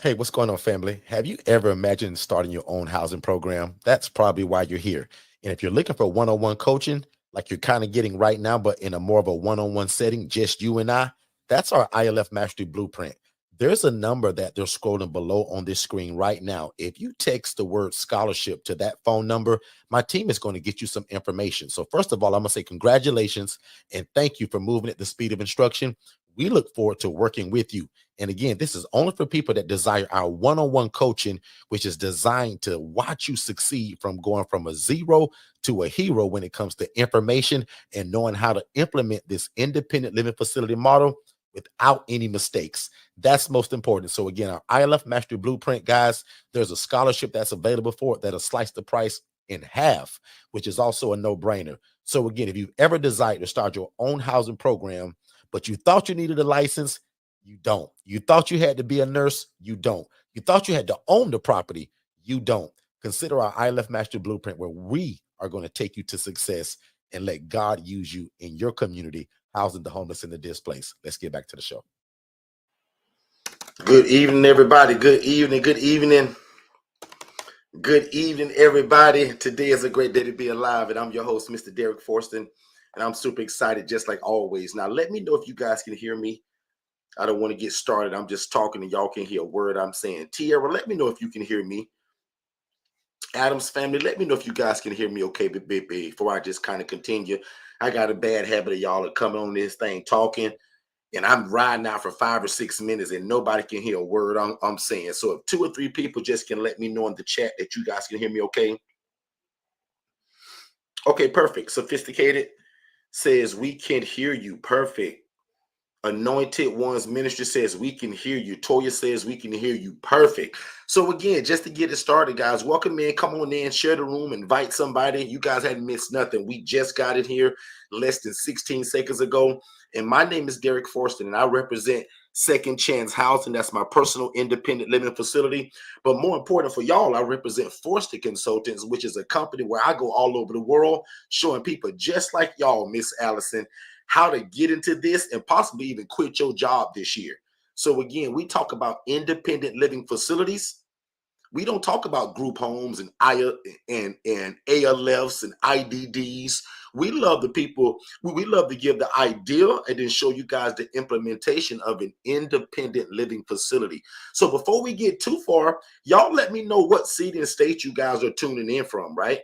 Hey, what's going on, family? Have you ever imagined starting your own housing program? That's probably why you're here. And if you're looking for one-on-one coaching, like you're kind of getting right now, but in a more of a one-on-one setting, just you and I, that's our ILF Mastery Blueprint. There's a number that they're scrolling below on this screen right now. If you text the word scholarship to that phone number, my team is going to get you some information. So first of all, I'm going to say congratulations and thank you for moving at the speed of instruction. We look forward to working with you. And again, this is only for people that desire our one-on-one coaching, which is designed to watch you succeed from going from a zero to a hero when it comes to information and knowing how to implement this independent living facility model without any mistakes. That's most important. So again, our ILF Mastery Blueprint, guys, there's a scholarship that's available for it that'll slice the price in half, which is also a no-brainer. So again, if you've ever desired to start your own housing program, but you thought you needed a license, you don't. You thought you had to be a nurse, you don't. You thought you had to own the property, you don't. Consider our ILF Master Blueprint, where we are going to take you to success and let God use you in your community, housing the homeless and the displaced. Let's get back to the show. Good evening, everybody. Good evening. Good evening. Good evening, everybody. Today is a great day to be alive, and I'm your host, Mr. Derek Forston, and I'm super excited, just like always. Now, let me know if you guys can hear me. I don't want to get started. I'm just talking, and y'all can hear a word I'm saying. Tierra, let me know if you can hear me. Adams family, let me know if you guys can hear me okay before I just kind of continue. I got a bad habit of y'all coming on this thing talking, and I'm riding out for 5 or 6 minutes and nobody can hear a word I'm saying. So if 2 or 3 people just can let me know in the chat that you guys can hear me okay. Okay, perfect. Sophisticated says we can hear you. Perfect. Anointed Ones Ministry says we can hear you. Toya says we can hear you. Perfect. So again, just to get it started, guys, welcome in. Come on in, share the room, invite somebody. You guys hadn't missed nothing. We just got it here less than 16 seconds ago. And my name is Derek Forston, and I represent Second Chance Housing. That's my personal independent living facility. But more important for y'all, I represent Forston Consultants, which is a company where I go all over the world showing people just like y'all, Miss Allison, how to get into this and possibly even quit your job this year. So again, we talk about independent living facilities. We don't talk about group homes and ALFs and IDDs. We love the people. We love to give the idea and then show you guys the implementation of an independent living facility. So before we get too far, y'all let me know what city and state you guys are tuning in from, right?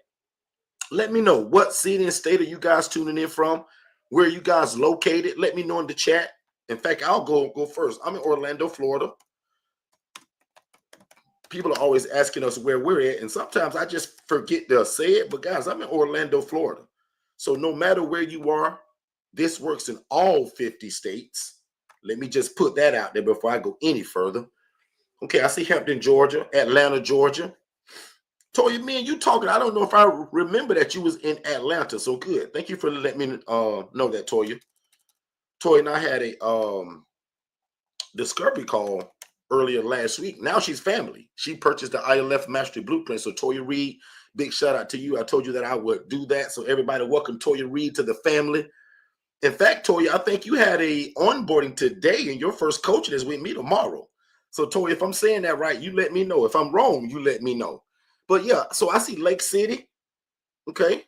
Let me know what city and state are you guys tuning in from? Where are you guys located? Let me know in the chat. In fact, I'll go first. I'm in Orlando, Florida. People are always asking us where we're at, and sometimes I just forget to say it. But guys, I'm in Orlando, Florida. So no matter where you are, this works in all 50 states. Let me just put that out there before I go any further. Okay, I see Hampton, Georgia, Atlanta, Georgia. Toya, man, you talking. I don't know if I remember that you was in Atlanta. So good. Thank you for letting me know that, Toya. Toya and I had a discovery call earlier last week. Now she's family. She purchased the ILF Mastery Blueprint. So Toya Reed, big shout out to you. I told you that I would do that. So everybody, welcome Toya Reed to the family. In fact, Toya, I think you had a onboarding today, and your first coaching is with me tomorrow. So Toya, if I'm saying that right, you let me know. If I'm wrong, you let me know. But yeah, so I see Lake City. Okay.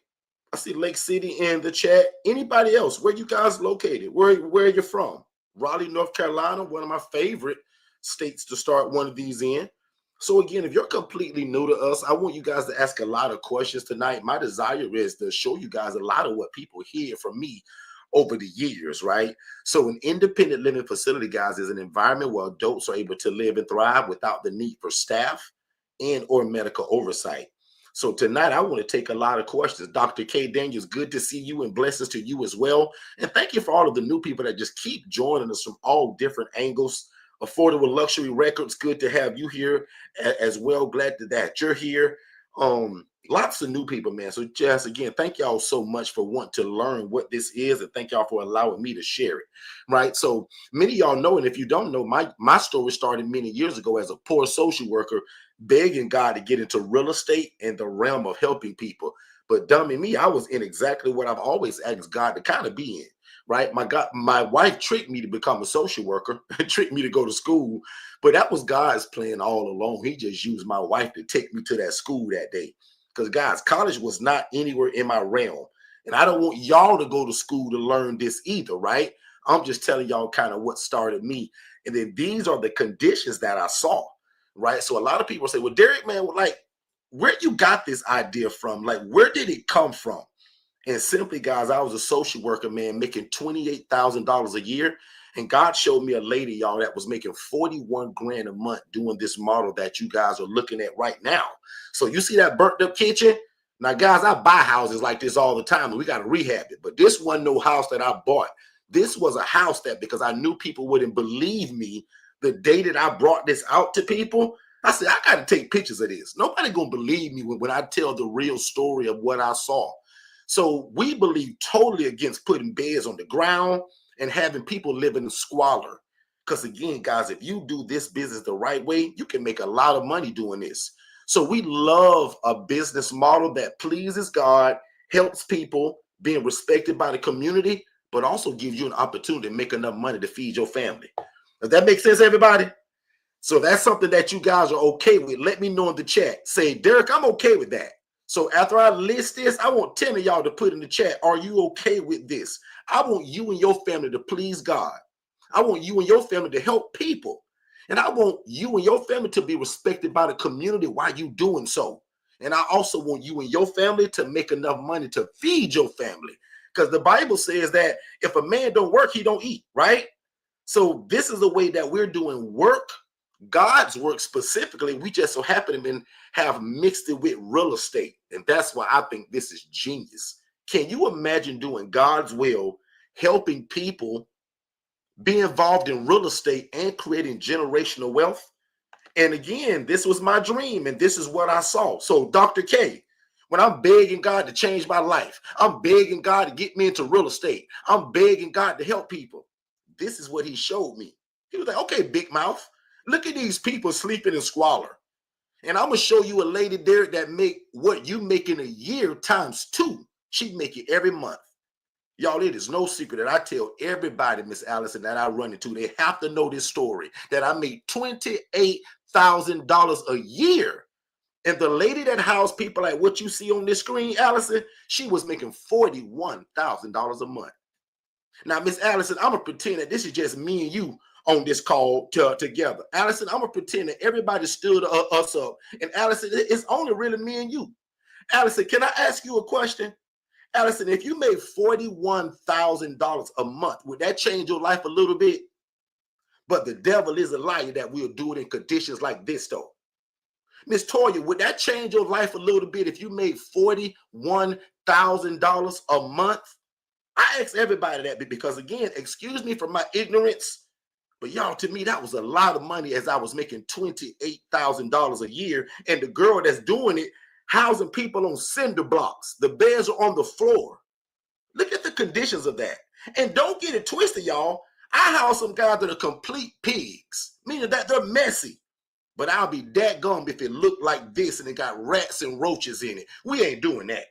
I see Lake City in the chat. Anybody else? Where you guys located? Where are you from? Raleigh, North Carolina, one of my favorite states to start one of these in. So again, if you're completely new to us, I want you guys to ask a lot of questions tonight. My desire is to show you guys a lot of what people hear from me over the years, right? So an independent living facility, guys, is an environment where adults are able to live and thrive without the need for staff and or medical oversight. So tonight, I want to take a lot of questions. Dr. K. Daniels, good to see you and blessings to you as well. And thank you for all of the new people that just keep joining us from all different angles. Affordable Luxury Records, good to have you here as well. Glad that you're here. Lots of new people, man. So just again, thank y'all so much for wanting to learn what this is, and thank y'all for allowing me to share it. Right. So many of y'all know, and if you don't know, my story started many years ago as a poor social worker, begging God to get into real estate and the realm of helping people. But dummy me, I was in exactly what I've always asked God to kind of be in. right? My wife tricked me to become a social worker, tricked me to go to school, but that was God's plan all along. He just used my wife to take me to that school that day. Because guys, college was not anywhere in my realm. And I don't want y'all to go to school to learn this either, right? I'm just telling y'all kind of what started me. And then these are the conditions that I saw, right? So a lot of people say, well, Derek, man, like, where you got this idea from? Like, where did it come from? And simply, guys, I was a social worker, man, making $28,000 a year. And God showed me a lady, y'all, that was making 41 grand a month doing this model that you guys are looking at right now. So you see that burnt up kitchen? Now, guys, I buy houses like this all the time, and we got to rehab it. But this wasn't no house that I bought. This was a house that, because I knew people wouldn't believe me the day that I brought this out to people, I said, I got to take pictures of this. Nobody going to believe me when I tell the real story of what I saw. So we believe totally against putting beds on the ground and having people live in squalor. Because again, guys, if you do this business the right way, you can make a lot of money doing this. So we love a business model that pleases God, helps people, being respected by the community, but also gives you an opportunity to make enough money to feed your family. Does that make sense, everybody? So that's something that you guys are okay with. Let me know in the chat. Say, Derek, I'm okay with that. So after I list this, I want 10 of y'all to put in the chat, are you okay with this? I want you and your family to please God. I want you and your family to help people. And I want you and your family to be respected by the community while you doing so. And I also want you and your family to make enough money to feed your family. Because the Bible says that if a man don't work, he don't eat, right? So this is the way that we're doing work, God's work specifically. We just so happen to have mixed it with real estate. And that's why I think this is genius. Can you imagine doing God's will, helping people, be involved in real estate and creating generational wealth? And again, this was my dream and this is what I saw. So Dr. K, when I'm begging God to change my life, I'm begging God to get me into real estate, I'm begging God to help people, this is what he showed me. He was like, okay, big mouth, look at these people sleeping in squalor. And I'm going to show you a lady there that make what you make in a year times 2. She make it every month. Y'all, it is no secret that I tell everybody, Miss Allison, that I run into, they have to know this story, that I made $28,000 a year. And the lady that housed people like what you see on this screen, Allison, she was making $41,000 a month. Now, Miss Allison, I'm going to pretend that this is just me and you on this call together. Allison, I'm going to pretend that everybody stood us up. And Allison, it's only really me and you. Allison, can I ask you a question? Allison, if you made $41,000 a month, would that change your life a little bit? But the devil is a liar that we'll do it in conditions like this, though. Miss Toya, would that change your life a little bit if you made $41,000 a month? I ask everybody that because, again, excuse me for my ignorance, but y'all, to me, that was a lot of money as I was making $28,000 a year. And the girl that's doing it, housing people on cinder blocks. The beds are on the floor. Look at the conditions of that. And don't get it twisted, y'all. I house some guys that are complete pigs, meaning that they're messy. But I'll be dadgum if it looked like this and it got rats and roaches in it. We ain't doing that.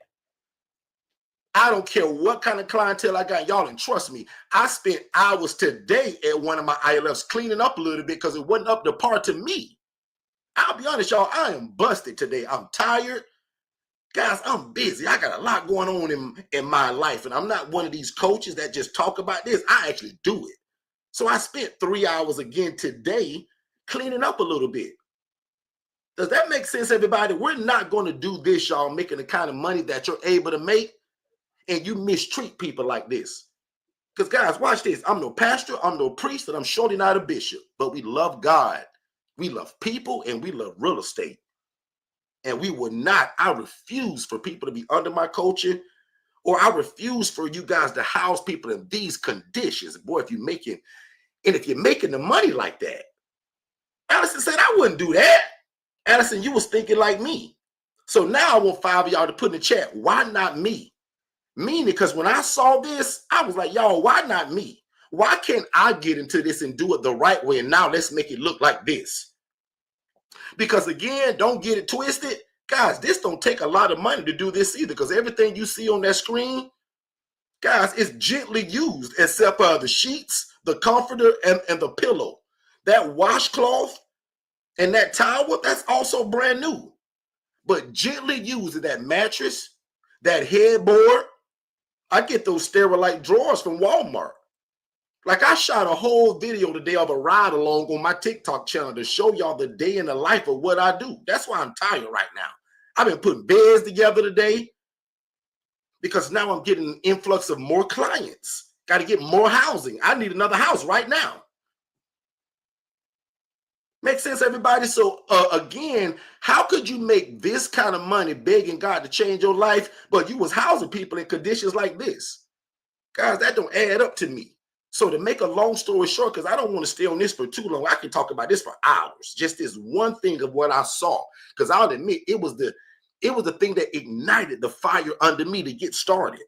I don't care what kind of clientele I got, y'all, and trust me, I spent hours today at one of my ILFs cleaning up a little bit because it wasn't up to par to me. I'll be honest, y'all, I am busted today. I'm tired. Guys, I'm busy. I got a lot going on in my life, and I'm not one of these coaches that just talk about this. I actually do it. So I spent 3 hours again today cleaning up a little bit. Does that make sense, everybody? We're not going to do this, y'all, making the kind of money that you're able to make, and you mistreat people like this. Because, guys, watch this. I'm no pastor, I'm no priest, and I'm surely not a bishop. But we love God, we love people, and we love real estate. And we will not, I refuse for people to be under my coaching, or I refuse for you guys to house people in these conditions. Boy, if you're making the money like that. Allison said, I wouldn't do that. Allison, you was thinking like me. So now I want 5 of y'all to put in the chat, why not me? Meaning, because when I saw this, I was like, y'all, why not me? Why can't I get into this and do it the right way? And now let's make it look like this. Because again, don't get it twisted. Guys, this don't take a lot of money to do this either, because everything you see on that screen, Guys, it's gently used, except the sheets, the comforter, and the pillow. That washcloth and that towel, that's also brand new. But gently used in that mattress, that headboard. I get those Sterilite drawers from Walmart. Like, I shot a whole video today of a ride along on my TikTok channel to show y'all the day in the life of what I do. That's why I'm tired right now. I've been putting beds together today because now I'm getting an influx of more clients. Got to get more housing. I need another house right now. Make sense, everybody? So again, how could you make this kind of money begging God to change your life, but you was housing people in conditions like this? Guys, that don't add up to me. So to make a long story short, because I don't want to stay on this for too long, I can talk about this for hours. Just this one thing of what I saw, because I'll admit it was the thing that ignited the fire under me to get started.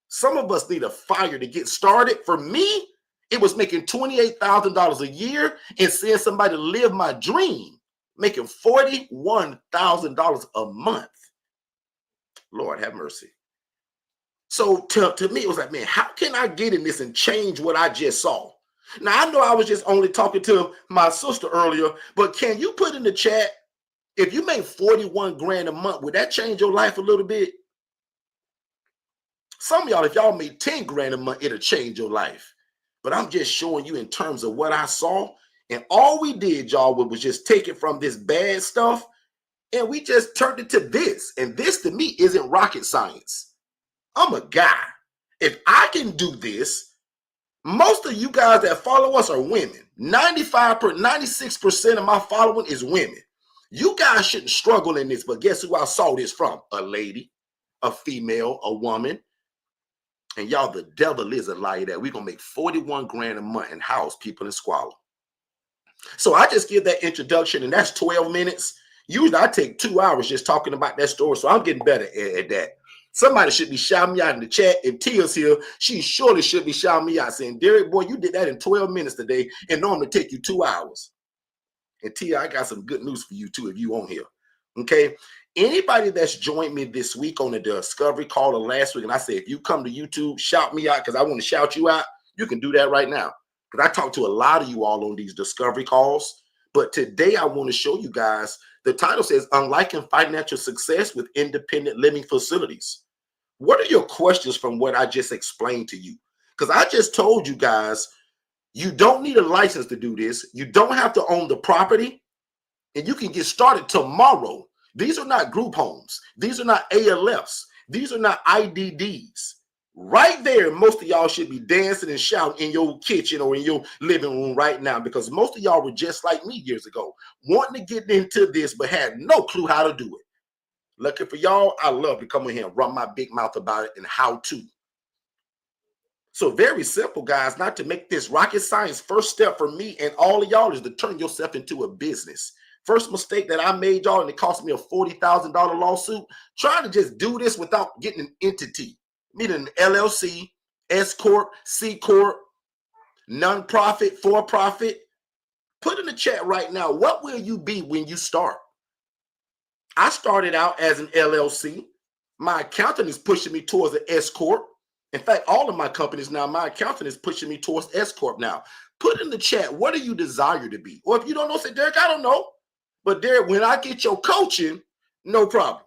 Some of us need a fire to get started. For me, it was making $28,000 a year and seeing somebody live my dream, making $41,000 a month. Lord have mercy. So to me, it was like, man, how can I get in this and change what I just saw? Now, I know I was just only talking to my sister earlier, but can you put in the chat, if you make 41 grand a month, would that change your life a little bit? Some of y'all, if y'all made 10 grand a month, it'll change your life. But I'm just showing you in terms of what I saw. And all we did, y'all, was just take it from this bad stuff and we just turned it to this. And this to me isn't rocket science. I'm a guy. If I can do this, most of you guys that follow us are women. 96% of my following is women. You guys shouldn't struggle in this, but guess who I saw this from? A lady, a female, a woman. And y'all, the devil is a liar that we're going to make 41 grand a month and house people in squalor. So I just give that introduction, and that's 12 minutes. Usually I take 2 hours just talking about that story, so I'm getting better at that. Somebody should be shouting me out in the chat. If Tia's here, she surely should be shouting me out saying, Derek, boy, you did that in 12 minutes today and normally take you 2 hours. And Tia, I got some good news for you too if you on here. Okay. Anybody that's joined me this week on the discovery call or last week, and I say, if you come to YouTube, shout me out because I want to shout you out, you can do that right now. Because I talk to a lot of you all on these discovery calls. But today I want to show you guys, the title says, Unlocking Financial Success with Independent Living Facilities. What are your questions from what I just explained to you? Because I just told you guys, you don't need a license to do this. You don't have to own the property, and you can get started tomorrow. These are not group homes. These are not ILFs. These are not IDDs. Right there, most of y'all should be dancing and shouting in your kitchen or in your living room right now, because most of y'all were just like me years ago, wanting to get into this but had no clue how to do it. Lucky for y'all, I love to come in here and run my big mouth about it and how to. So very simple, guys, not to make this rocket science. First step for me and all of y'all is to turn yourself into a business. First mistake that I made, y'all, and it cost me a $40,000 lawsuit, trying to just do this without getting an entity, meaning an LLC, S Corp, C Corp, nonprofit, for profit. Put in the chat right now, what will you be when you start? I started out as an LLC. My accountant is pushing me towards an S Corp. In fact, all of my companies now, my accountant is pushing me towards S Corp now. Put in the chat, what do you desire to be? Or if you don't know, say, Derek, I don't know. But Derek, when I get your coaching, no problem.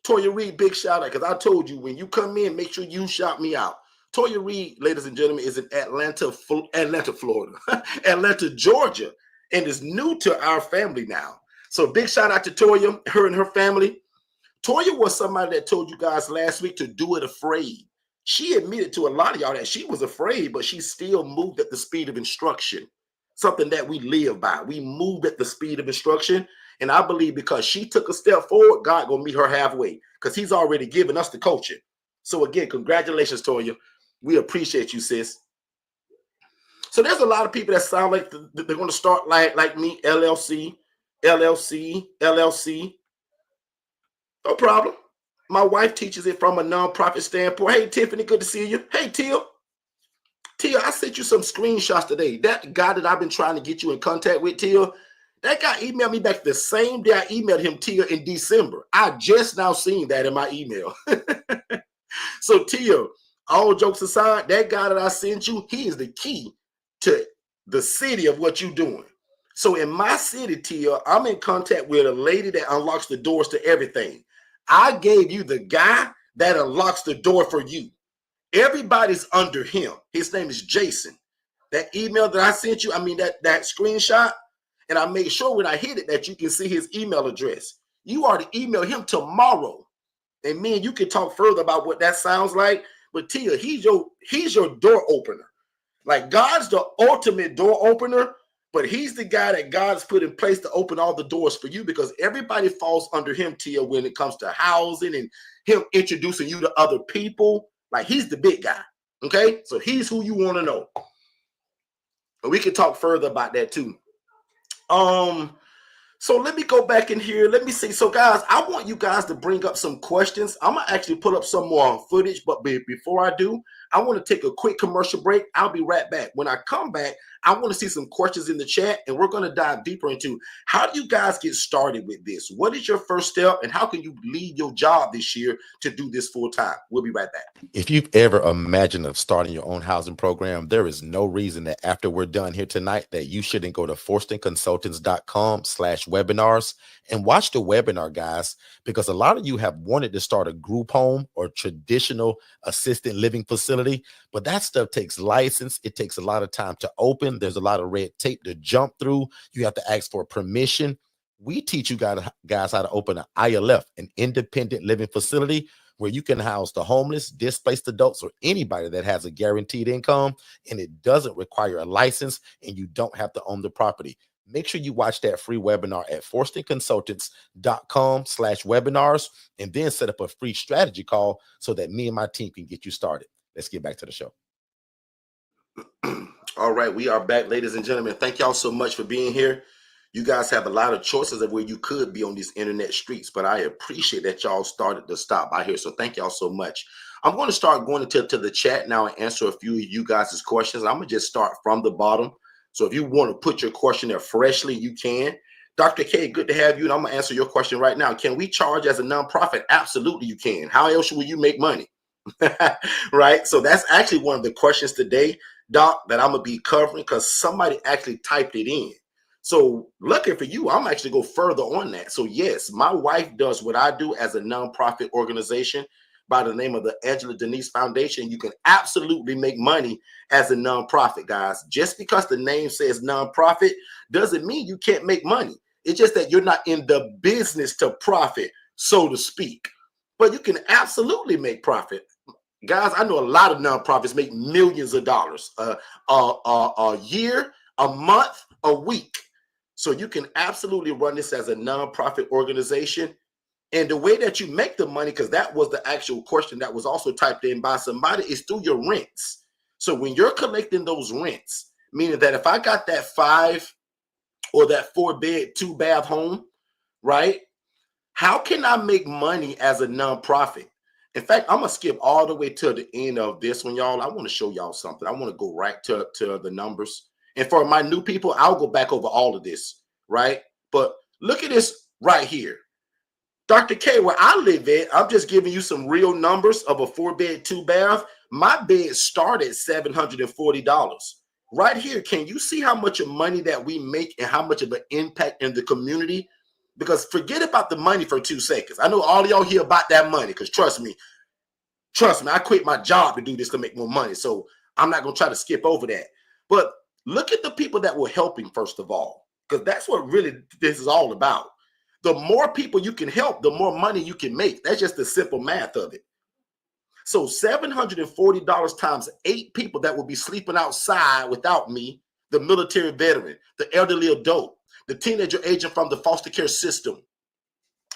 Toya Reed, big shout out, because I told you, when you come in, make sure you shout me out. Toya Reed, ladies and gentlemen, is in Atlanta, Florida, Atlanta, Georgia, and is new to our family now. So big shout out to Toya, her and her family. Toya was somebody that told you guys last week to do it afraid. She admitted to a lot of y'all that she was afraid, but she still moved at the speed of instruction, something that we live by. We moved at the speed of instruction. And I believe because she took a step forward, God gonna meet her halfway, because he's already given us the coaching. So again, congratulations, Toya. We appreciate you, sis. So there's a lot of people that sound like they're going to start like me, LLC. No problem. My wife teaches it from a nonprofit standpoint. Hey, Tiffany, good to see you. Hey, Tia, I sent you some screenshots today. That guy that I've been trying to get you in contact with, Tia, that guy emailed me back the same day I emailed him, Tia, in December. I just now seen that in my email. So Tia, all jokes aside, that guy that I sent you, he is the key to the city of what you're doing. So in my city, Tia, I'm in contact with a lady that unlocks the doors to everything. I gave you the guy that unlocks the door for you. Everybody's under him. His name is Jason. That email that I sent you, I mean that screenshot, and I made sure when I hit it that you can see his email address. You are to email him tomorrow, and me and you can talk further about what that sounds like. But Tia, he's your door opener. Like God's the ultimate door opener, but he's the guy that God's put in place to open all the doors for you, because everybody falls under him, Tia, when it comes to housing and him introducing you to other people. Like he's the big guy. Okay, so he's who you want to know. And we can talk further about that too. So let me go back in here. Let me see. So guys, I want you guys to bring up some questions. I'm gonna actually put up some more footage, but before I do, I want to take a quick commercial break. I'll be right back. When I come back, I want to see some questions in the chat, and we're going to dive deeper into how do you guys get started with this? What is your first step, and how can you leave your job this year to do this full time? We'll be right back. If you've ever imagined of starting your own housing program, there is no reason that after we're done here tonight that you shouldn't go to forstonconsultants.com/webinars and watch the webinar, guys, because a lot of you have wanted to start a group home or traditional assisted living facility, but that stuff takes license. It takes a lot of time to open. There's a lot of red tape to jump through. You have to ask for permission. We teach you guys how to open an ILF, an independent living facility, where you can house the homeless, displaced adults, or anybody that has a guaranteed income, and it doesn't require a license, and you don't have to own the property. Make sure you watch that free webinar at forstonconsultants.com/webinars, and then set up a free strategy call so that me and my team can get you started. Let's get back to the show. All right, we are back, ladies and gentlemen. Thank y'all so much for being here. You guys have a lot of choices of where you could be on these internet streets, but I appreciate that y'all started to stop by here. So thank y'all so much. I'm going to start going into the chat now and answer a few of you guys' questions. I'm going to just start from the bottom. So if you want to put your question there freshly, you can. Dr. K, good to have you. And I'm going to answer your question right now. Can we charge as a nonprofit? Absolutely, you can. How else will you make money? Right? So that's actually one of the questions today, Doc, that I'm going to be covering because somebody actually typed it in. So lucky for you, I'm actually go further on that. So yes, my wife does what I do as a nonprofit organization by the name of the Angela Denise Foundation. You can absolutely make money as a nonprofit, guys. Just because the name says nonprofit doesn't mean you can't make money. It's just that you're not in the business to profit, so to speak. But you can absolutely make profit. Guys, I know a lot of nonprofits make millions of dollars a year, a month, a week. So you can absolutely run this as a nonprofit organization. And the way that you make the money, because that was the actual question that was also typed in by somebody, is through your rents. So when you're collecting those rents, meaning that if I got that 5 or that 4-bed, 2-bath home, right? How can I make money as a nonprofit? In fact, I'm going to skip all the way to the end of this one, y'all. I want to show y'all something. I want to go right to the numbers. And for my new people, I'll go back over all of this, right? But look at this right here. Dr. K, where I live at, I'm just giving you some real numbers of a 4-bed, 2-bath. My bed started $740. Right here, can you see how much of money that we make and how much of an impact in the community? Because forget about the money for 2 seconds. I know all of y'all hear about that money because trust me, I quit my job to do this to make more money. So I'm not going to try to skip over that. But look at the people that we're helping, first of all, because that's what really this is all about. The more people you can help, the more money you can make. That's just the simple math of it. So $740 times 8 people that will be sleeping outside without me, the military veteran, the elderly adult, the teenager agent from the foster care system,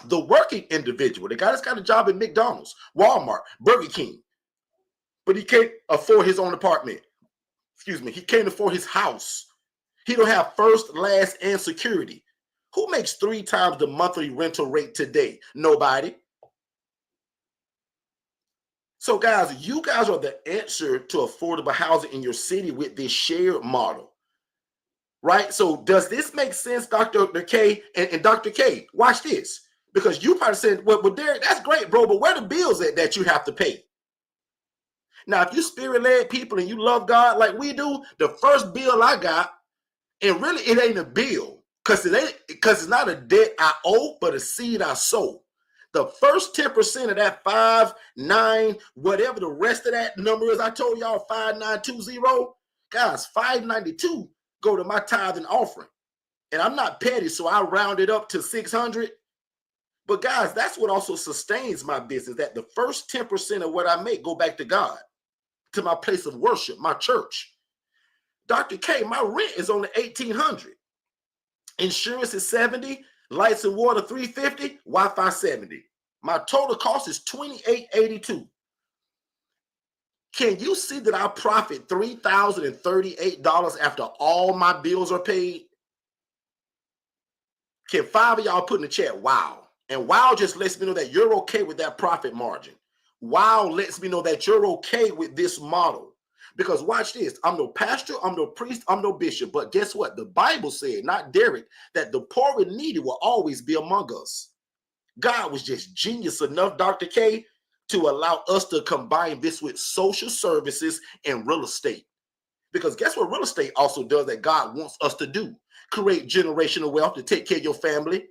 the working individual, the guy that's got a job at McDonald's, Walmart, Burger King, but he can't afford his own apartment. Excuse me, he can't afford his house. He don't have first, last, and security. Who makes 3 times the monthly rental rate today? Nobody. So guys, you guys are the answer to affordable housing in your city with this shared model, right? So does this make sense, Dr. K? And Dr. K, watch this. Because you probably said, well, Derek, that's great, bro, but where are the bills that you have to pay? Now, if you spirit-led people and you love God like we do, the first bill I got, and really it ain't a bill, because it's not a debt I owe, but a seed I sow. The first 10% of that 5, 9, whatever the rest of that number is, I told y'all 5920, guys, 592 go to my tithe and offering. And I'm not petty, so I round it up to 600. But guys, that's what also sustains my business, that the first 10% of what I make go back to God, to my place of worship, my church. Dr. K, my rent is only $1,800. Insurance is $70, lights and water $350, Wi-Fi $70. My total cost is $2,882. Can you see that I profit $3,038 after all my bills are paid? Can 5 of y'all put in the chat, wow? And wow just lets me know that you're okay with that profit margin. Wow lets me know that you're okay with this model. Because watch this, I'm no pastor, I'm no priest, I'm no bishop. But guess what? The Bible said, not Derek, that the poor and needy will always be among us. God was just genius enough, Dr. K, to allow us to combine this with social services and real estate. Because guess what real estate also does that God wants us to do? Create generational wealth to take care of your family,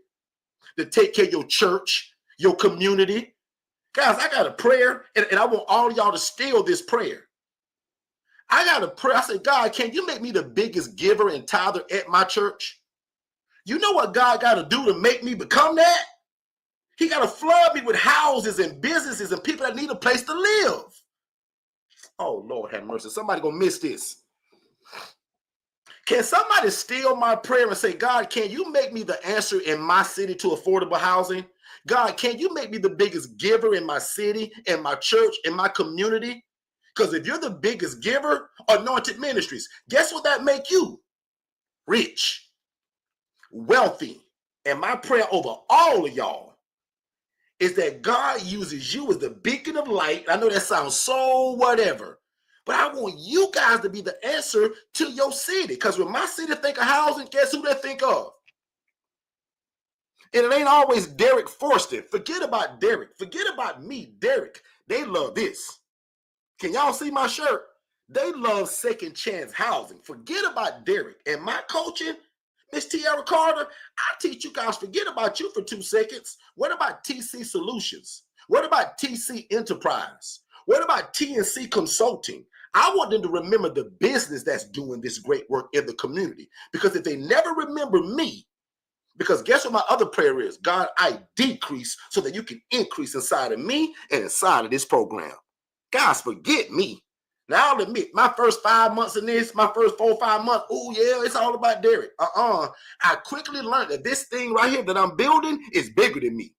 to take care of your church, your community. Guys, I got a prayer, and I want all y'all to steal this prayer. I got a prayer. I said, God, can you make me the biggest giver and tither at my church? You know what God got to do to make me become that? He got to flood me with houses and businesses and people that need a place to live. Oh, Lord have mercy. Somebody gonna miss this. Can somebody steal my prayer and say, God, can you make me the answer in my city to affordable housing? God, can you make me the biggest giver in my city, in my church, in my community? Because if you're the biggest giver, Anointed Ministries, guess what that make you? Rich, wealthy. And my prayer over all of y'all is that God uses you as the beacon of light. I know that sounds so whatever, but I want you guys to be the answer to your city. Because when my city think of housing, guess who they think of? And it ain't always Derek Forston. Forget about Derek. Forget about me, Derek. They love this. Can y'all see my shirt? They love second chance housing. Forget about Derek. And my coaching, Miss Tiara Carter, I teach you guys, forget about you for 2 seconds. What about TC Solutions? What about TC Enterprise? What about TNC Consulting? I want them to remember the business that's doing this great work in the community. Because if they never remember me, because guess what my other prayer is? God, I decrease so that you can increase inside of me and inside of this program. Guys, forget me. Now I'll admit, my first 5 months in this, my first 4 or 5 months, oh yeah, it's all about Derek. I quickly learned that this thing right here that I'm building is bigger than me.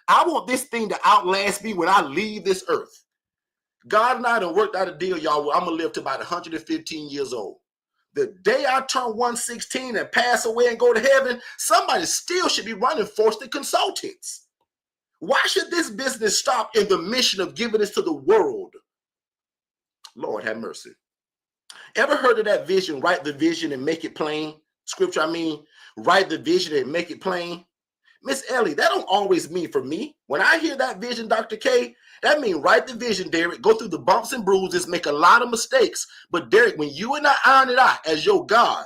I want this thing to outlast me when I leave this earth. God and I done worked out a deal, y'all, where I'm going to live to about 115 years old. The day I turn 116 and pass away and go to heaven, somebody still should be running Forston Consultants. Why should this business stop in the mission of giving this to the world? Lord have mercy. Ever heard of that vision? Write the vision and make it plain. Scripture, write the vision and make it plain. Miss Ellie, that don't always mean for me. When I hear that vision, Dr. K, that means write the vision, Derek. Go through the bumps and bruises, make a lot of mistakes. But Derek, when you and I iron it out as your God,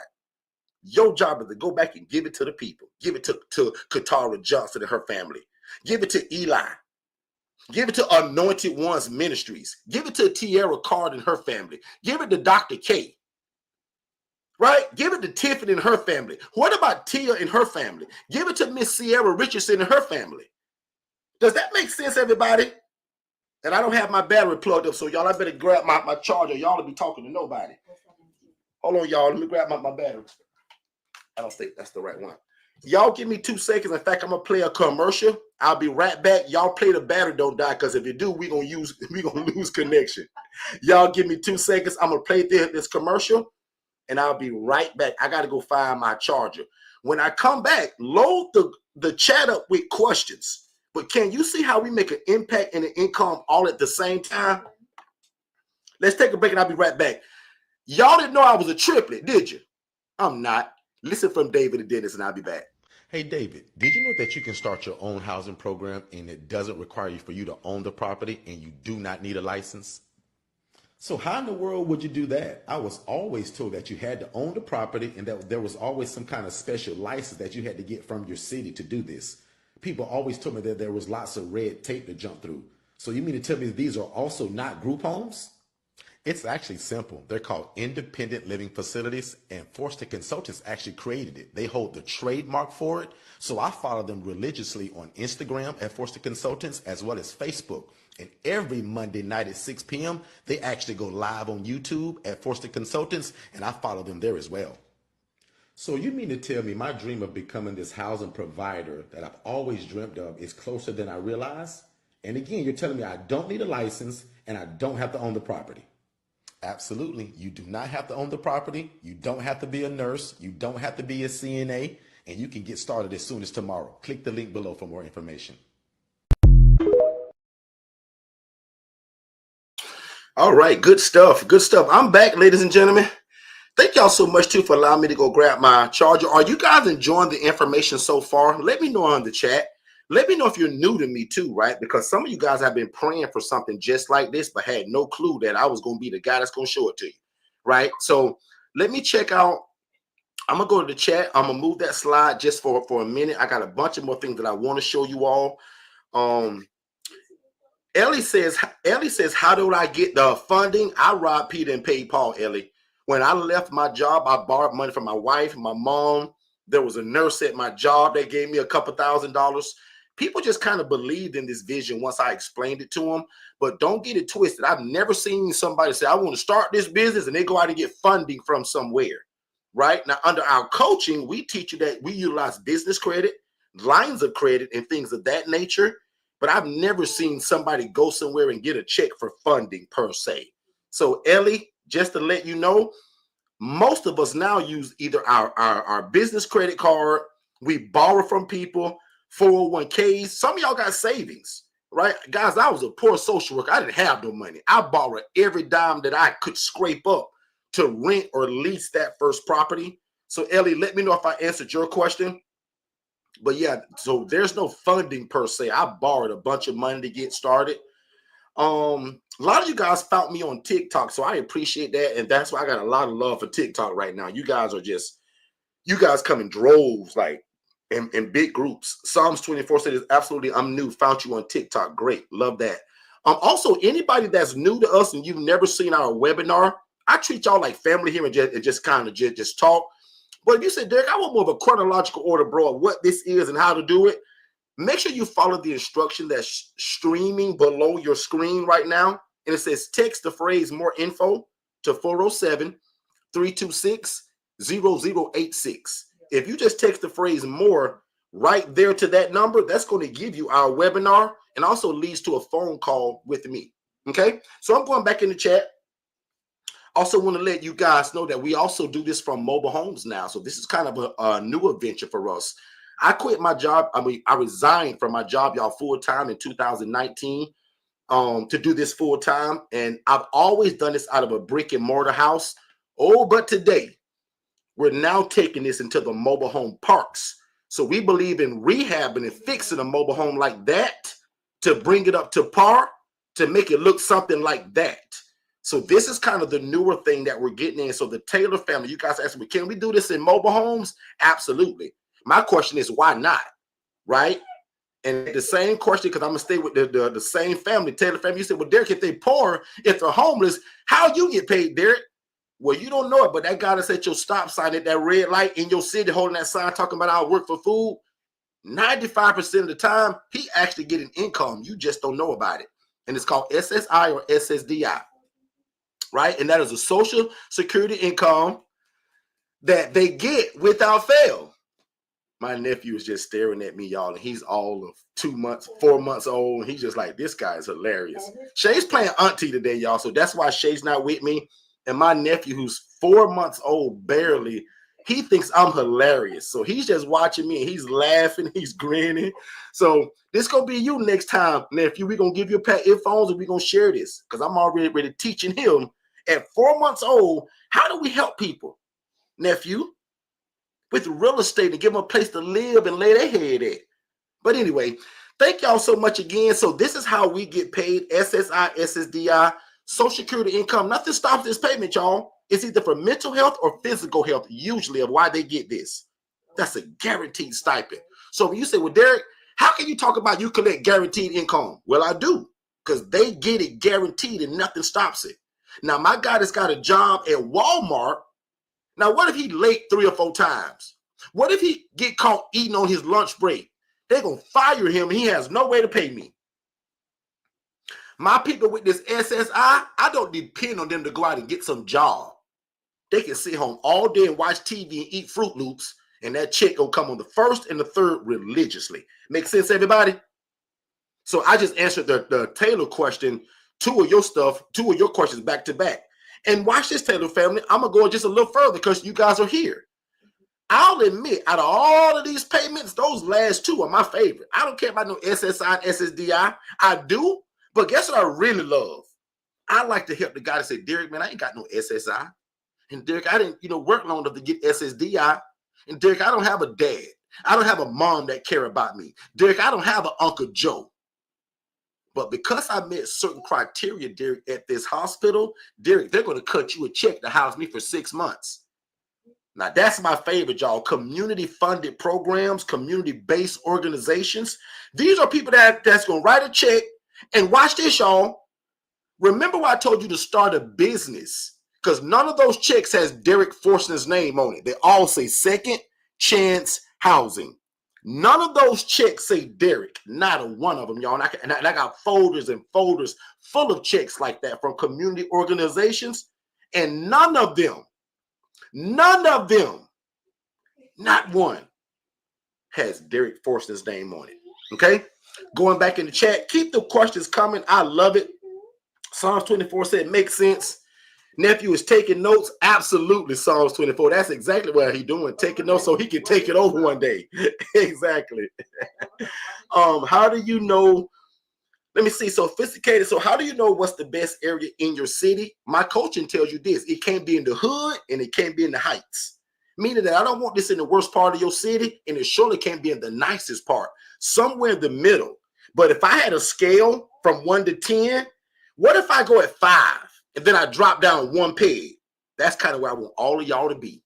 your job is to go back and give it to the people. Give it to Katara Johnson and her family. Give it to Eli. Give it to Anointed Ones Ministries. Give it to Tiara Card and her family. Give it to Dr. K. Right? Give it to Tiffany and her family. What about Tia and her family? Give it to Miss Sierra Richardson and her family. Does that make sense, everybody? And I don't have my battery plugged up, so y'all, I better grab my charger. Y'all will be talking to nobody. Hold on, y'all. Let me grab my battery. I don't think that's the right one. Y'all give me 2 seconds. In fact, I'm gonna play a commercial. I'll be right back. Y'all play the battery, don't die, because if you do, we're gonna lose connection. Y'all give me 2 seconds. I'm gonna play this commercial, and I'll be right back. I gotta go find my charger. When I come back, load the chat up with questions. But can you see how we make an impact and an income all at the same time? Let's take a break, and I'll be right back. Y'all didn't know I was a triplet, did you? I'm not. Listen from David and Dennis, and I'll be back. Hey, David, did you know that you can start your own housing program and it doesn't require you for you to own the property and you do not need a license? So how in the world would you do that? I was always told that you had to own the property and that there was always some kind of special license that you had to get from your city to do this. People always told me that there was lots of red tape to jump through. So you mean to tell me these are also not group homes? It's actually simple. They're called independent living facilities, and Forston Consultants actually created it. They hold the trademark for it. So I follow them religiously on Instagram at Forston Consultants as well as Facebook. And every Monday night at 6 p.m., they actually go live on YouTube at Forston Consultants, and I follow them there as well. So you mean to tell me my dream of becoming this housing provider that I've always dreamt of is closer than I realize? And again, you're telling me I don't need a license and I don't have to own the property. Absolutely. You do not have to own the property. You don't have to be a nurse. You don't have to be a CNA. And you can get started as soon as tomorrow. Click the link below for more information. All right, good stuff. Good stuff. I'm back, ladies and gentlemen. Thank y'all so much too for allowing me to go grab my charger. Are you guys enjoying the information so far? Let me know on the chat. Let me know if you're new to me too, right? Because some of you guys have been praying for something just like this, but had no clue that I was going to be the guy that's going to show it to you, right? So let me check out. I'm going to go to the chat. I'm going to move that slide just for a minute. I got a bunch of more things that I want to show you all. Ellie says, how do I get the funding? I robbed Peter and paid Paul, Ellie. When I left my job, I borrowed money from my wife, my mom. There was a nurse at my job that gave me a couple $1,000s. People just kind of believed in this vision once I explained it to them. But don't get it twisted. I've never seen somebody say, I want to start this business, and they go out and get funding from somewhere, right? Now, under our coaching, we teach you that we utilize business credit, lines of credit, and things of that nature. But I've never seen somebody go somewhere and get a check for funding per se. So, Ellie, just to let you know, most of us now use either our business credit card, we borrow from people, 401ks. Some of y'all got savings, right? Guys, I was a poor social worker. I didn't have no money. I borrowed every dime that I could scrape up to rent or lease that first property. So, Ellie, let me know if I answered your question. But yeah, so there's no funding per se. I borrowed a bunch of money to get started. A lot of you guys found me on TikTok, so I appreciate that. And that's why I got a lot of love for TikTok right now. You guys come in droves, like in big groups. Psalms 24 said, absolutely, I'm new, found you on TikTok. Great, love that. Also, anybody that's new to us and you've never seen our webinar, I treat y'all like family here and just kind of just talk. But if you say, Derek, I want more of a chronological order, bro, of what this is and how to do it, make sure you follow the instruction that's streaming below your screen right now. And it says text the phrase more info to 407-326-0086. If you just text the phrase more right there to that number, that's going to give you our webinar and also leads to a phone call with me. Okay, so I'm going back in the chat. Also want to let you guys know that we also do this from mobile homes now. So this is kind of a new adventure for us. I quit my job. I resigned from my job, y'all, full-time in 2019 to do this full-time. And I've always done this out of a brick and mortar house. Oh, but today we're now taking this into the mobile home parks. So we believe in rehabbing and fixing a mobile home like that to bring it up to par, to make it look something like that. So this is kind of the newer thing that we're getting in. So the Taylor family, you guys ask me, can we do this in mobile homes? Absolutely. My question is, why not? Right? And the same question, because I'm going to stay with the same family, Taylor family. You said, well, Derek, if they poor, if they're homeless, how you get paid, Derek? Well, you don't know it, but that guy that's at your stop sign at that red light in your city holding that sign talking about I work for food, 95% of the time, he actually get an income. You just don't know about it. And it's called SSI or SSDI. Right? And that is a social security income that they get without fail. My nephew is just staring at me, y'all, and he's all of 4 months old. And he's just like, this guy is hilarious. Shay's playing auntie today, y'all. So that's why Shay's not with me. And my nephew, who's 4 months old, barely, he thinks I'm hilarious. So he's just watching me and he's laughing, he's grinning. So this gonna be you next time, nephew. We're gonna give you a pair of earphones and we're gonna share this because I'm already teaching him at 4 months old. How do we help people, nephew, with real estate and give them a place to live and lay their head at? But anyway, thank y'all so much again. So this is how we get paid, SSI, SSDI. Social Security income, nothing stops this payment, y'all. It's either for mental health or physical health, usually, of why they get this. That's a guaranteed stipend. So when you say, well, Derek, how can you talk about you collect guaranteed income? Well, I do, because they get it guaranteed and nothing stops it. Now, my guy that's got a job at Walmart, now what if he late 3 or 4 times? What if he get caught eating on his lunch break? They're going to fire him and he has no way to pay me. My people with this SSI, I don't depend on them to go out and get some job. They can sit home all day and watch TV and eat Fruit Loops, and that check will come on the 1st and the 3rd religiously. Make sense, everybody? So I just answered the Taylor question, 2 of your questions back to back. And watch this, Taylor family. I'm going to go just a little further because you guys are here. I'll admit, out of all of these payments, those last 2 are my favorite. I don't care about no SSI and SSDI. I do, but guess what I really love? I like to help the guy that say, Derek, man, I ain't got no SSI. And Derek, I didn't, work long enough to get SSDI. And Derek, I don't have a dad. I don't have a mom that care about me. Derek, I don't have an Uncle Joe. But because I met certain criteria, Derek, at this hospital, Derek, they're going to cut you a check to house me for 6 months. Now, that's my favorite, y'all. Community-funded programs, community-based organizations. These are people that's going to write a check. And watch this, y'all. Remember why I told you to start a business? Because none of those checks has Derek Forston's name on it. They all say Second Chance Housing. None of those checks say Derek. Not a one of them, y'all. And I got folders and folders full of checks like that from community organizations. And none of them, not one, has Derek Forston's name on it. Okay? Going back in the chat, keep the questions coming. I love it. Psalms 24 said, makes sense. Nephew is taking notes. Absolutely, Psalms 24. That's exactly what he's doing, taking notes so he can take it over one day. Exactly. How do you know? Let me see. Sophisticated. So how do you know what's the best area in your city? My coaching tells you this. It can't be in the hood and it can't be in the heights. Meaning that I don't want this in the worst part of your city, and it surely can't be in the nicest part. Somewhere in the middle. But if I had a scale from 1 to 10, what if I go at 5 and then I drop down 1 peg? That's kind of where I want all of y'all to be.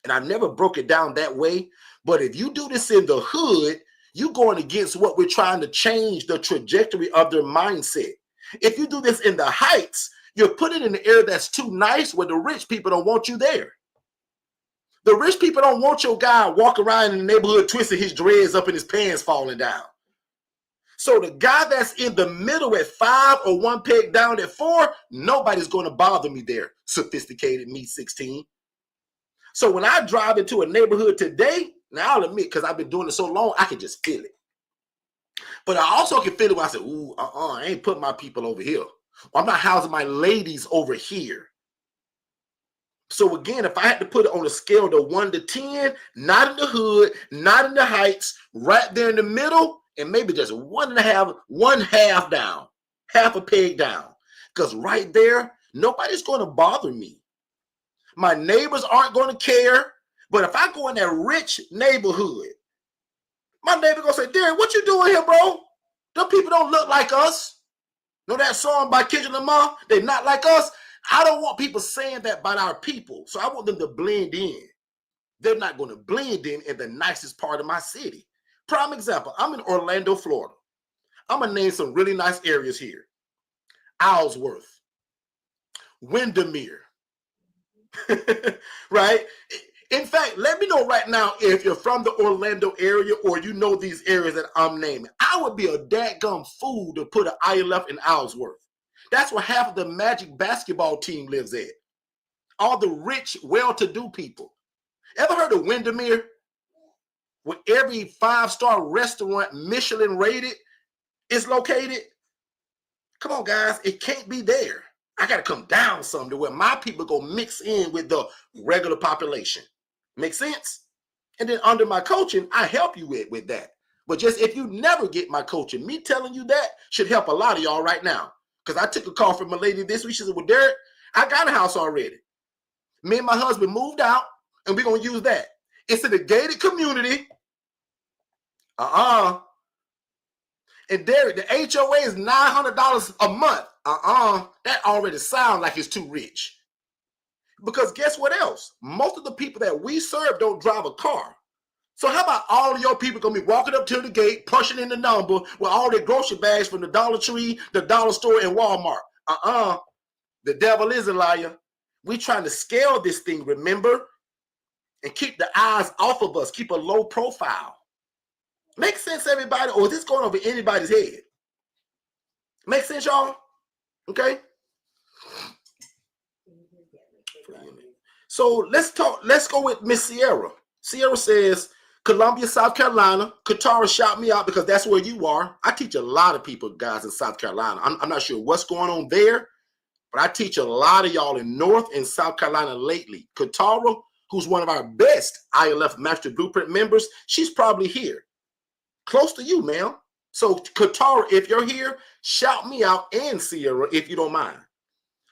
And I never broke it down that way. But if you do this in the hood, you're going against what we're trying to change, the trajectory of their mindset. If you do this in the heights, you're putting it in the area that's too nice where the rich people don't want you there. The rich people don't want your guy walking around in the neighborhood twisting his dreads up and his pants falling down. So the guy that's in the middle at 5 or 1 peg down at 4, nobody's going to bother me there. Sophisticated me 16. So when I drive into a neighborhood today, now I'll admit, because I've been doing it so long, I can just feel it. But I also can feel it when I say, ooh, I ain't putting my people over here. Or I'm not housing my ladies over here. So again, if I had to put it on a scale of 1 to 10, not in the hood, not in the heights, right there in the middle, and maybe just 1.5 down, half a peg down. Because right there, nobody's going to bother me. My neighbors aren't going to care. But if I go in that rich neighborhood, my neighbor going to say, Derek, what you doing here, bro? Them people don't look like us. Know that song by Kendrick Lamar? They not like us. I don't want people saying that about our people. So I want them to blend in. They're not going to blend in the nicest part of my city. Prime example, I'm in Orlando, Florida. I'm going to name some really nice areas here. Ellsworth, Windermere, right? In fact, let me know right now if you're from the Orlando area or you know these areas that I'm naming. I would be a dadgum fool to put an ILF in Ellsworth. That's where half of the Magic basketball team lives at. All the rich, well-to-do people. Ever heard of Windermere? Where every 5-star restaurant, Michelin rated, is located? Come on, guys. It can't be there. I got to come down some to where my people go mix in with the regular population. Make sense? And then under my coaching, I help you with that. But just if you never get my coaching, me telling you that should help a lot of y'all right now. Because I took a call from a lady this week. She said, well, Derek, I got a house already. Me and my husband moved out, and we're going to use that. It's in a gated community. And Derek, the HOA is $900 a month. That already sounds like it's too rich. Because guess what else? Most of the people that we serve don't drive a car. So how about all of your people gonna be walking up to the gate, pushing in the number with all their grocery bags from the Dollar Tree, the dollar store, and Walmart? The devil is a liar. We trying to scale this thing, remember? And keep the eyes off of us, keep a low profile. Make sense, everybody? Or is this going over anybody's head? Make sense, y'all? Okay. So let's go with Miss Sierra. Sierra says, Columbia, South Carolina. Katara, shout me out because that's where you are. I teach a lot of people, guys, in South Carolina. I'm not sure what's going on there, but I teach a lot of y'all in North and South Carolina lately. Katara, who's one of our best ILF Master Blueprint members, she's probably here. Close to you, ma'am. So Katara, if you're here, shout me out, and Sierra, if you don't mind.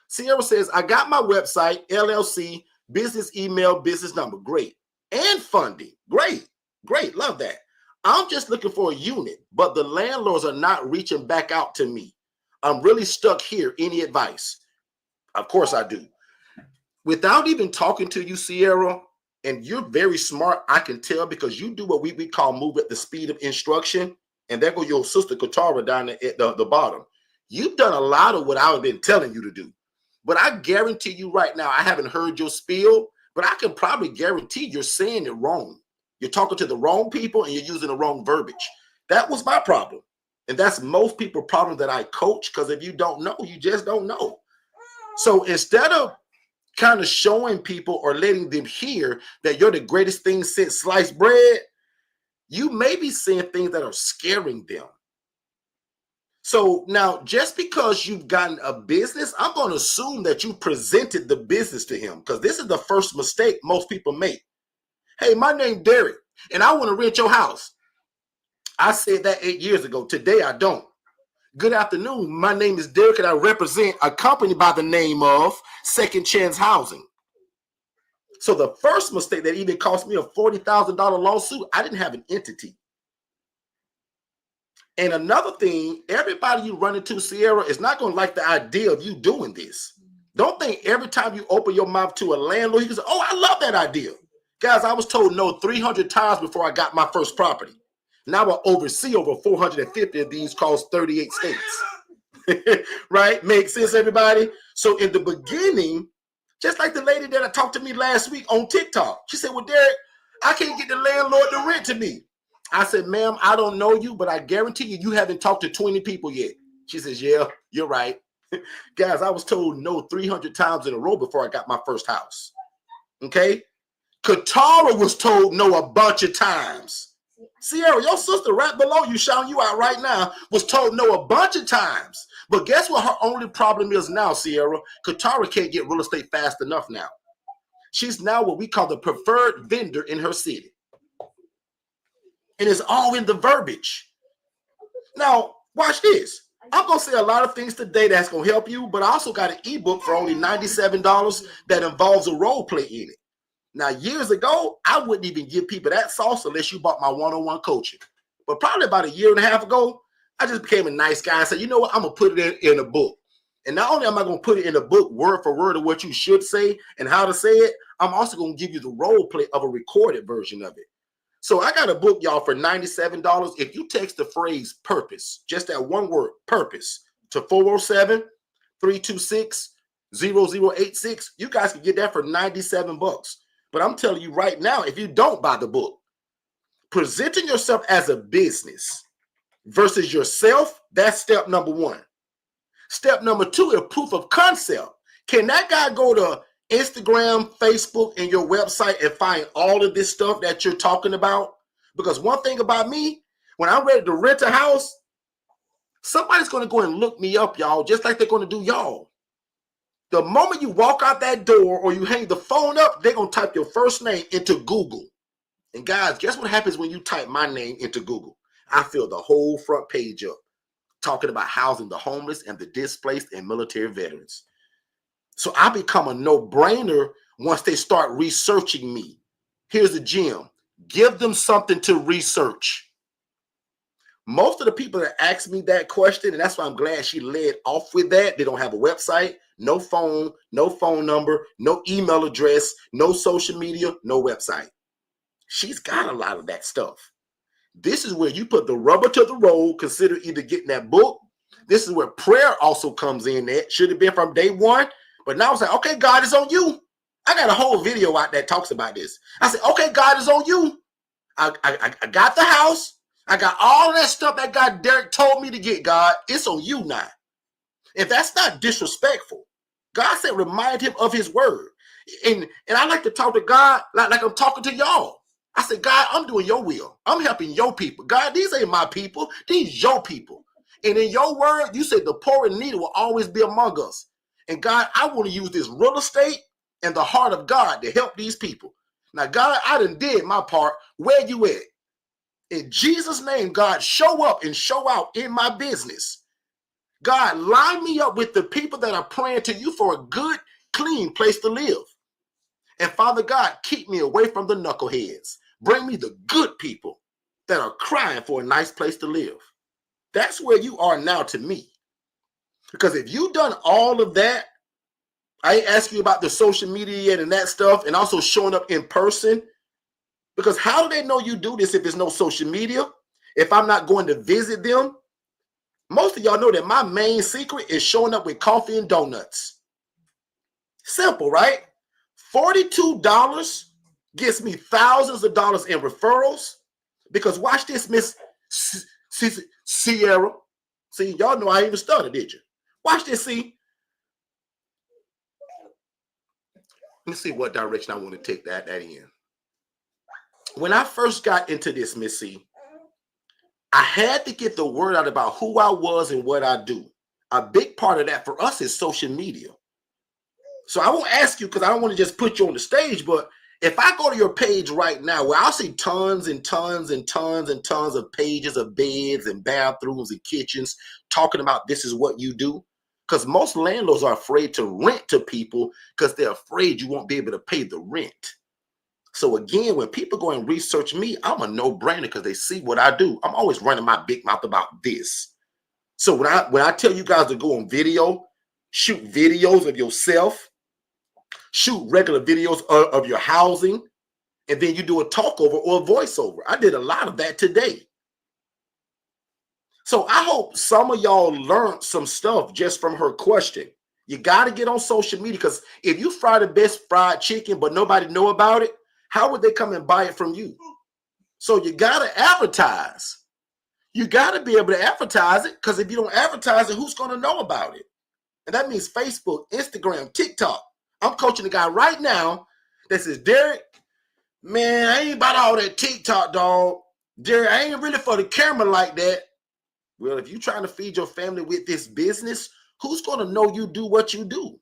Sierra says, I got my website, LLC, business email, business number. Great. And funding. Great. Great. Love that. I'm just looking for a unit, but the landlords are not reaching back out to me. I'm really stuck here. Any advice? Of course I do. Without even talking to you, Sierra, and you're very smart, I can tell, because you do what we call move at the speed of instruction. And there go your sister Katara down at the bottom. You've done a lot of what I've been telling you to do. But I guarantee you right now, I haven't heard your spiel, but I can probably guarantee you're saying it wrong. You're talking to the wrong people and you're using the wrong verbiage. That was my problem. And that's most people's problem that I coach, because if you don't know, you just don't know. So instead of kind of showing people or letting them hear that you're the greatest thing since sliced bread, you may be saying things that are scaring them. So now, just because you've gotten a business, I'm going to assume that you presented the business to him, because this is the first mistake most people make. Hey, my name's Derek, and I want to rent your house. I said that 8 years ago. Today, I don't. Good afternoon. My name is Derek, and I represent a company by the name of Second Chance Housing. So the first mistake that even cost me a $40,000 lawsuit, I didn't have an entity. And another thing, everybody you run into, Sierra, is not going to like the idea of you doing this. Don't think every time you open your mouth to a landlord, he can say, oh, I love that idea. Guys, I was told no 300 times before I got my first property. Now I oversee over 450 of these across 38 states. Right? Makes sense, everybody? So in the beginning, just like the lady that talked to me last week on TikTok, she said, well, Derek, I can't get the landlord to rent to me. I said, ma'am, I don't know you, but I guarantee you, you haven't talked to 20 people yet. She says, yeah, you're right. Guys, I was told no 300 times in a row before I got my first house. Okay? Katara was told no a bunch of times. Sierra, your sister right below you, shouting you out right now, was told no a bunch of times. But guess what her only problem is now, Sierra? Katara can't get real estate fast enough now. She's now what we call the preferred vendor in her city. And it's all in the verbiage. Now, watch this. I'm going to say a lot of things today that's going to help you, but I also got an ebook for only $97 that involves a role play in it. Now, years ago, I wouldn't even give people that sauce unless you bought my one-on-one coaching. But probably about a year and a half ago, I just became a nice guy and said, you know what, I'm going to put it in a book. And not only am I going to put it in a book word for word of what you should say and how to say it, I'm also going to give you the role play of a recorded version of it. So I got a book, y'all, for $97. If you text the phrase purpose, just that one word, purpose, to 407-326-0086, you guys can get that for $97. But I'm telling you right now, if you don't buy the book, presenting yourself as a business versus yourself, that's step number one. Step number two is proof of concept. Can that guy go to Instagram, Facebook, and your website and find all of this stuff that you're talking about? Because one thing about me, when I'm ready to rent a house, somebody's going to go and look me up, y'all, just like they're going to do y'all. The moment you walk out that door or you hang the phone up, they're going to type your first name into Google. And guys, guess what happens when you type my name into Google? I fill the whole front page up talking about housing the homeless and the displaced and military veterans. So I become a no-brainer once they start researching me. Here's the gem. Give them something to research. Most of the people that ask me that question, and that's why I'm glad she led off with that, they don't have a website, no phone number, no email address, no social media, no website. She's got a lot of that stuff. This is where you put the rubber to the road. Consider either getting that book. This is where prayer also comes in. That should have been from day one. But now it's like, okay, God, is on you. I got a whole video out that talks about this. I said, okay, God, is on you. I got the house. I got all that stuff that God Derek told me to get, God. It's on you now. If that's not disrespectful, God said, remind him of his word. And I like to talk to God like I'm talking to y'all. I said, God, I'm doing your will. I'm helping your people. God, these ain't my people. These your people. And in your word, you said the poor and needy will always be among us. And God, I want to use this real estate and the heart of God to help these people. Now, God, I done did my part. Where you at? In Jesus' name, God, show up and show out in my business. God, line me up with the people that are praying to you for a good, clean place to live. And Father God, keep me away from the knuckleheads. Bring me the good people that are crying for a nice place to live. That's where you are now to me. Because if you've done all of that, I ain't ask you about the social media yet and that stuff, and also showing up in person. Because how do they know you do this if there's no social media? If I'm not going to visit them? Most of y'all know that my main secret is showing up with coffee and donuts. Simple, right? $42 gets me thousands of dollars in referrals. Because watch this, Miss Sierra. See, y'all know I even started, did you? Watch this, see. Let me see what direction I want to take that in. When I first got into this, Miss C, I had to get the word out about who I was and what I do. A big part of that for us is social media. So I won't ask you because I don't want to just put you on the stage, but if I go to your page right now, where I'll see tons and tons and tons and tons of pages of beds and bathrooms and kitchens talking about this is what you do, because most landlords are afraid to rent to people because they're afraid you won't be able to pay the rent. So again, when people go and research me, I'm a no-brainer because they see what I do. I'm always running my big mouth about this. So when I tell you guys to go on video, shoot videos of yourself, shoot regular videos of your housing, and then you do a talkover or a voiceover. I did a lot of that today. So I hope some of y'all learned some stuff just from her question. You got to get on social media because if you fry the best fried chicken but nobody know about it, how would they come and buy it from you? So you got to advertise. You got to be able to advertise it because if you don't advertise it, who's going to know about it? And that means Facebook, Instagram, TikTok. I'm coaching a guy right now that says, Derek, man, I ain't about all that TikTok, dog. Derek, I ain't really for the camera like that. Well, if you're trying to feed your family with this business, who's going to know you do what you do?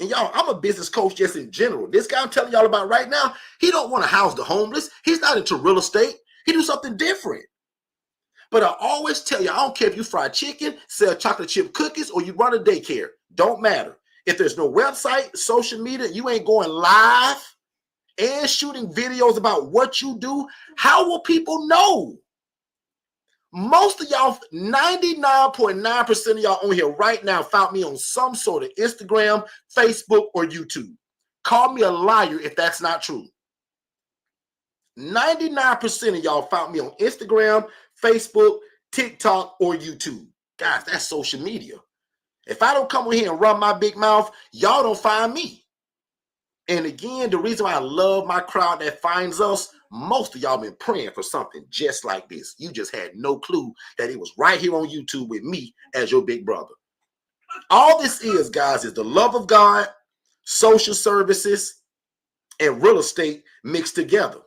And y'all, I'm a business coach just in general. This guy I'm telling y'all about right now, he don't want to house the homeless. He's not into real estate. He do something different. But I always tell you, I don't care if you fry chicken, sell chocolate chip cookies, or you run a daycare. Don't matter. If there's no website, social media, you ain't going live and shooting videos about what you do, how will people know? Most of y'all, 99.9% of y'all on here right now found me on some sort of Instagram, Facebook, or YouTube. Call me a liar if that's not true. 99% of y'all found me on Instagram, Facebook, TikTok, or YouTube. Guys, that's social media. If I don't come in here and run my big mouth, y'all don't find me. And again, the reason why I love my crowd that finds us, most of y'all been praying for something just like this. You just had no clue that it was right here on YouTube with me as your big brother. All this is, guys, is the love of God, social services, and real estate mixed together.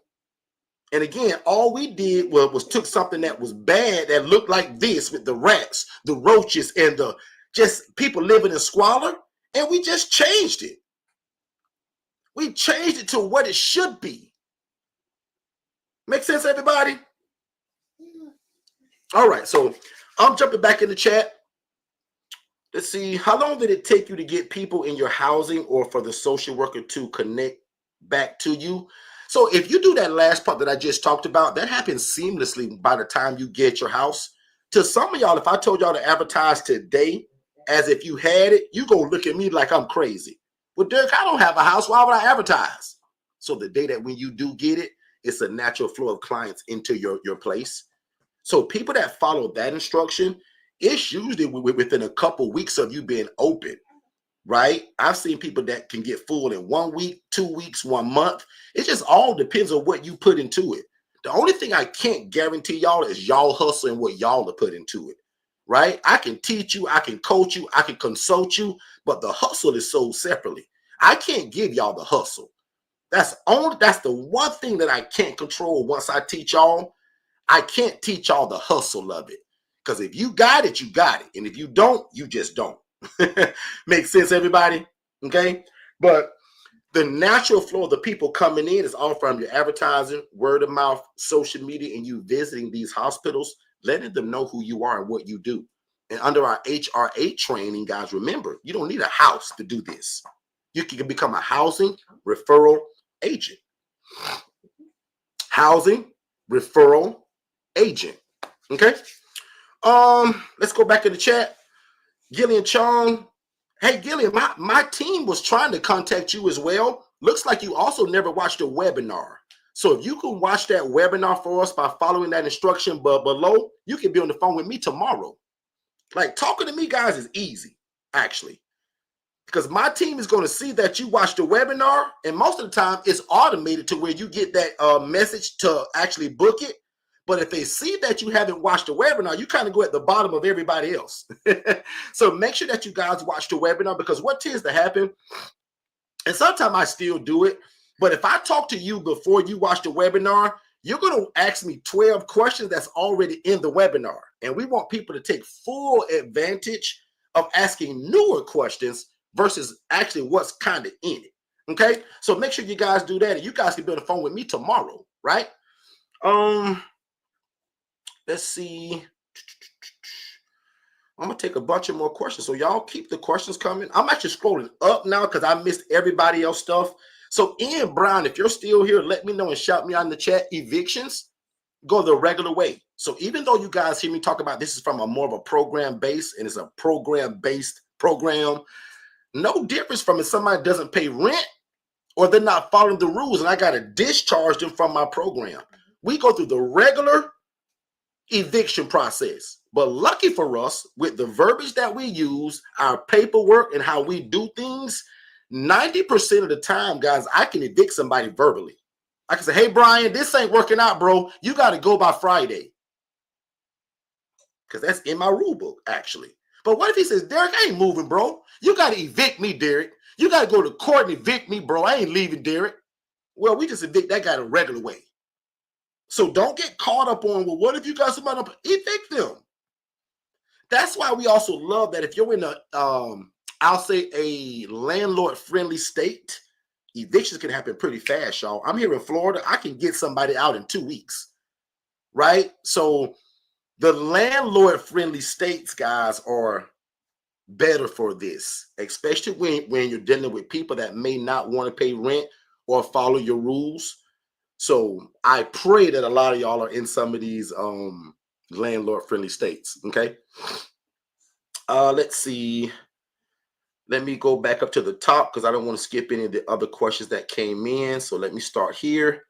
And again, all we did was took something that was bad that looked like this with the rats, the roaches, and the just people living in squalor, and we just changed it. We changed it to what it should be. Make sense, everybody? All right, so I'm jumping back in the chat. Let's see, how long did it take you to get people in your housing or for the social worker to connect back to you? So if you do that last part that I just talked about, that happens seamlessly by the time you get your house. To some of y'all, if I told y'all to advertise today as if you had it, you go look at me like I'm crazy. Well, Derek, I don't have a house. Why would I advertise? So the day that when you do get it, it's a natural flow of clients into your place. So people that follow that instruction, it's usually within a couple weeks of you being open, right? I've seen people that can get full in 1 week, 2 weeks, 1 month. It just all depends on what you put into it. The only thing I can't guarantee y'all is y'all hustle and what y'all to put into it, right? I can teach you, I can coach you, I can consult you, but the hustle is sold separately. I can't give y'all the hustle. That's the one thing that I can't control once I teach y'all. I can't teach y'all the hustle of it. Because if you got it, you got it. And if you don't, you just don't. Makes sense, everybody? Okay? But the natural flow of the people coming in is all from your advertising, word of mouth, social media, and you visiting these hospitals, letting them know who you are and what you do. And under our HRA training, guys, remember, you don't need a house to do this. You can become a housing referral agent. Housing referral agent. Okay. Let's go back in the chat. Gillian Chong. Hey, Gillian, my team was trying to contact you as well. Looks like you also never watched a webinar. So if you can watch that webinar for us by following that instruction below, you can be on the phone with me tomorrow. Like, talking to me, guys, is easy, actually. Because my team is going to see that you watched the webinar, and most of the time it's automated to where you get that message to actually book it. But if they see that you haven't watched the webinar, you kind of go at the bottom of everybody else. So make sure that you guys watch the webinar, because what tends to happen, and sometimes I still do it, but if I talk to you before you watch the webinar, you're going to ask me 12 questions that's already in the webinar. And we want people to take full advantage of asking newer questions versus actually what's kind of in it. Okay? So make sure you guys do that, and you guys can be on the phone with me tomorrow, right? Let's see. I'm going to take a bunch of more questions. So y'all keep the questions coming. I'm actually scrolling up now because I missed everybody else stuff. So Ian Brown, if you're still here, let me know and shout me out in the chat. Evictions go the regular way. So even though you guys hear me talk about this is from a more of a program base, and it's a program-based program, no difference from if somebody doesn't pay rent or they're not following the rules and I got to discharge them from my program. We go through the regular eviction process. But lucky for us, with the verbiage that we use, our paperwork, and how we do things, 90% of the time, guys, I can evict somebody verbally. I can say, hey, Brian, this ain't working out, bro. You got to go by Friday. Because that's in my rule book, actually. But what if he says, Derek, I ain't moving, bro. You got to evict me, Derek. You got to go to court and evict me, bro. I ain't leaving, Derek. Well, we just evict that guy the regular way. So don't get caught up on, well, what if you got somebody up? Evict them. That's why we also love that if you're in a, I'll say a landlord-friendly state, evictions can happen pretty fast, y'all. I'm here in Florida. I can get somebody out in 2 weeks, right? So the landlord-friendly states, guys, are better for this, especially when you're dealing with people that may not want to pay rent or follow your rules. So I pray that a lot of y'all are in some of these landlord-friendly states, okay? Let's see. Let me go back up to the top because I don't want to skip any of the other questions that came in. So let me start here.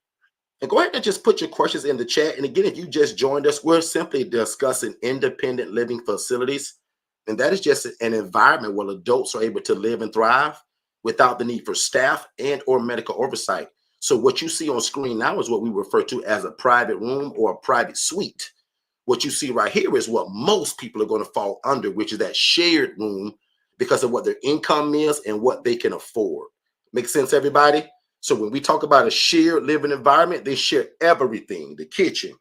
And go ahead and just put your questions in the chat. And again, if you just joined us, we're simply discussing independent living facilities. And that is just an environment where adults are able to live and thrive without the need for staff and or medical oversight. So what you see on screen now is what we refer to as a private room or a private suite. What you see right here is what most people are going to fall under, which is that shared room because of what their income is and what they can afford. Make sense, everybody? So when we talk about a shared living environment, they share everything: the kitchen,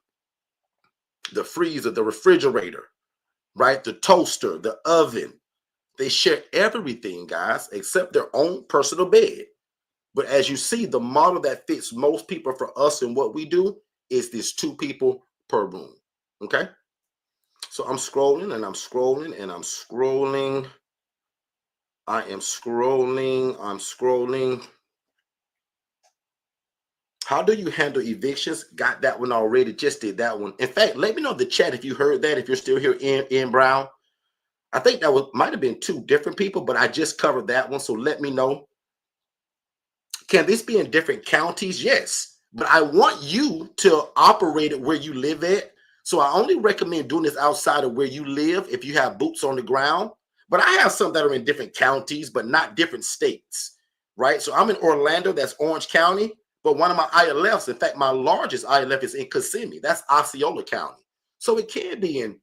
the freezer, the refrigerator, right? The toaster, the oven. They share everything, guys, except their own personal bed. But as you see, the model that fits most people for us and what we do is this 2 people per room, okay? So I'm scrolling and I'm scrolling and I'm scrolling. I am scrolling. I'm scrolling. How do you handle evictions? Got that one already. Just did that one. In fact, let me know in the chat if you heard that, if you're still here in Brown. I think that might have been two different people, but I just covered that one. So let me know. Can this be in different counties? Yes. But I want you to operate it where you live at. So I only recommend doing this outside of where you live if you have boots on the ground. But I have some that are in different counties, but not different states, right? So I'm in Orlando, that's Orange County. But one of my ILFs, in fact, my largest ILF is in Kissimmee. That's Osceola County. So it can be in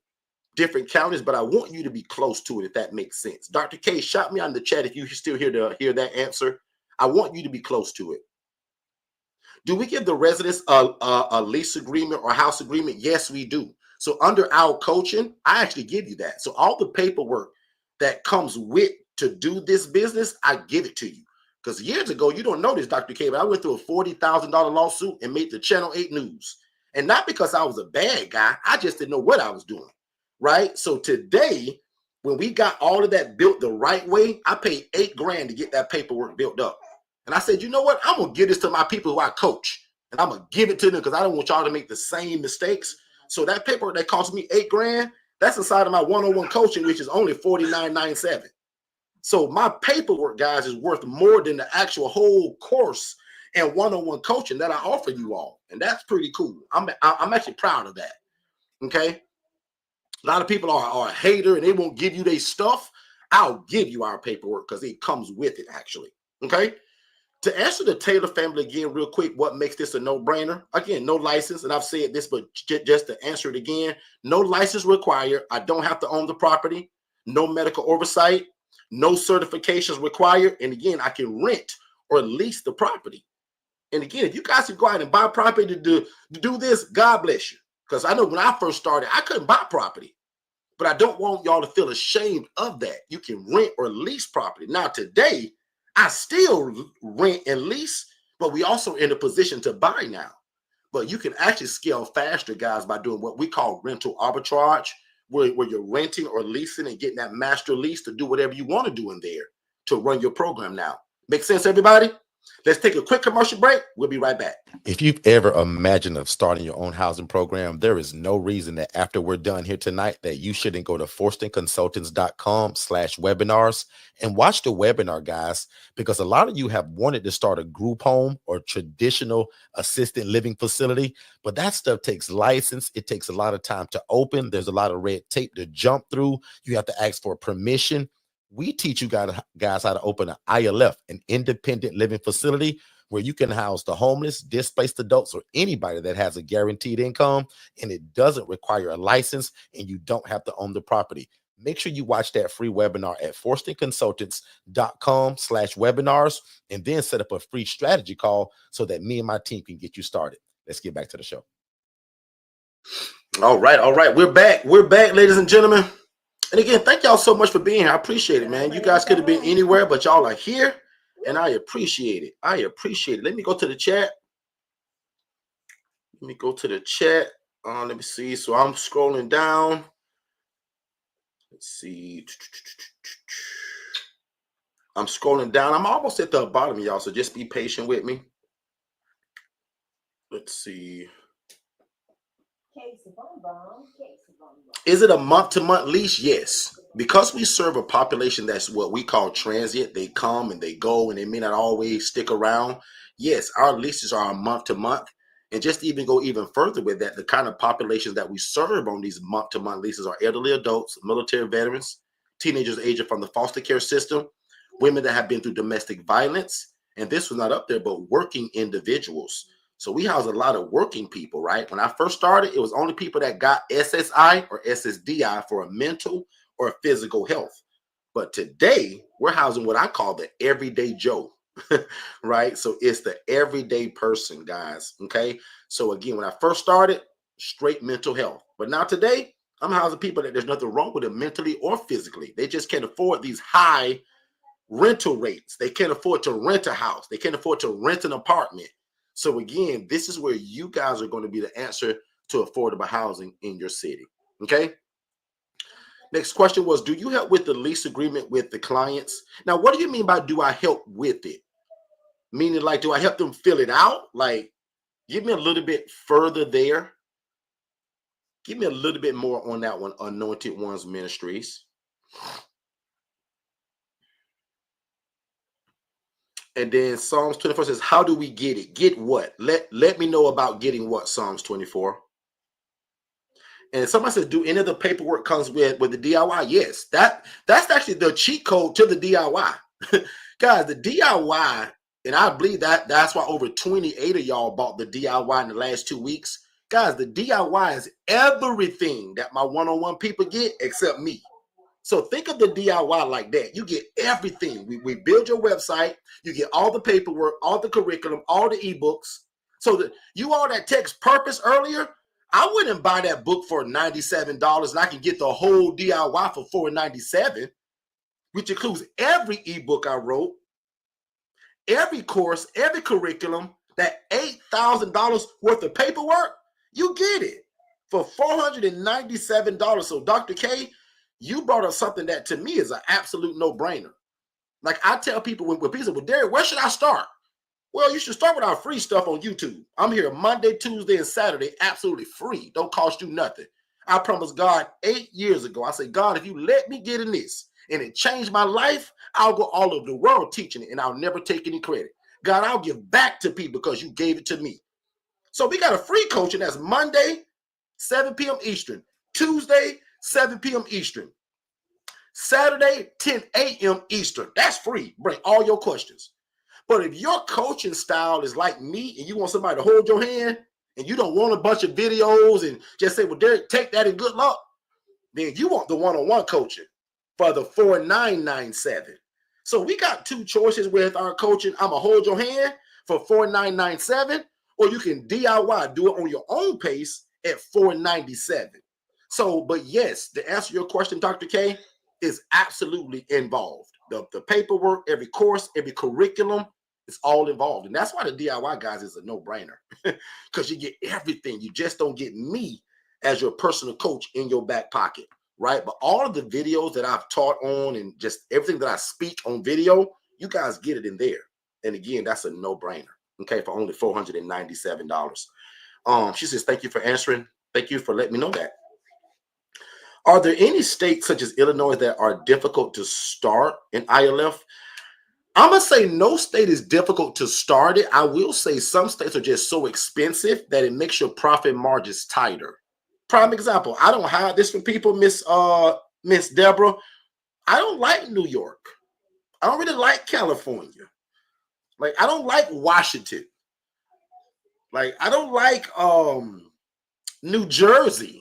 different counties, but I want you to be close to it, if that makes sense. Dr. K, shout me on the chat if you're still here to hear that answer. I want you to be close to it. Do we give the residents a lease agreement or house agreement? Yes, we do. So under our coaching, I actually give you that. So all the paperwork that comes with to do this business, I give it to you. Because years ago, you don't know this, Dr. K, but I went through a $40,000 lawsuit and made the Channel 8 news. And not because I was a bad guy, I just didn't know what I was doing, right? So today, when we got all of that built the right way, I paid $8,000 to get that paperwork built up. And I said, you know what? I'm going to give this to my people who I coach. And I'm going to give it to them because I don't want y'all to make the same mistakes. So that paperwork that cost me $8,000, that's inside of my one-on-one coaching, which is only $49.97. So my paperwork, guys, is worth more than the actual whole course and one-on-one coaching that I offer you all. And that's pretty cool. I'm actually proud of that. Okay. A lot of people are a hater and they won't give you their stuff. I'll give you our paperwork because it comes with it, actually. Okay. To answer the Taylor family again, real quick, what makes this a no-brainer? Again, no license. And I've said this, but just to answer it again, no license required. I don't have to own the property. No medical oversight. No certifications required. And again, I can rent or lease the property. And again, if you guys can go out and buy property to do this, God bless you. Because I know when I first started, I couldn't buy property. But I don't want y'all to feel ashamed of that. You can rent or lease property. Now, today, I still rent and lease, but we also in a position to buy now. But you can actually scale faster, guys, by doing what we call rental arbitrage, where you're renting or leasing and getting that master lease to do whatever you want to do in there to run your program now. Make sense, everybody? Let's take a quick commercial break. We'll be right back. If you've ever imagined of starting your own housing program, there is no reason that after we're done here tonight that you shouldn't go to forstonconsultants.com/webinars and watch the webinar, guys, because a lot of you have wanted to start a group home or traditional assisted living facility, but that stuff takes license. It takes a lot of time to open. There's a lot of red tape to jump through. You have to ask for permission. We teach you guys how to open an ILF, an independent living facility, where you can house the homeless, displaced adults, or anybody that has a guaranteed income, and it doesn't require a license, and you don't have to own the property. Make sure you watch that free webinar at forstonconsultants.com/webinars, and then set up a free strategy call so that me and my team can get you started. Let's get back to the show. All right. We're back, ladies and gentlemen. And again, thank y'all so much for being here. I appreciate it, man. You guys could have been anywhere, but y'all are here, and I appreciate it. Let me go to the chat. Let me see. So I'm scrolling down. Let's see. I'm scrolling down. I'm almost at the bottom, y'all, so just be patient with me. Let's see. Is it a month-to-month lease? Yes. Because we serve a population that's what we call transient. They come and they go, and they may not always stick around. Yes, our leases are a month-to-month. And just to even go even further with that, the kind of populations that we serve on these month-to-month leases are elderly adults, military veterans, teenagers aging from the foster care system, women that have been through domestic violence, and this was not up there, but working individuals. So we house a lot of working people, right? When I first started, it was only people that got SSI or SSDI for a mental or a physical health. But today, we're housing what I call the everyday Joe, right? So it's the everyday person, guys, okay? So again, when I first started, straight mental health. But now today, I'm housing people that there's nothing wrong with them mentally or physically. They just can't afford these high rental rates. They can't afford to rent a house. They can't afford to rent an apartment. So again, this is where you guys are going to be the answer to affordable housing in your city. Okay. Next question was, do you help with the lease agreement with the clients? Now, what do you mean by do I help with it? Meaning, like, do I help them fill it out? Like, Give me a little bit further there. Give me a little bit more on that one, Anointed Ones Ministries. And then Psalms 24 says, how do we get it? Get what? Let me know about getting what, Psalms 24. And somebody said, do any of the paperwork comes with the DIY? Yes, that's actually the cheat code to the DIY. Guys, the DIY, and I believe that's why over 28 of y'all bought the DIY in the last 2 weeks. Guys, the DIY is everything that my one-on-one people get except me. So think of the DIY like that. You get everything. We build your website. You get all the paperwork, all the curriculum, all the ebooks. So that you all that text purpose earlier, I wouldn't buy that book for $97 and I can get the whole DIY for $4.97, which includes every ebook I wrote, every course, every curriculum, that $8,000 worth of paperwork. You get it for $497. So Dr. K, you brought up something that to me is an absolute no-brainer. Like I tell people when people say, well, Derek, where should I start? Well, you should start with our free stuff on YouTube. I'm here Monday, Tuesday, and Saturday, absolutely free. Don't cost you nothing. I promised God 8 years ago. I said, God, if you let me get in this and it changed my life, I'll go all over the world teaching it and I'll never take any credit. God, I'll give back to people because you gave it to me. So we got a free coaching that's Monday, 7 p.m. Eastern, Tuesday, 7 p.m. Eastern, Saturday, 10 a.m. Eastern. That's free. Bring all your questions. But if your coaching style is like me and you want somebody to hold your hand and you don't want a bunch of videos and just say, well, Derek, take that and good luck, then you want the one-on-one coaching for the $4,997. So we got two choices with our coaching. I'm going to hold your hand for $4,997, or you can DIY, do it on your own pace at $497. So, but yes, to answer your question, Dr. K, is absolutely involved. The paperwork, every course, every curriculum, it's all involved. And that's why the DIY, guys, is a no-brainer because you get everything. You just don't get me as your personal coach in your back pocket, right? But all of the videos that I've taught on and just everything that I speak on video, you guys get it in there. And again, that's a no-brainer, okay, for only $497. She says, thank you for answering. Thank you for letting me know that. Are there any states such as Illinois that are difficult to start in ILF? I'm going to say no state is difficult to start it. I will say some states are just so expensive that it makes your profit margins tighter. Prime example, I don't hide this from people, Miss Deborah. I don't like New York. I don't really like California. Like, I don't like Washington. Like, I don't like New Jersey.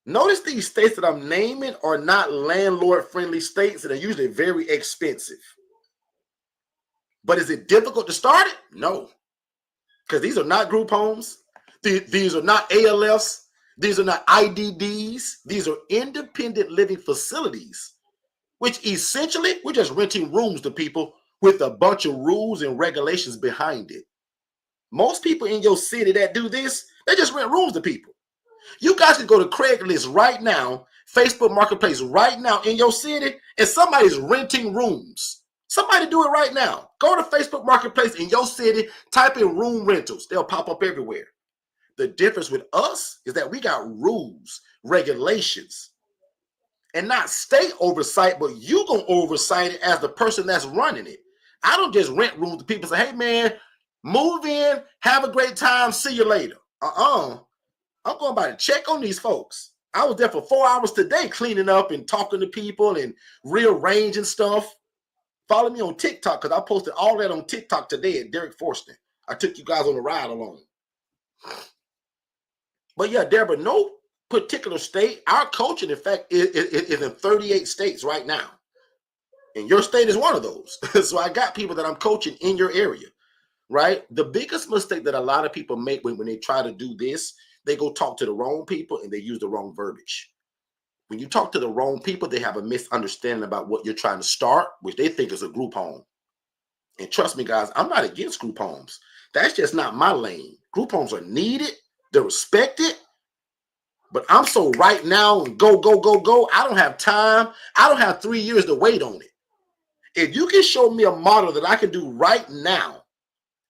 Notice these states that I'm naming are not landlord-friendly states and are usually very expensive. But is it difficult to start it? No. Because these are not group homes. These are not ALFs. These are not IDDs. These are independent living facilities, which essentially we're just renting rooms to people with a bunch of rules and regulations behind it. Most people in your city that do this, they just rent rooms to people. You guys can go to Craigslist right now, Facebook Marketplace right now in your city, and somebody's renting rooms. Somebody do it right now. Go to Facebook Marketplace in your city, type in room rentals. They'll pop up everywhere. The difference with us is that we got rules, regulations, and not state oversight, but you going to oversight it as the person that's running it. I don't just rent rooms to people and say, hey, man, move in, have a great time, see you later. I'm going by to check on these folks. I was there for 4 hours today cleaning up and talking to people and rearranging stuff. Follow me on TikTok because I posted all that on TikTok today at Derek Forston. I took you guys on a ride along. But yeah, Deborah, no particular state. Our coaching, in fact, is in 38 states right now. And your state is one of those. So I got people that I'm coaching in your area, right? The biggest mistake that a lot of people make when they try to do this, they go talk to the wrong people and they use the wrong verbiage. When you talk to the wrong people, they have a misunderstanding about what you're trying to start, which they think is a group home. And trust me, guys, I'm not against group homes. That's just not my lane. Group homes are needed. They're respected. But I'm so right now and go. I don't have time. I don't have 3 years to wait on it. If you can show me a model that I can do right now,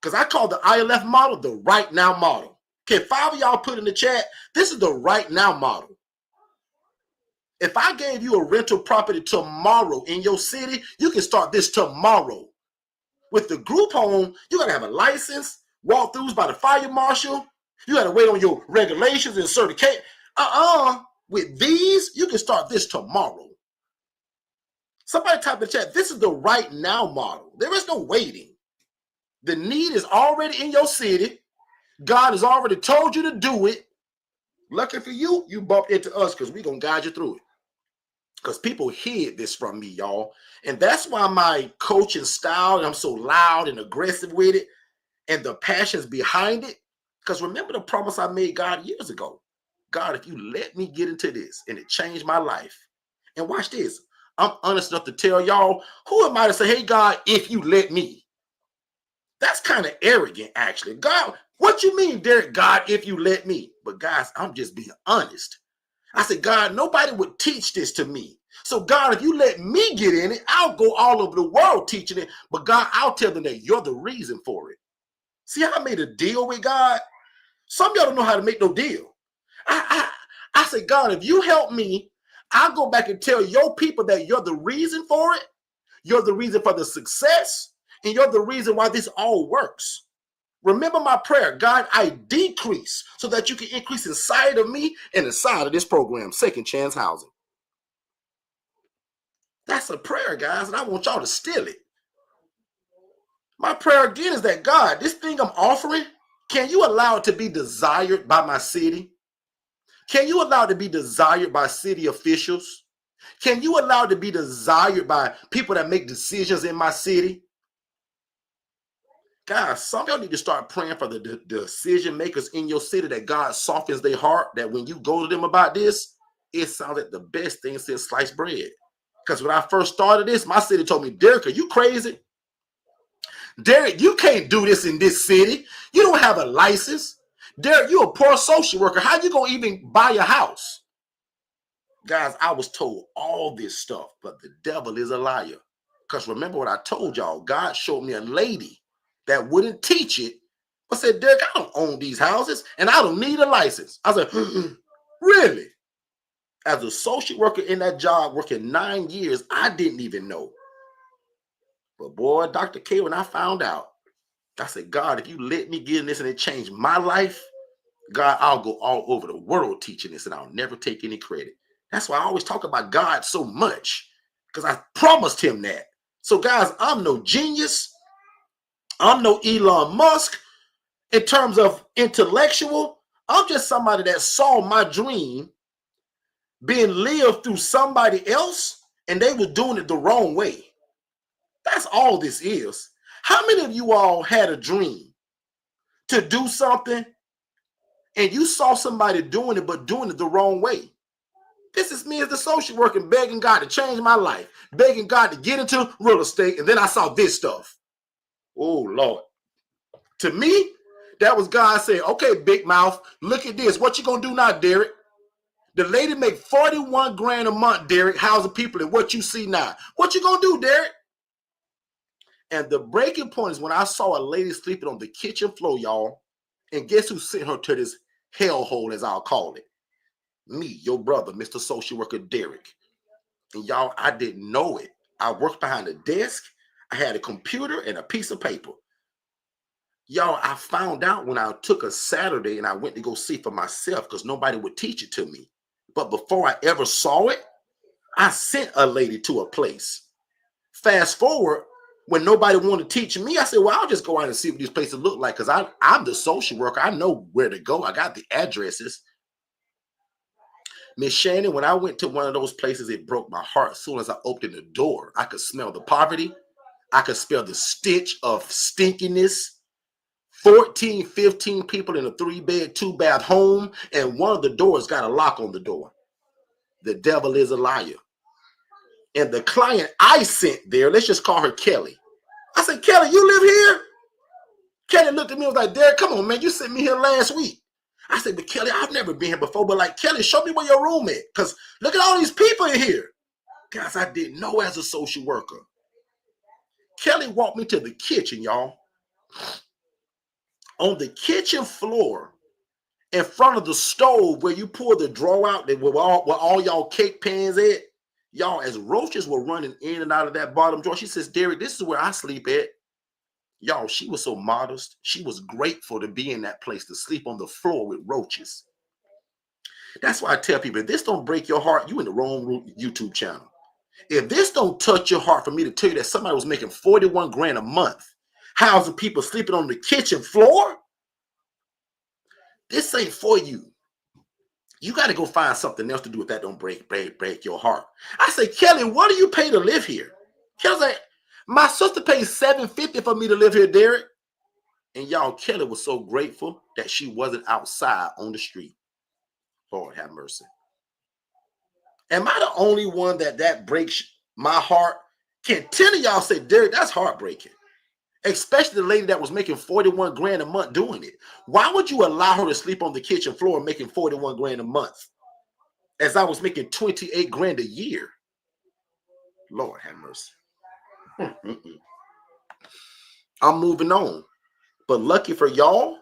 Because I call the ILF model the right now model. Can 5 of y'all put in the chat, this is the right now model. If I gave you a rental property tomorrow in your city, you can start this tomorrow. With the group home, you got to have a license, walkthroughs by the fire marshal. You got to wait on your regulations and certificate. With these, you can start this tomorrow. Somebody type in the chat, this is the right now model. There is no waiting. The need is already in your city. God has already told you to do it. Lucky for you, you bumped into us because we're going to guide you through it. Because people hid this from me, y'all. And that's why my coaching style, I'm so loud and aggressive with it, and the passions behind it. Because remember the promise I made God years ago. God, if you let me get into this, and it changed my life. And watch this. I'm honest enough to tell y'all, who am I to say, hey, God, if you let me? That's kind of arrogant, actually. God, what you mean, Derek, God, if you let me? But guys, I'm just being honest. I said, God, nobody would teach this to me. So God, if you let me get in it, I'll go all over the world teaching it. But God, I'll tell them that you're the reason for it. See how I made a deal with God? Some of y'all don't know how to make no deal. I said, God, if you help me, I'll go back and tell your people that you're the reason for it. You're the reason for the success. And you're the reason why this all works. Remember my prayer, God, I decrease so that you can increase inside of me and inside of this program, Second Chance Housing. That's a prayer, guys, and I want y'all to steal it. My prayer again is that, God, this thing I'm offering, can you allow it to be desired by my city? Can you allow it to be desired by city officials? Can you allow it to be desired by people that make decisions in my city? Guys, some of y'all need to start praying for the decision makers in your city, that God softens their heart, that when you go to them about this, it sounds like the best thing since sliced bread. Because when I first started this, my city told me, Derek, are you crazy? Derek, you can't do this in this city. You don't have a license. Derek, you're a poor social worker. How you going to even buy a house? Guys, I was told all this stuff, but the devil is a liar. Because remember what I told y'all, God showed me a lady that wouldn't teach it, but said, Derek, I don't own these houses, and I don't need a license. I said, really? As a social worker in that job, working 9 years, I didn't even know. But boy, Dr. K, when I found out, I said, God, if you let me get in this and it changed my life, God, I'll go all over the world teaching this, and I'll never take any credit. That's why I always talk about God so much, because I promised him that. So guys, I'm no genius. I'm no Elon Musk in terms of intellectual. I'm just somebody that saw my dream being lived through somebody else, and they were doing it the wrong way. That's all this is. How many of you all had a dream to do something and you saw somebody doing it, but doing it the wrong way? This is me as the social worker begging God to change my life, begging God to get into real estate, and then I saw this stuff. Oh, Lord. To me, that was God saying, okay, big mouth, look at this. What you going to do now, Derek? The lady make 41 grand a month, Derek, housing people, and what you see now. What you going to do, Derek? And the breaking point is when I saw a lady sleeping on the kitchen floor, y'all, and guess who sent her to this hellhole, as I'll call it? Me, your brother, Mr. Social Worker Derek. And y'all, I didn't know it. I worked behind a desk. I had a computer and a piece of paper. Y'all, I found out when I took a Saturday and I went to go see for myself because nobody would teach it to me. But before I ever saw it, I sent a lady to a place. Fast forward, when nobody wanted to teach me, I said, well, I'll just go out and see what these places look like because I'm the social worker. I know where to go. I got the addresses. Miss Shannon, when I went to one of those places, it broke my heart. As soon as I opened the door, I could smell the poverty. I could smell the stench of stinkiness. 14, 15 people in a 3-bed, 2-bath home, and one of the doors got a lock on the door. The devil is a liar. And the client I sent there, let's just call her Kelly. I said, Kelly, you live here? Kelly looked at me and was like, Derek, come on, man, you sent me here last week. I said, but Kelly, I've never been here before, but like, Kelly, show me where your room is, because look at all these people in here. Guys, I didn't know as a social worker. Kelly walked me to the kitchen, y'all. On the kitchen floor, in front of the stove where you pull the drawer out, where all y'all cake pans at, y'all, as roaches were running in and out of that bottom drawer, she says, Derek, this is where I sleep at. Y'all, she was so modest. She was grateful to be in that place, to sleep on the floor with roaches. That's why I tell people, if this don't break your heart, you in the wrong YouTube channel. If this don't touch your heart for me to tell you that somebody was making 41 grand a month, housing people sleeping on the kitchen floor, this ain't for you. You got to go find something else to do if that don't break your heart. I say, Kelly, what do you pay to live here? Kelly's like, my sister pays $750 for me to live here, Derek. And y'all, Kelly was so grateful that she wasn't outside on the street. Lord have mercy. Am I the only one that breaks my heart? Can 10 of y'all say, Derek, that's heartbreaking? Especially the lady that was making 41 grand a month doing it. Why would you allow her to sleep on the kitchen floor making 41 grand a month as I was making 28 grand a year? Lord have mercy. I'm moving on. But lucky for y'all,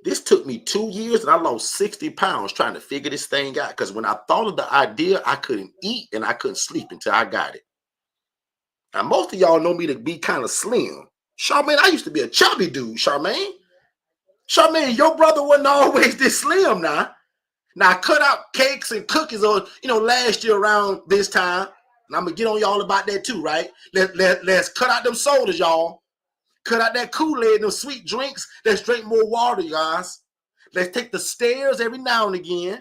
this took me 2 years and I lost 60 pounds trying to figure this thing out. Because when I thought of the idea, I couldn't eat and I couldn't sleep until I got it. Now, most of y'all know me to be kind of slim. Charmaine, I used to be a chubby dude, Charmaine. Charmaine, your brother wasn't always this slim now. Now, I cut out cakes and cookies on, last year around this time. And I'm going to get on y'all about that too, right? Let's cut out them sodas, y'all. Cut out that Kool-Aid and them sweet drinks. Let's drink more water, you guys. Let's take the stairs every now and again.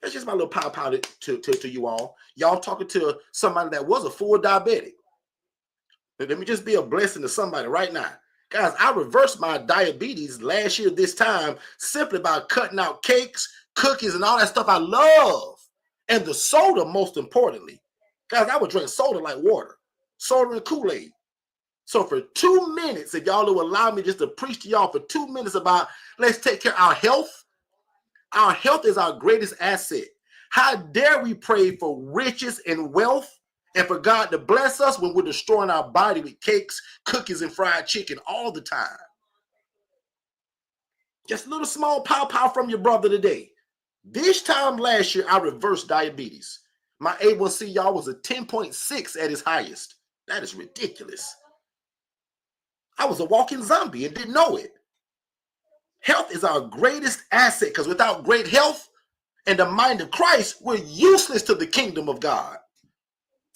That's just my little pow to you all. Y'all talking to somebody that was a full diabetic. Let me just be a blessing to somebody right now. Guys, I reversed my diabetes last year this time simply by cutting out cakes, cookies, and all that stuff I love. And the soda, most importantly. Guys, I would drink soda like water. Soda and Kool-Aid. So for 2 minutes, if y'all will allow me just to preach to y'all for 2 minutes about let's take care of our health. Our health is our greatest asset. How dare we pray for riches and wealth and for God to bless us when we're destroying our body with cakes, cookies, and fried chicken all the time? Just a little small pow from your brother today. This time last year, I reversed diabetes. My A1C, y'all, was a 10.6 at its highest. That is ridiculous. I was a walking zombie and didn't know it. Health is our greatest asset because without great health and the mind of Christ, we're useless to the kingdom of God.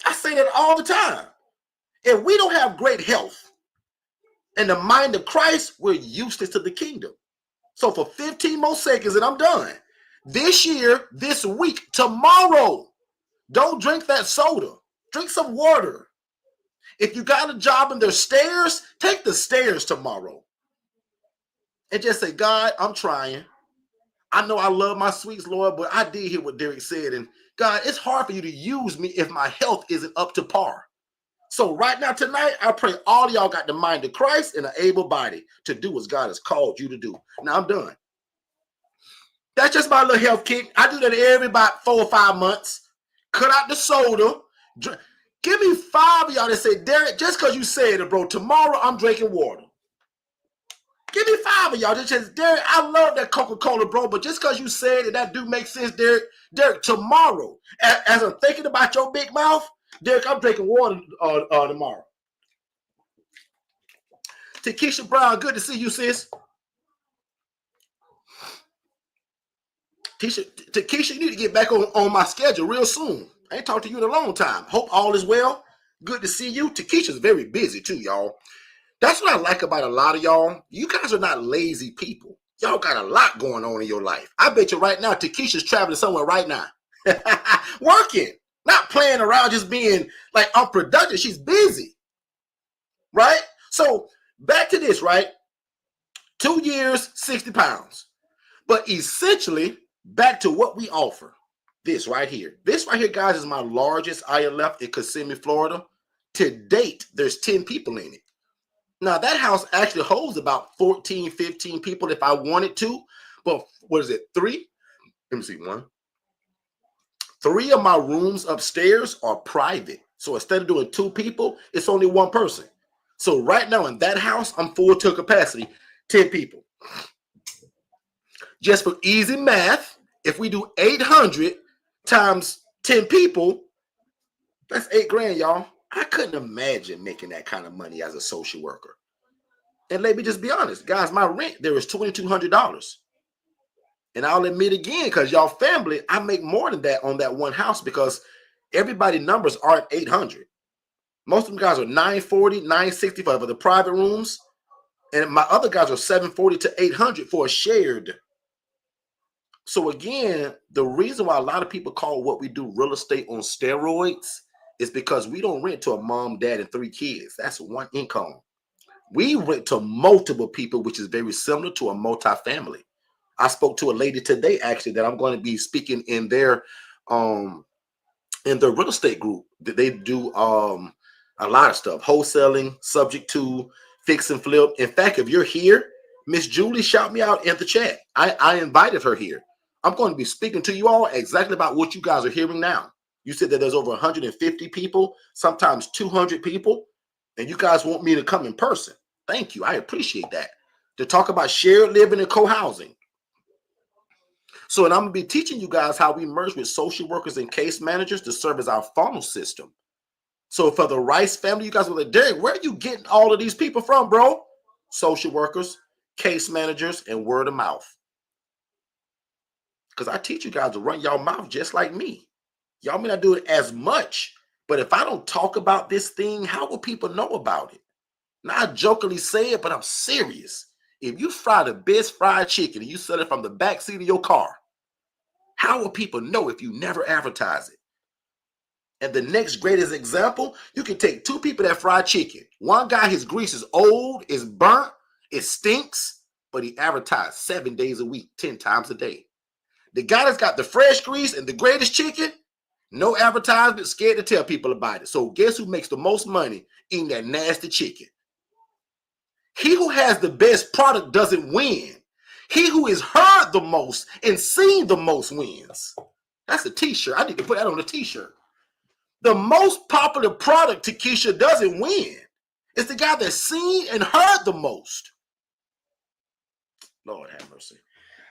I say that all the time. If we don't have great health and the mind of Christ, we're useless to the kingdom. So for 15 more seconds and I'm done. This year, this week, tomorrow, don't drink that soda. Drink some water. If you got a job and there's stairs, take the stairs tomorrow. And just say, God, I'm trying. I know I love my sweets, Lord, but I did hear what Derek said. And God, it's hard for you to use me if my health isn't up to par. So right now, tonight, I pray all of y'all got the mind of Christ and an able body to do what God has called you to do. Now I'm done. That's just my little health kick. I do that every about 4 or 5 months. Cut out the soda. Give me 5 of y'all that say, Derek, just because you said it, bro, tomorrow I'm drinking water. Give me 5 of y'all that says, Derek, I love that Coca-Cola, bro, but just because you said it, that do make sense, Derek. Derek, tomorrow, as I'm thinking about your big mouth, Derek, I'm drinking water tomorrow. Takesha Brown, good to see you, sis. Takesha, you need to get back on my schedule real soon. I ain't talked to you in a long time. Hope all is well. Good to see you. Takesha's very busy too, y'all. That's what I like about a lot of y'all. You guys are not lazy people. Y'all got a lot going on in your life. I bet you right now, Takesha's traveling somewhere right now. Working. Not playing around, just being like unproductive. She's busy. Right? So back to this, right? 2 years, 60 pounds. But essentially, back to what we offer. This right here. This right here, guys, is my largest ILF in Kissimmee, Florida. To date, there's 10 people in it. Now, that house actually holds about 14, 15 people if I wanted to. But what is it, 3? Let me see, 1. 3 of my rooms upstairs are private. So instead of doing 2 people, it's only 1 person. So right now in that house, I'm full to capacity. 10 people. Just for easy math, if we do 800 times 10 people, that's $8,000, y'all. I couldn't imagine making that kind of money as a social worker. And let me just be honest, guys, my rent there is $2,200. And I'll admit again, because y'all family, I make more than that on that one house because everybody numbers aren't 800. Most of them guys are 940, 960 for the private rooms. And my other guys are 740 to 800 for a shared. So again, the reason why a lot of people call what we do real estate on steroids is because we don't rent to a mom, dad, and 3 kids. That's one income. We rent to multiple people, which is very similar to a multifamily. I spoke to a lady today, actually, that I'm going to be speaking in their real estate group. They do a lot of stuff, wholesaling, subject to fix and flip. In fact, if you're here, Miss Julie, shout me out in the chat. I invited her here. I'm going to be speaking to you all exactly about what you guys are hearing now. You said that there's over 150 people, sometimes 200 people, and you guys want me to come in person. Thank you. I appreciate that. To talk about shared living and co-housing. So, and I'm going to be teaching you guys how we merge with social workers and case managers to serve as our funnel system. So for the Rice family, you guys were like, Derek, where are you getting all of these people from, bro? Social workers, case managers, and word of mouth. Because I teach you guys to run your mouth just like me. Y'all may not do it as much, but if I don't talk about this thing, how will people know about it? Now, I jokingly say it, but I'm serious. If you fry the best fried chicken and you sell it from the back seat of your car, how will people know if you never advertise it? And the next greatest example, you can take 2 people that fry chicken. One guy, his grease is old, it's burnt, it stinks, but he advertised 7 days a week, 10 times a day. The guy that's got the fresh grease and the greatest chicken, no advertisement, scared to tell people about it. So guess who makes the most money eating that nasty chicken? He who has the best product doesn't win. He who is heard the most and seen the most wins. That's a t-shirt. I need to put that on a t-shirt. The most popular product, Takesha, doesn't win. It's the guy that's seen and heard the most. Lord have mercy.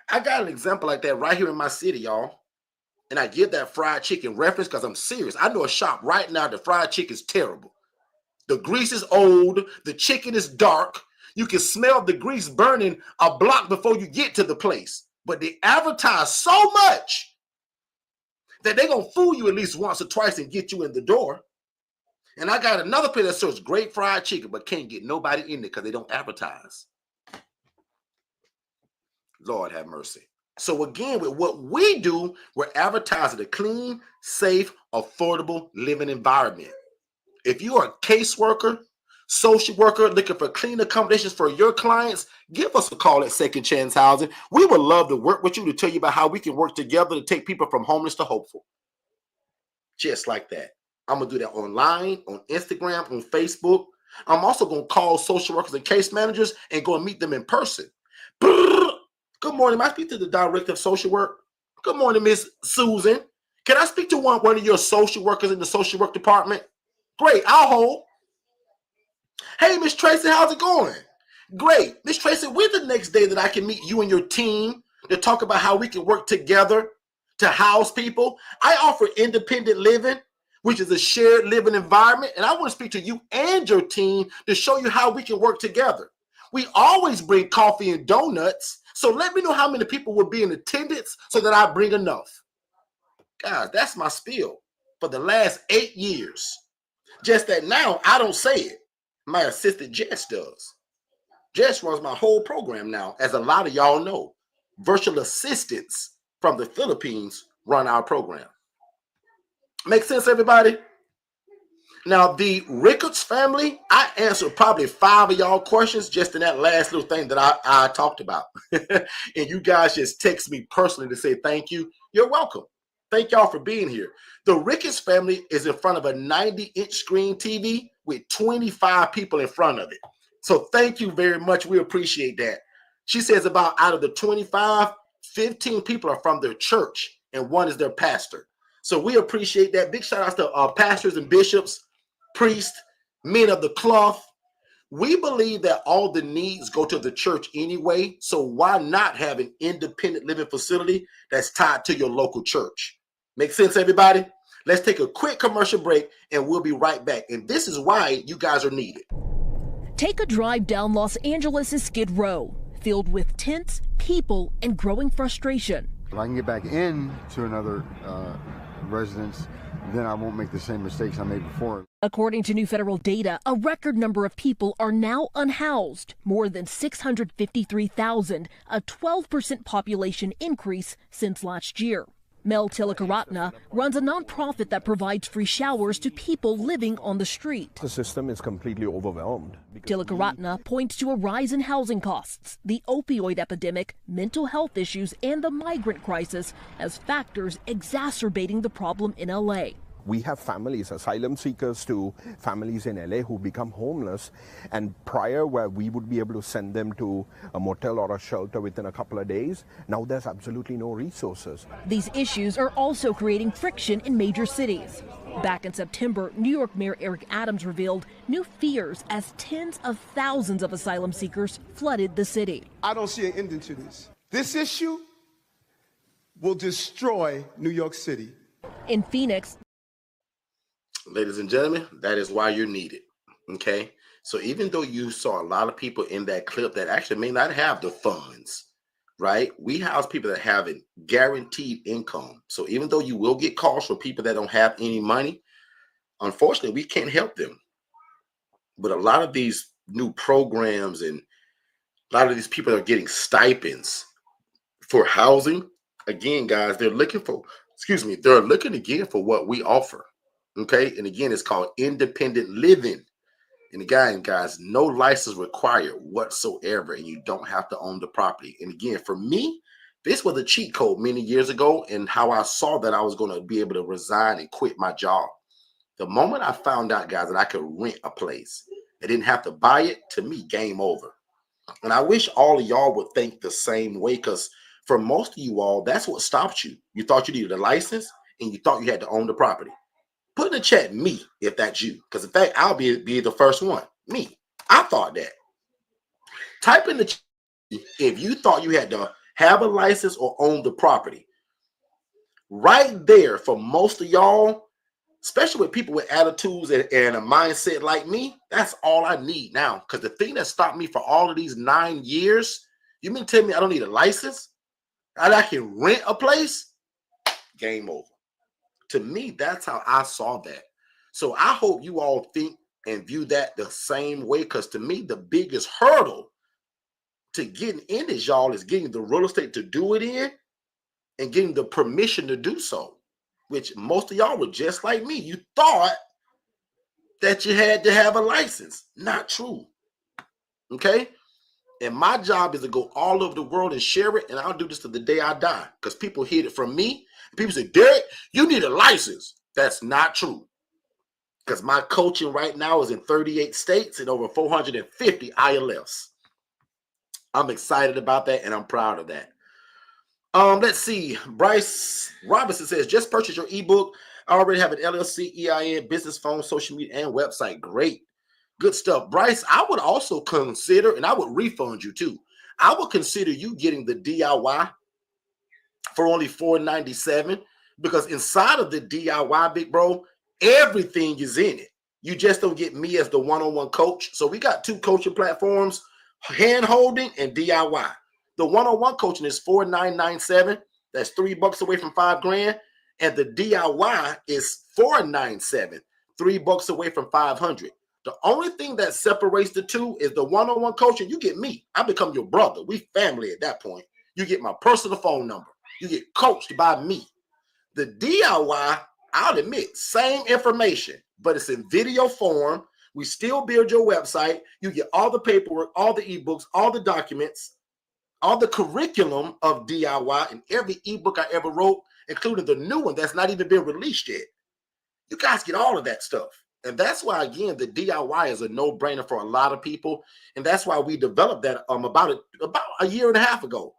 I got an example like that right here in my city, y'all. And I give that fried chicken reference because I'm serious. I know a shop right now, the fried chicken is terrible. The grease is old. The chicken is dark. You can smell the grease burning a block before you get to the place. But they advertise so much that they're going to fool you at least once or twice and get you in the door. And I got another place that serves great fried chicken but can't get nobody in there because they don't advertise. Lord have mercy. So again, with what we do, we're advertising a clean, safe, affordable living environment. If you are a caseworker, social worker looking for clean accommodations for your clients, give us a call at Second Chance Housing. We would love to work with you to tell you about how we can work together to take people from homeless to hopeful. Just like that. I'm going to do that online, on Instagram, on Facebook. I'm also going to call social workers and case managers and go and meet them in person. Good morning. May I speak to the director of social work? Good morning, Miss Susan. Can I speak to one of your social workers in the social work department? Great. I'll hold. Hey, Miss Tracy, how's it going? Great. Miss Tracy, when's the next day that I can meet you and your team to talk about how we can work together to house people? I offer independent living, which is a shared living environment, and I want to speak to you and your team to show you how we can work together. We always bring coffee and donuts, so let me know how many people will be in attendance so that I bring enough. Guys, that's my spiel for the last 8 years. Just that now I don't say it. My assistant Jess does. Jess runs my whole program now, as a lot of y'all know. Virtual assistants from the Philippines run our program. Make sense, everybody? Now, the Ricketts family, I answered probably 5 of y'all questions just in that last little thing that I talked about. And you guys just text me personally to say thank you. You're welcome. Thank y'all for being here. The Ricketts family is in front of a 90-inch screen TV with 25 people in front of it. So thank you very much. We appreciate that. She says about out of the 25, 15 people are from their church and 1 is their pastor. So we appreciate that. Big shout outs to pastors and bishops, priests, men of the cloth. We believe that all the needs go to the church anyway, so why not have an independent living facility that's tied to your local church? Make sense, everybody? Let's take a quick commercial break and we'll be right back. And this is why you guys are needed. Take a drive down Los Angeles' Skid Row, filled with tents, people, and growing frustration. If I can get back into another residence, then I won't make the same mistakes I made before. According to new federal data, a record number of people are now unhoused, more than 653,000, a 12% population increase since last year. Mel Tilakaratna runs a nonprofit that provides free showers to people living on the street. The system is completely overwhelmed. Tilakaratna points to a rise in housing costs, the opioid epidemic, mental health issues, and the migrant crisis as factors exacerbating the problem in LA. We have families, asylum seekers to families in LA who become homeless, and prior where we would be able to send them to a motel or a shelter within a couple of days, now there's absolutely no resources. These issues are also creating friction in major cities. Back in September, New York Mayor Eric Adams revealed new fears as tens of thousands of asylum seekers flooded the city. I don't see an ending to this. This issue will destroy New York City. In Phoenix, Ladies and gentlemen, that is why you're needed. Okay. So even though you saw a lot of people in that clip that actually may not have the funds, right? We house people that have a guaranteed income. So even though you will get calls from people that don't have any money, unfortunately, we can't help them. But a lot of these new programs and a lot of these people are getting stipends for housing. Again, guys, they're looking again for what we offer. Okay, and again, it's called independent living. And again, guys, no license required whatsoever, and you don't have to own the property. And again, for me, this was a cheat code many years ago, and how I saw that I was going to be able to resign and quit my job. The moment I found out, guys, that I could rent a place, I didn't have to buy it, to me, game over. And I wish all of y'all would think the same way, because for most of you all, that's what stopped you. You thought you needed a license, and you thought you had to own the property. Put in the chat me if that's you, because in fact, I'll be the first one. Me. I thought that. Type in the chat if you thought you had to have a license or own the property. Right there, for most of y'all, especially with people with attitudes and a mindset like me, that's all I need now. Because the thing that stopped me for all of these 9 years, you mean tell me I don't need a license? And I can rent a place? Game over. To me, that's how I saw that. So I hope you all think and view that the same way, because to me, the biggest hurdle to getting in this, y'all, is getting the real estate to do it in and getting the permission to do so, which most of y'all were just like me. You thought that you had to have a license. Not true. Okay? And my job is to go all over the world and share it, and I'll do this to the day I die, because people hear it from me. People say, Derek, you need a license. That's not true. Because my coaching right now is in 38 states and over 450 ILFs. I'm excited about that, and I'm proud of that. Let's see. Bryce Robinson says, just purchase your ebook. I already have an LLC, EIN, business phone, social media, and website. Great. Good stuff. Bryce, I would also consider, and I would refund you too, I would consider you getting the DIY for only $497, because inside of the DIY, big bro, everything is in it. You just don't get me as the one-on-one coach. So we got 2 coaching platforms, hand-holding and DIY. The one-on-one coaching is $4,997. That's $3 away from $5,000. And the DIY is $497, $3 away from $500. The only thing that separates the two is the one-on-one coaching. You get me. I become your brother. We family at that point. You get my personal phone number. You get coached by me. The DIY, I'll admit, same information, but it's in video form. We still build your website. You get all the paperwork, all the ebooks, all the documents, all the curriculum of DIY, and every ebook I ever wrote, including the new one that's not even been released yet. You guys get all of that stuff. And that's why, again, the DIY is a no-brainer for a lot of people. And that's why we developed that about a year and a half ago.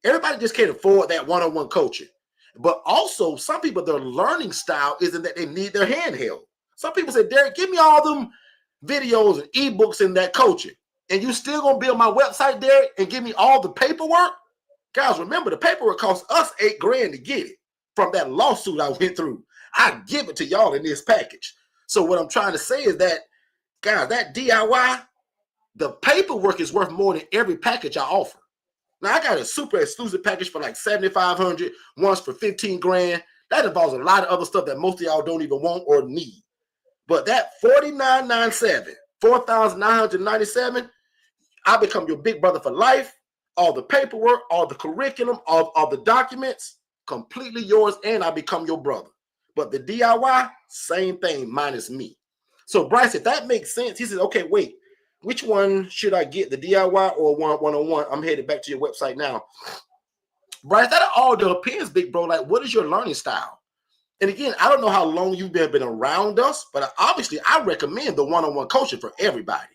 Everybody just can't afford that one-on-one coaching. But also, some people, their learning style isn't that they need their handheld. Some people say, Derek, give me all them videos and ebooks in that coaching, and you still gonna build my website there and give me all the paperwork? Guys, remember the paperwork cost us $8,000 to get it from that lawsuit I went through. I give it to y'all in this package. So what I'm trying to say is that, guys, that DIY, the paperwork is worth more than every package I offer. Now, I got a super exclusive package for like $7,500, one's for $15,000. That involves a lot of other stuff that most of y'all don't even want or need. But that $4,997, $4,997, I become your big brother for life. All the paperwork, all the curriculum, all the documents, completely yours, and I become your brother. But the DIY, same thing, minus me. So Bryce, if that makes sense, he says, okay, wait, which one should I get, the DIY or one-on-one? I'm headed back to your website now. Bryce, that all depends, big bro. Like, what is your learning style? And again, I don't know how long you've been around us, but obviously I recommend the one-on-one coaching for everybody,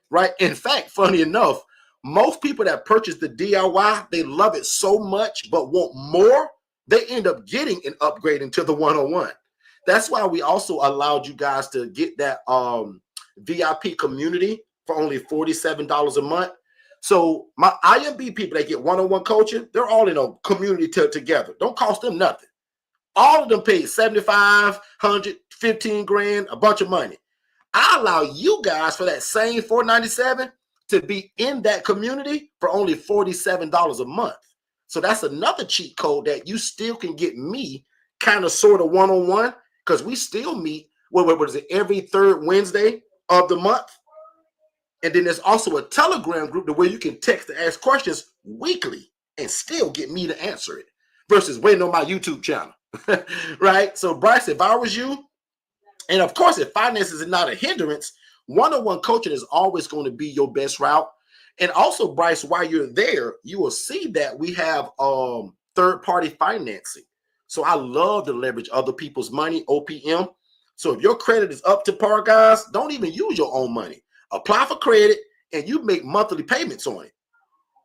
right? In fact, funny enough, most people that purchase the DIY, they love it so much but want more, they end up getting an upgrade into the one-on-one. That's why we also allowed you guys to get that VIP community for only $47 a month. So my IMB people that get one-on-one coaching, they're all in a community together. Don't cost them nothing. All of them paid $7,500, $15,000, a bunch of money. I allow you guys for that same $497 to be in that community for only $47 a month. So that's another cheat code that you still can get me kind of sort of one-on-one, because we still meet, what is it, every third Wednesday of the month. And then there's also a Telegram group where you can text to ask questions weekly and still get me to answer it versus waiting on my YouTube channel, right? So Bryce, if I was you, and of course, if finances is not a hindrance, one-on-one coaching is always going to be your best route. And also, Bryce, while you're there, you will see that we have third-party financing. So I love to leverage other people's money, OPM. So if your credit is up to par, guys, don't even use your own money. Apply for credit, and you make monthly payments on it.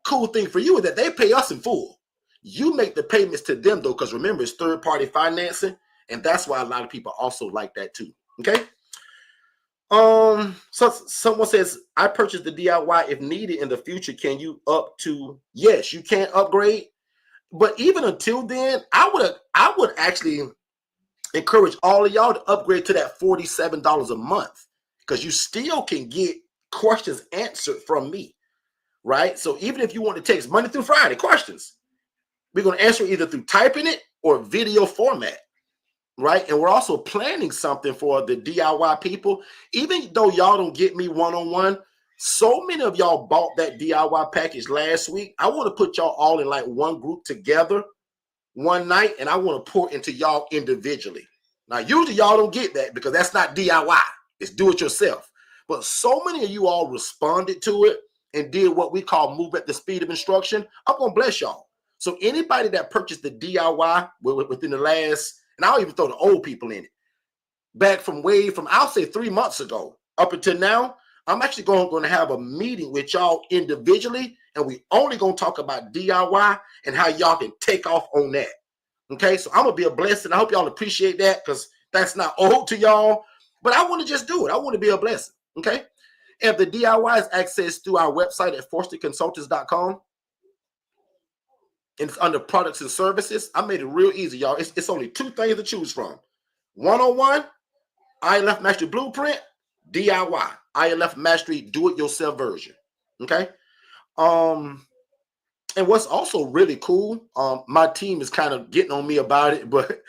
Cool thing for you is that they pay us in full. You make the payments to them, though, because remember, it's third-party financing, and that's why a lot of people also like that, too. Okay? So someone says, I purchased the DIY. If needed in the future, can you up to? Yes, you can upgrade. But even until then, I would actually encourage all of y'all to upgrade to that $47 a month, because you still can get questions answered from me, right? So even if you want to text Monday through Friday questions, we're going to answer either through typing it or video format, right? And we're also planning something for the DIY people. Even though y'all don't get me one-on-one, so many of y'all bought that DIY package last week. I want to put y'all all in like one group together one night, and I want to pour into y'all individually. Now, usually y'all don't get that because that's not DIY. It's do it yourself. But so many of you all responded to it and did what we call move at the speed of instruction. I'm going to bless y'all. So anybody that purchased the DIY within the last, and I'll even throw the old people in it, back from I'll say 3 months ago up until now, I'm actually going to have a meeting with y'all individually, and we only going to talk about DIY and how y'all can take off on that. Okay, so I'm going to be a blessing. I hope y'all appreciate that, because that's not old to y'all, but I want to just do it. I want to be a blessing. Okay, and the DIY is accessed through our website at forstonconsultants.com. And it's under products and services. I made it real easy, y'all. It's only 2 things to choose from. One-on-one, ILF Mastery Blueprint, DIY, ILF Mastery Do-It-Yourself version. Okay? And what's also really cool, my team is kind of getting on me about it, but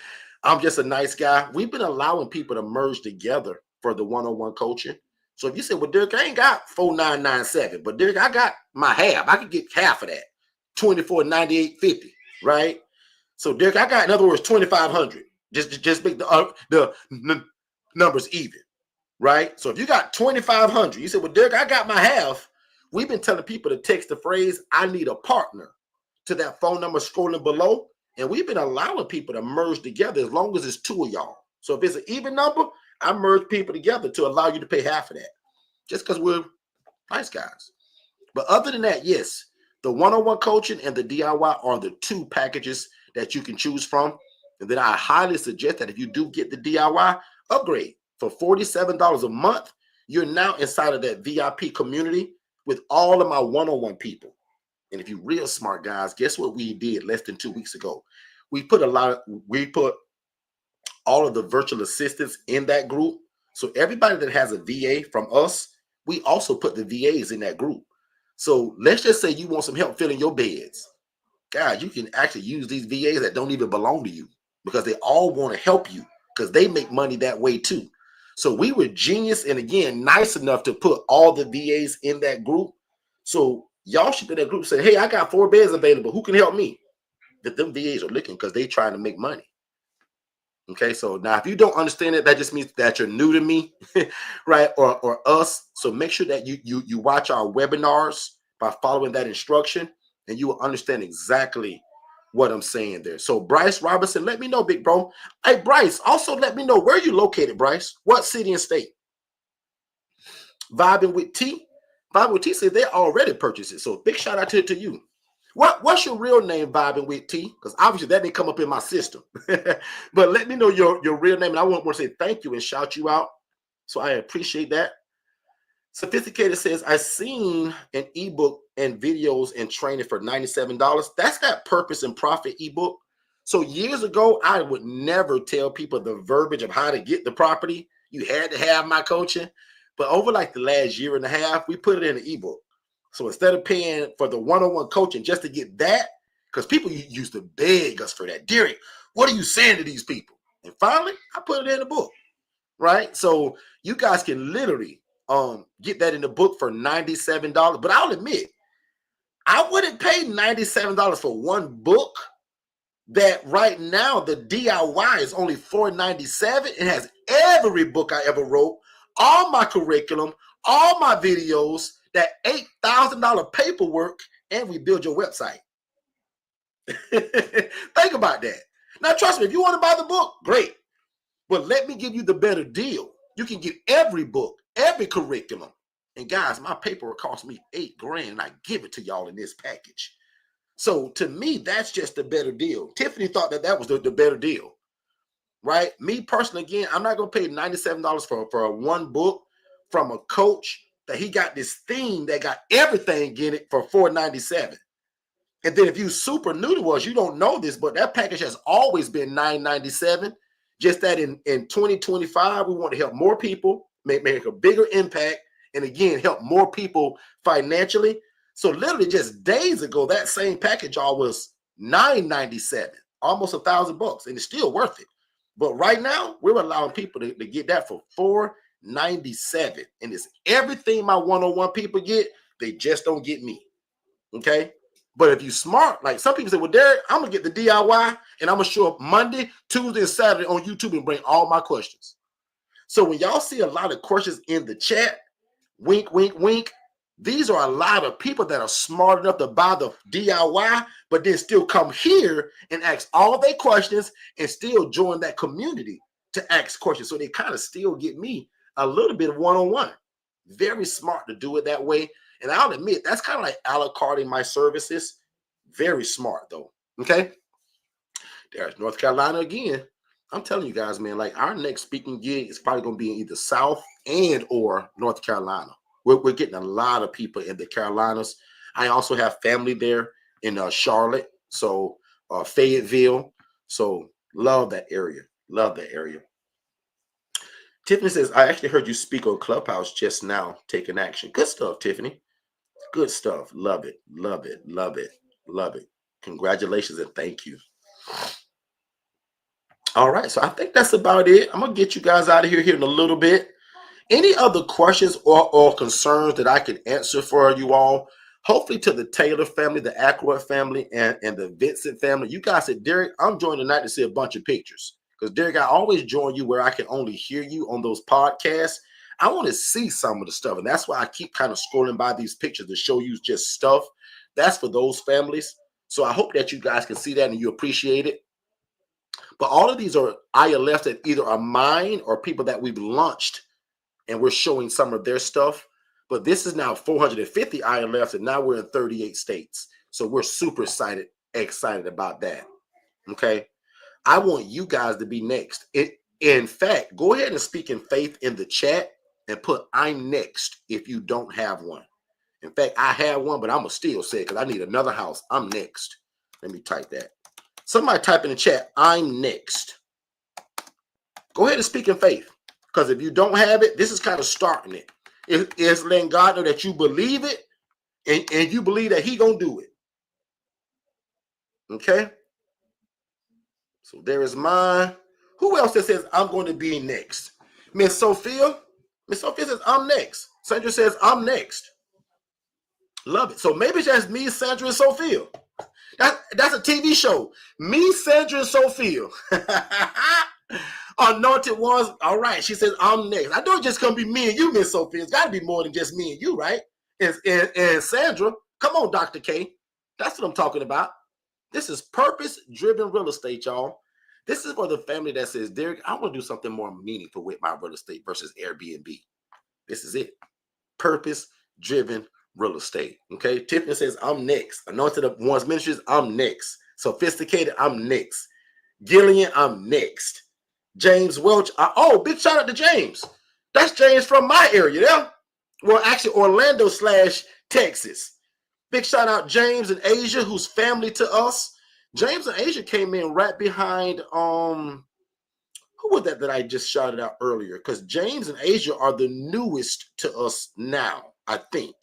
I'm just a nice guy. We've been allowing people to merge together for the one-on-one coaching. So if you say, well, Derek, I ain't got $4,997, but Derek, I got my half. I could get half of that. $24.98.50, right? So Derek, I got, in other words, $2,500. Just make the numbers even, right? So if you got $2,500, you said, well, Derek, I got my half. We've been telling people to text the phrase, I need a partner, to that phone number scrolling below. And we've been allowing people to merge together as long as it's 2 of y'all. So if it's an even number, I merge people together to allow you to pay half of that, just because we're nice guys. But other than that, yes, the one-on-one coaching and the DIY are the 2 packages that you can choose from. And then I highly suggest that if you do get the DIY, upgrade for $47 a month. You're now inside of that VIP community with all of my one-on-one people. And if you're real smart, guys, guess what we did less than 2 weeks ago? We put all of the virtual assistants in that group. So everybody that has a VA from us, we also put the VAs in that group. So let's just say you want some help filling your beds. Guys, you can actually use these VAs that don't even belong to you because they all want to help you because they make money that way too. So we were genius and, again, nice enough to put all the VAs in that group. So y'all should in that group say, hey, I got 4 beds available. Who can help me? That them VAs are looking because they're trying to make money. Okay, so now if you don't understand it, that just means that you're new to me, right? Or us. So make sure that you watch our webinars by following that instruction, and you will understand exactly what I'm saying there. So Bryce Robinson, let me know, big bro. Hey, Bryce, also let me know where you located, Bryce. What city and state? Vibing with T. Vibing with T said they already purchased it. So big shout out to you. What's your real name, Vibing with T? Because obviously that didn't come up in my system. But let me know your real name. And I want to say thank you and shout you out. So I appreciate that. Sophisticated says, I seen an ebook and videos and training for $97. That's that Purpose and Profit ebook. So years ago, I would never tell people the verbiage of how to get the property. You had to have my coaching. But over like the last year and a half, we put it in an ebook. So instead of paying for the one-on-one coaching just to get that, because people used to beg us for that. Derek, what are you saying to these people? And finally, I put it in the book, right? So you guys can literally get that in the book for $97. But I'll admit, I wouldn't pay $97 for one book that right now the DIY is only $4.97. It has every book I ever wrote, all my curriculum, all my videos, that $8,000 paperwork, and we build your website. Think about that. Now, trust me, if you want to buy the book, great. But let me give you the better deal. You can get every book, every curriculum. And guys, my paperwork cost me $8,000, and I give it to y'all in this package. So to me, that's just a better deal. Tiffany thought that was the better deal, right? Me personally, again, I'm not going to pay $97 for one book from a coach that he got this theme that got everything in it for $4.97. And then if you super new to us, you don't know this, but that package has always been $9.97. Just that in 2025, we want to help more people, make a bigger impact, and again, help more people financially. So literally just days ago, that same package all was $9.97, almost $1,000, and it's still worth it. But right now, we're allowing people to get that for $4.97, and it's everything my one-on-one people get. They just don't get me. Okay. But if you smart, like some people say, well, Derek, I'm gonna get the DIY and I'm gonna show up Monday, Tuesday, and Saturday on YouTube and bring all my questions. So when y'all see a lot of questions in the chat, wink, wink, wink, these are a lot of people that are smart enough to buy the DIY, but then still come here and ask all their questions and still join that community to ask questions. So they kind of still get me a little bit of one-on-one. Very smart to do it that way. And I'll admit, that's kind of like a la carte my services. Very smart, though. Okay? There's North Carolina again. I'm telling you guys, man, like our next speaking gig is probably going to be in either South and or North Carolina. We're getting a lot of people in the Carolinas. I also have family there in Charlotte, so Fayetteville. So love that area. Love that area. Tiffany says, I actually heard you speak on Clubhouse just now, taking action. Good stuff, Tiffany. Good stuff. Love it. Love it. Love it. Love it. Congratulations and thank you. All right. So I think that's about it. I'm going to get you guys out of here in a little bit. Any other questions or concerns that I can answer for you all? Hopefully to the Taylor family, the Ackroyd family, and the Vincent family. You guys said, Derek, I'm joining tonight to see a bunch of pictures. Because, Derek, I always join you where I can only hear you on those podcasts. I want to see some of the stuff. And that's why I keep kind of scrolling by these pictures to show you just stuff. That's for those families. So I hope that you guys can see that and you appreciate it. But all of these are ILFs that either are mine or people that we've launched and we're showing some of their stuff. But this is now 450 ILFs, and now we're in 38 states. So we're super excited about that. Okay. I want you guys to be next. In fact, go ahead and speak in faith in the chat and put I'm next if you don't have one. In fact, I have one, but I'm going to still say it because I need another house. I'm next. Let me type that. Somebody type in the chat, I'm next. Go ahead and speak in faith, because if you don't have it, this is kind of starting it. It's letting God know that you believe it, and you believe that he going to do it. Okay? So there is mine. Who else that says I'm going to be next? Miss Sophia? Miss Sophia says I'm next. Sandra says I'm next. Love it. So maybe it's just me, Sandra, and Sophia. That's a TV show. Me, Sandra, and Sophia. Anointed ones. All right. She says, I'm next. I know it's just going to be me and you, Miss Sophia. It's got to be more than just me and you, right? And Sandra. Come on, Dr. K. That's what I'm talking about. This is purpose-driven real estate, y'all. This is for the family that says, Derek, I want to do something more meaningful with my real estate versus Airbnb. This is it. Purpose-driven real estate. Okay. Tiffany says, I'm next. Anointed Ones Ministries, I'm next. Sophisticated, I'm next. Gillian, I'm next. James Welch. Oh, big shout out to James. That's James from my area. Yeah. Well, actually, Orlando / Texas. Big shout out James and Asia, who's family to us. James and Asia came in right behind who was that I just shouted out earlier? Because James and Asia are the newest to us now, I think.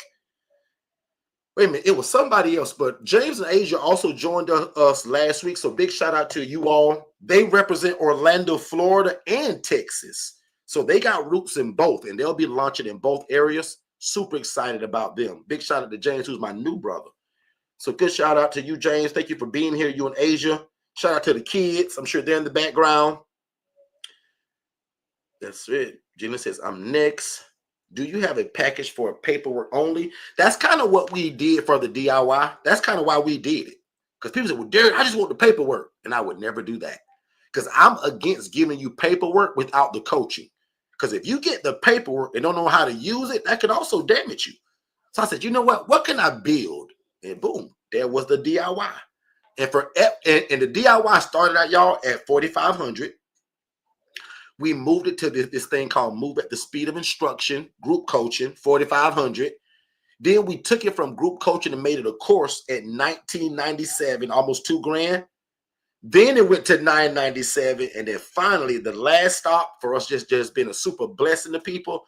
Wait a minute, it was somebody else, but James and Asia also joined us last week. So big shout out to you all. They represent Orlando, Florida, and Texas. So they got roots in both, and they'll be launching in both areas. Super excited about them. Big shout out to James, who's my new brother. So good shout out to you, James. Thank you for being here, you and Asia. Shout out to the kids. I'm sure they're in the background. That's it. Gina says, I'm next. Do you have a package for paperwork only? That's kind of what we did for the DIY. That's kind of why we did it. Because people say, well, Derek, I just want the paperwork. And I would never do that. Because I'm against giving you paperwork without the coaching. Because if you get the paperwork and don't know how to use it, that could also damage you. So I said, you know what? What can I build? And boom, there was the DIY. And the DIY started out, y'all, at $4,500. We moved it to this thing called Move at the Speed of Instruction, group coaching, $4,500. Then we took it from group coaching and made it a course at $1,997, almost $2,000. Then it went to $997, and then finally the last stop for us just been a super blessing to people.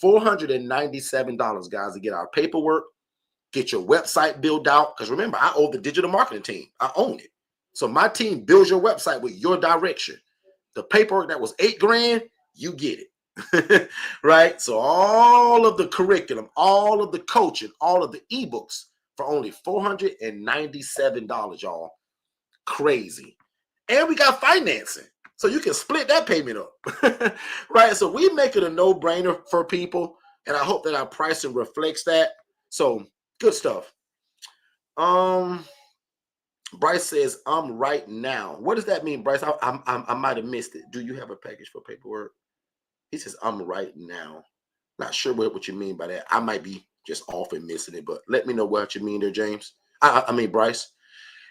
$497, guys, to get our paperwork, get your website built out. Because remember, I own the digital marketing team. I own it. So my team builds your website with your direction. The paperwork that was $8,000, you get it. Right? So all of the curriculum, all of the coaching, all of the ebooks for only $497, y'all. Crazy. And we got financing. So you can split that payment up. Right? So we make it a no-brainer for people. And I hope that our pricing reflects that. So good stuff. Bryce says, I'm right now. What does that mean, Bryce? I might have missed it. Do you have a package for paperwork? He says, I'm right now. Not sure what you mean by that. I might be just off and missing it, but let me know what you mean there, James. I mean, Bryce.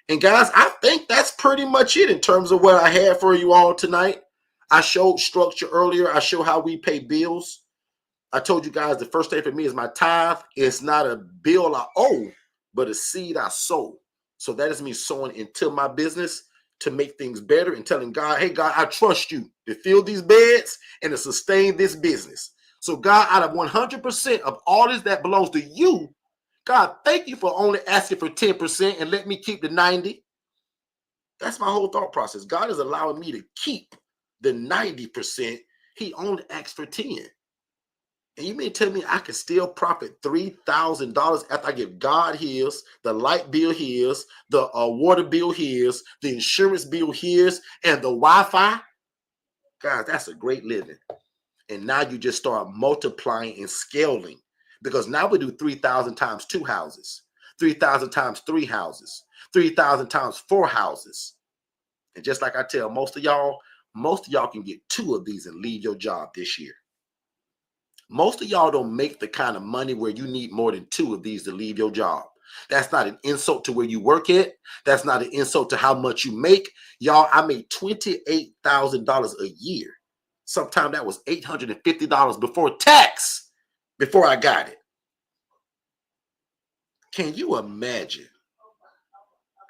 And guys, I think that's pretty much it in terms of what I had for you all tonight. I showed structure earlier. I showed how we pay bills. I told you guys the first thing for me is my tithe. It's not a bill I owe, but a seed I sow. So that is me sowing into my business to make things better and telling God, hey, God, I trust you to fill these beds and to sustain this business. So God, out of 100% of all this that belongs to you, God, thank you for only asking for 10% and let me keep the 90. That's my whole thought process. God is allowing me to keep the 90%. He only asked for 10. And you mean tell me I can still profit $3,000 after I give God his, the light bill his, the water bill his, the insurance bill his, and the Wi-Fi? Guys, that's a great living. And now you just start multiplying and scaling. Because now we do 3,000 times 2 houses, 3,000 times 3 houses, 3,000 times 4 houses. And just like I tell most of y'all can get 2 of these and leave your job this year. Most of y'all don't make the kind of money where you need more than 2 of these to leave your job. That's not an insult to where you work at. That's not an insult to how much you make. Y'all, I made $28,000 a year Sometime that was $850 before tax, before I got it. Can you imagine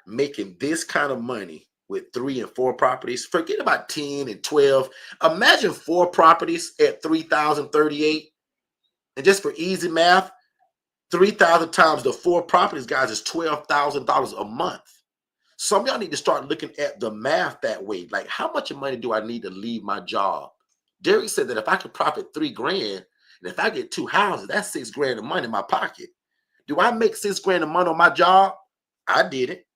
making this kind of money with 3 and 4 properties? Forget about 10 and 12. Imagine 4 properties at $3,038. And just for easy math, 3,000 times the 4 properties, guys, is $12,000 a month. Some of y'all need to start looking at the math that way. Like, how much money do I need to leave my job? Derek said that if I could profit $3,000, and if I get 2 houses, that's $6,000 of money in my pocket. Do I make $6,000 a month on my job? I did it.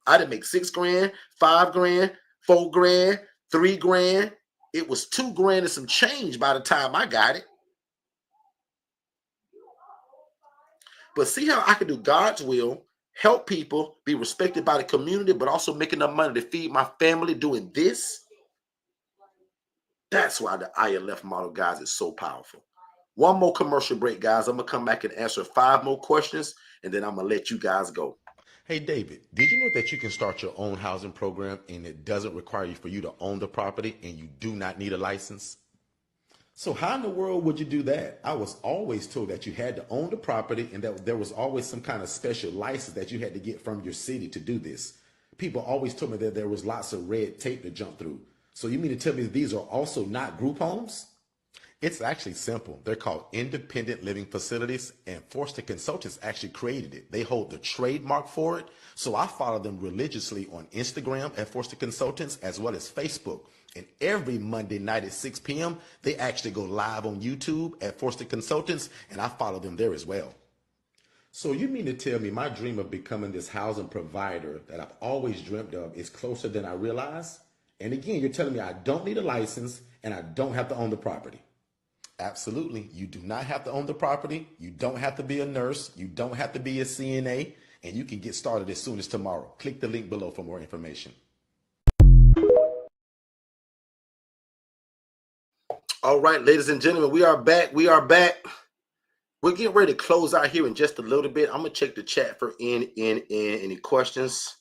I didn't make $6,000, $5,000, $4,000, $3,000. It was $2,000 and some change by the time I got it. But see how I can do God's will, help people, be respected by the community, but also make enough money to feed my family doing this? That's why the ILF model, guys, is so powerful. One more commercial break, guys. I'm going to come back and answer 5 more questions, and then I'm going to let you guys go. Hey, David, did you know that you can start your own housing program and it doesn't require you for you to own the property and you do not need a license? So how in the world would you do that? I was always told that you had to own the property and that there was always some kind of special license that you had to get from your city to do this. People always told me that there was lots of red tape to jump through. So you mean to tell me these are also not group homes? It's actually simple. They're called independent living facilities, and Forston Consultants actually created it. They hold the trademark for it. So I follow them religiously on Instagram at Forston Consultants as well as Facebook. And every Monday night at 6 p.m., they actually go live on YouTube at Forston Consultants, and I follow them there as well. So you mean to tell me my dream of becoming this housing provider that I've always dreamt of is closer than I realize? And again, you're telling me I don't need a license and I don't have to own the property. Absolutely. You do not have to own the property. You don't have to be a nurse. You don't have to be a CNA, and you can get started as soon as tomorrow. Click the link below for more information. All right, ladies and gentlemen, we are back. We are back. We're getting ready to close out here in just a little bit. I'm going to check the chat for any questions.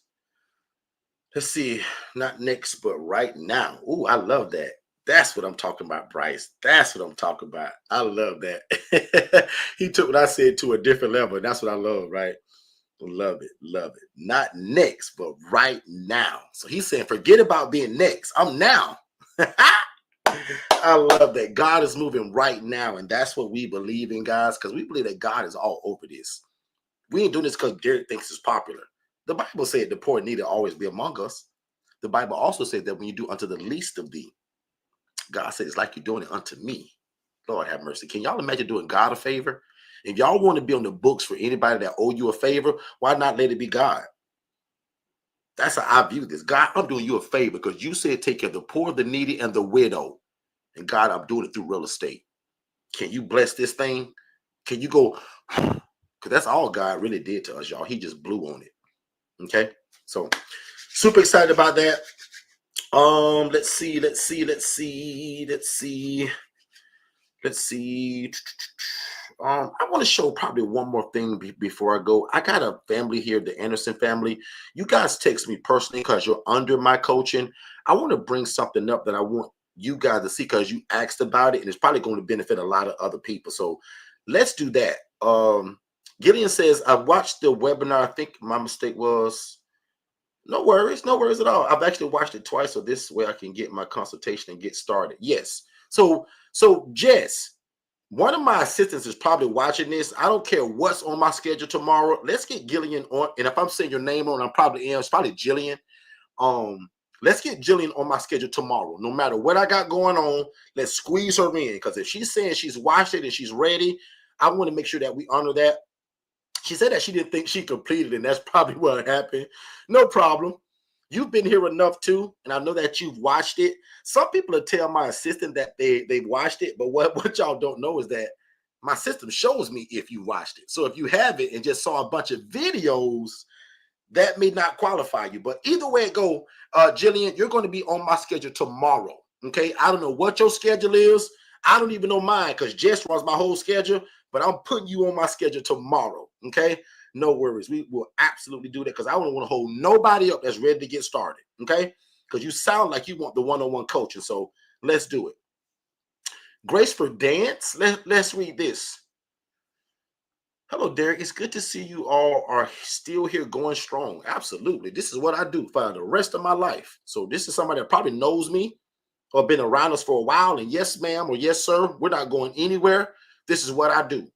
Let's see. Not next, but right now. Ooh, I love that. That's what I'm talking about, Bryce. That's what I'm talking about. I love that. He took what I said to a different level. That's what I love, right? Love it. Love it. Not next, but right now. So he's saying, forget about being next. I'm now. I love that. God is moving right now. And that's what we believe in, guys, because we believe that God is all over this. We ain't doing this because Derek thinks it's popular. The Bible said the poor need to always be among us. The Bible also said that when you do unto the least of thee, God said, it's like you're doing it unto me. Lord have mercy. Can y'all imagine doing God a favor? If y'all want to be on the books for anybody that owe you a favor, why not let it be God? That's how I view this. God, I'm doing you a favor because you said take care of the poor, the needy, and the widow. And God, I'm doing it through real estate. Can you bless this thing? Can you go? Because that's all God really did to us, y'all. He just blew on it. Okay? So super excited about that. Let's see. I want to show probably one more thing before I go. I got a family here, the Anderson family. You guys text me personally because you're under my coaching. I want to bring something up that I want you guys to see because you asked about it, and it's probably going to benefit a lot of other people. So let's do that. Gillian says, I watched the webinar. I think my mistake was no worries at all. I've actually watched it twice, so this way I can get my consultation and get started. Yes. So Jess, one of my assistants is probably watching this. I don't care what's on my schedule tomorrow. Let's get Gillian on. And if I'm saying your name on, I'm probably in. It's probably Jillian. Let's get Jillian on my schedule tomorrow. No matter what I got going on, let's squeeze her in. Because if she's saying she's watched it and she's ready, I want to make sure that we honor that. She said that she didn't think she completed it, and that's probably what happened. No problem. You've been here enough too, and I know that you've watched it. Some people will tell my assistant that they've watched it, but what y'all don't know is that my system shows me if you watched it. So if you haven't and just saw a bunch of videos, that may not qualify you. But either way it go, Jillian, you're going to be on my schedule tomorrow. Okay, I don't know what your schedule is. I don't even know mine because Jess runs my whole schedule, but I'm putting you on my schedule tomorrow. Okay. No worries. We will absolutely do that because I don't want to hold nobody up that's ready to get started. Okay. Because you sound like you want the one-on-one coaching. So let's do it. Grace for Dance. Let's read this. Hello, Derek. It's good to see you all are still here going strong. Absolutely. This is what I do for the rest of my life. So this is somebody that probably knows me or been around us for a while. And yes, ma'am, or yes, sir, we're not going anywhere. This is what I do.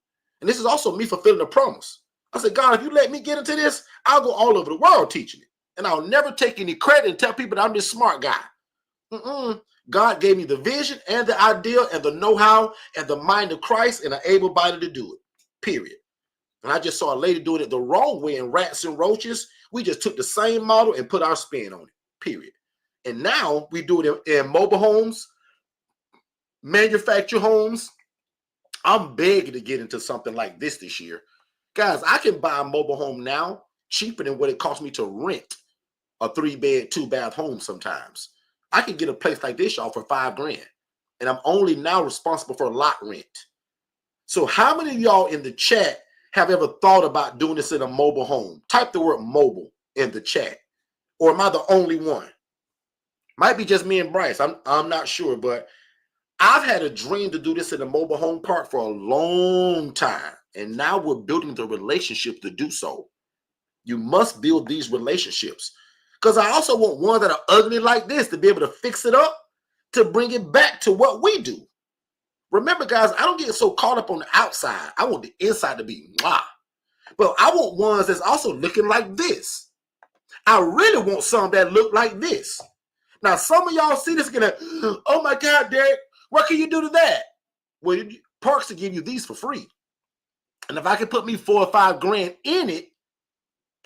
And this is also me fulfilling a promise. I said, God, if you let me get into this, I'll go all over the world teaching it. And I'll never take any credit and tell people that I'm this smart guy. God gave me the vision and the idea and the know-how and the mind of Christ and an able body to do it, period. And I just saw a lady doing it the wrong way in Rats and Roaches. We just took the same model and put our spin on it, period. And now we do it in mobile homes, manufactured homes. I'm begging to get into something like this year. Guys, I can buy a mobile home now cheaper than what it cost me to rent a 3-bed, 2-bath home sometimes. I can get a place like this, y'all, for $5 grand. And I'm only now responsible for lot rent. So how many of y'all in the chat have ever thought about doing this in a mobile home? Type the word mobile in the chat. Or am I the only one? Might be just me and Bryce. I'm not sure, but I've had a dream to do this in a mobile home park for a long time. And now we're building the relationship to do so. You must build these relationships. Because I also want ones that are ugly like this to be able to fix it up, to bring it back to what we do. Remember, guys, I don't get so caught up on the outside. I want the inside to be mwah. But I want ones that's also looking like this. I really want some that look like this. Now, some of y'all see this gonna, oh my God, Derek, what can you do to that? Well, parks will give you these for free. And if I can put me $4 or $5 grand in it,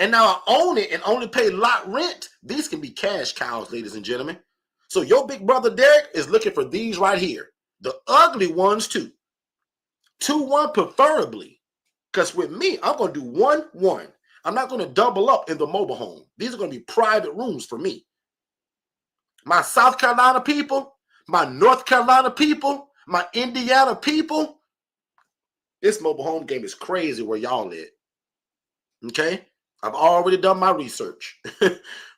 and now I own it and only pay lot rent, these can be cash cows, ladies and gentlemen. So your big brother Derek is looking for these right here. The ugly ones too. 2-1 preferably. Because with me, I'm going to do 1-1. I'm not going to double up in the mobile home. These are going to be private rooms for me. My South Carolina people, my North Carolina people, my Indiana people, this mobile home game is crazy where y'all at. Okay? I've already done my research.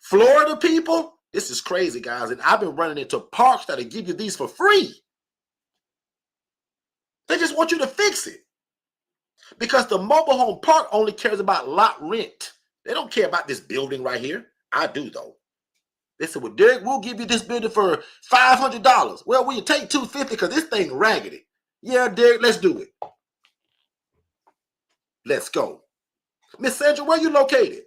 Florida people, this is crazy, guys. And I've been running into parks that'll give you these for free. They just want you to fix it. Because the mobile home park only cares about lot rent. They don't care about this building right here. I do, though. They said, well, Derek, we'll give you this building for $500. Well, will you take $250 because this thing raggedy? Yeah, Derek, let's do it. Let's go. Miss Sandra, where you located?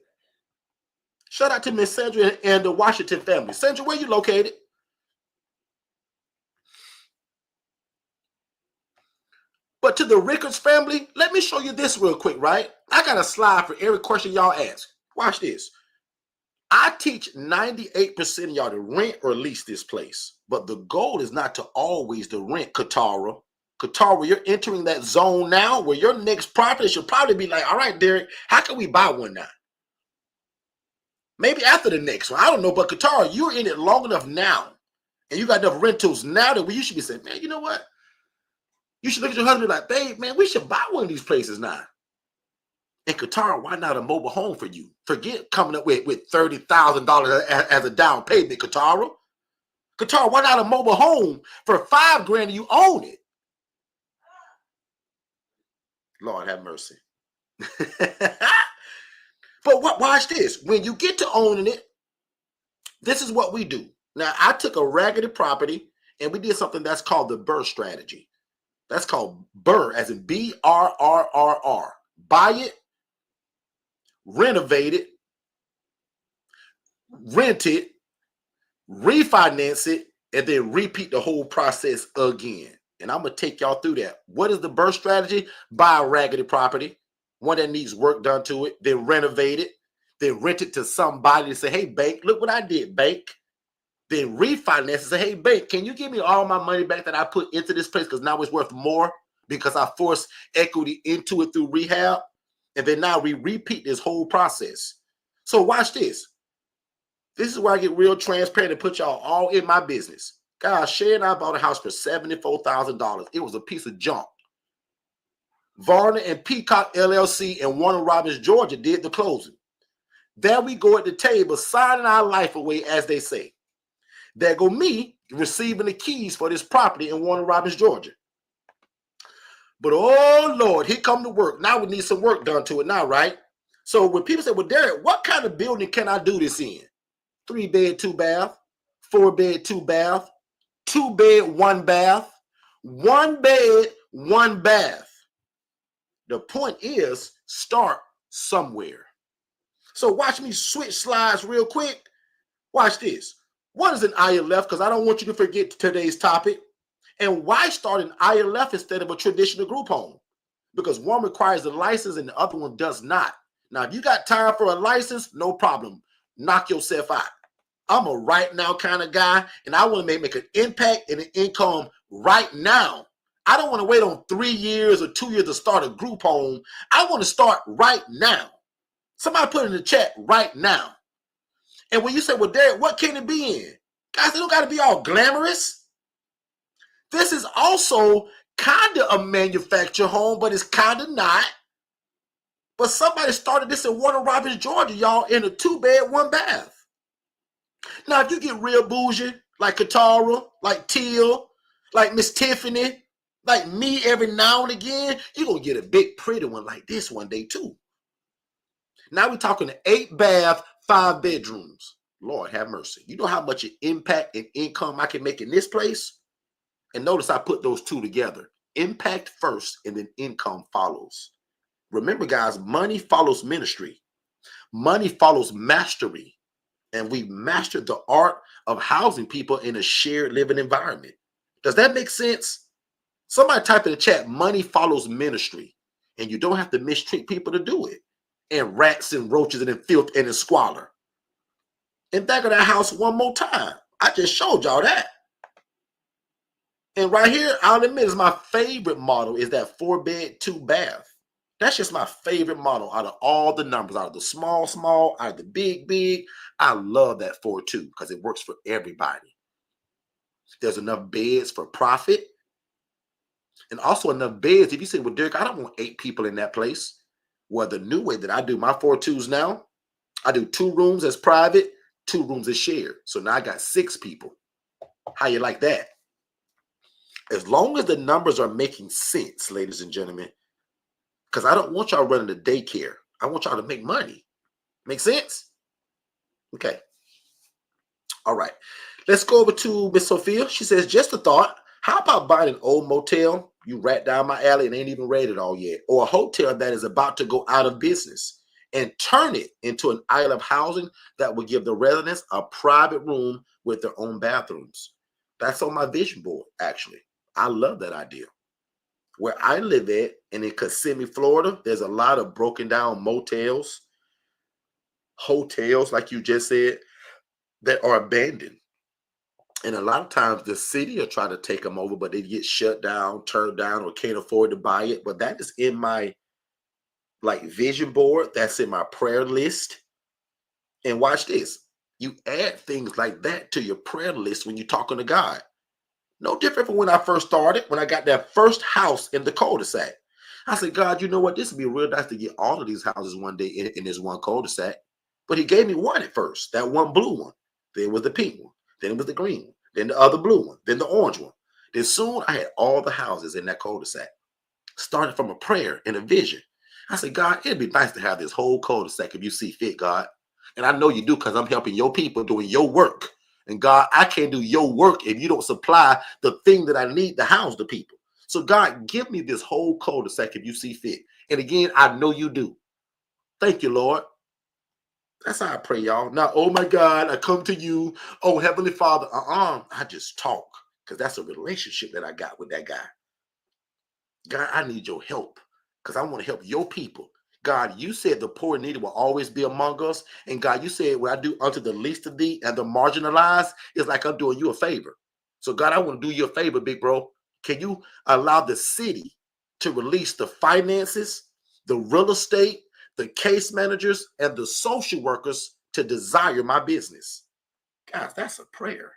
Shout out to Miss Sandra and the Washington family. Sandra, where you located? But to the Rickards family, let me show you this real quick, right? I got a slide for every question y'all ask. Watch this. I teach 98% of y'all to rent or lease this place. But the goal is not to always to rent, Katara. Katara, you're entering that zone now where your next property should probably be like, all right, Derek, how can we buy one now? Maybe after the next one. I don't know. But Katara, you're in it long enough now. And you got enough rentals now that you should be saying, man, you know what? You should look at your husband like, babe, man, we should buy one of these places now. And Katara, why not a mobile home for you? Forget coming up with $30,000 as a down payment, Katara. Katara, why not a mobile home for $5 grand and you own it? Lord have mercy. But watch this. When you get to owning it, this is what we do. Now, I took a raggedy property and we did something that's called the BRRRR strategy. That's called BRRRR, as in BRRRR. Buy it, renovate it, rent it, refinance it, and then repeat the whole process again. And I'm going to take y'all through that. What is the BRRRR strategy? Buy a raggedy property, one that needs work done to it, then renovate it, then rent it to somebody and say, hey, bank, look what I did, bank. Then refinance and say, hey, bank, can you give me all my money back that I put into this place because now it's worth more because I forced equity into it through rehab? And then now we repeat this whole process. So watch this. This is where I get real transparent and put y'all all in my business. Guys, Shay and I bought a house for $74,000. It was a piece of junk. Varner and Peacock LLC in Warner Robins, Georgia did the closing. There we go at the table, signing our life away, as they say. There go me receiving the keys for this property in Warner Robins, Georgia. But oh Lord, here come the work. Now we need some work done to it now, right? So when people say, well, Derek, what kind of building can I do this in? 3 bed, 2 bath, 4 bed, 2 bath, 2 bed, 1 bath, 1 bed, 1 bath. The point is, start somewhere. So watch me switch slides real quick. Watch this. What is an ILF? Because I don't want you to forget today's topic. And why start an ILF instead of a traditional group home? Because one requires a license and the other one does not. Now, if you got time for a license, no problem. Knock yourself out. I'm a right now kind of guy, and I want to make an impact and an income right now. I don't want to wait on 3 years or 2 years to start a group home. I want to start right now. Somebody put in the chat right now. And when you say, well, Derek, what can it be in? Guys, it don't got to be all glamorous. This is also kind of a manufactured home, but it's kind of not. But somebody started this in Warner Robins, Georgia, y'all, in a 2 bed, 1 bath. Now, if you get real bougie, like Katara, like Teal, like Miss Tiffany, like me every now and again, you're going to get a big, pretty one like this one day, too. Now we're talking 8 bath, 5 bedrooms. Lord have mercy. You know how much impact and income I can make in this place? And notice I put those two together. Impact first, and then income follows. Remember, guys, money follows ministry. Money follows mastery. And we mastered the art of housing people in a shared living environment. Does that make sense? Somebody type in the chat, money follows ministry. And you don't have to mistreat people to do it. And rats and roaches and in filth and in squalor. And back of that house one more time. I just showed y'all that. And right here, I'll admit, is my favorite model is that 4 bed, 2 bath. That's just my favorite model out of all the numbers, out of the small, out of the big. I love that 4-2 because it works for everybody. There's enough beds for profit. And also enough beds. If you say, well, Derek, I don't want 8 people in that place. Well, the new way that I do my 4-2s now, I do 2 rooms as private, 2 rooms as shared. So now I got 6 people. How you like that? As long as the numbers are making sense, ladies and gentlemen, because I don't want y'all running the daycare. I want y'all to make money. Make sense? Okay. All right. Let's go over to Miss Sophia. She says, just a thought. How about buying an old motel? You rat down my alley and ain't even rated all yet. Or a hotel that is about to go out of business and turn it into an island of housing that will give the residents a private room with their own bathrooms. That's on my vision board, actually. I love that idea. Where I live at, and in Kissimmee, Florida, there's a lot of broken down motels, hotels, like you just said, that are abandoned. And a lot of times the city will try to take them over, but they get shut down, turned down, or can't afford to buy it. But that is in my vision board. That's in my prayer list. And watch this. You add things like that to your prayer list when you're talking to God. No different from when I first started, when I got that first house in the cul-de-sac. I said, God, you know what? This would be real nice to get all of these houses one day in this one cul-de-sac. But he gave me one at first, that one blue one. Then it was the pink one. Then it was the green one. Then the other blue one. Then the orange one. Then soon I had all the houses in that cul-de-sac. Started from a prayer and a vision. I said, God, it'd be nice to have this whole cul-de-sac if you see fit, God. And I know you do because I'm helping your people doing your work. And God, I can't do your work if you don't supply the thing that I need to house the people. So God, give me this whole cul-de-sac if you see fit. And again, I know you do. Thank you, Lord. That's how I pray, y'all. Now, oh my God, I come to you. Oh, Heavenly Father, I just talk because that's a relationship that I got with that guy. God, I need your help because I want to help your people. God, you said the poor and needy will always be among us. And God, you said what I do unto the least of thee and the marginalized is like I'm doing you a favor. So God, I want to do you a favor, big bro. Can you allow the city to release the finances, the real estate, the case managers, and the social workers to desire my business? Guys, that's a prayer.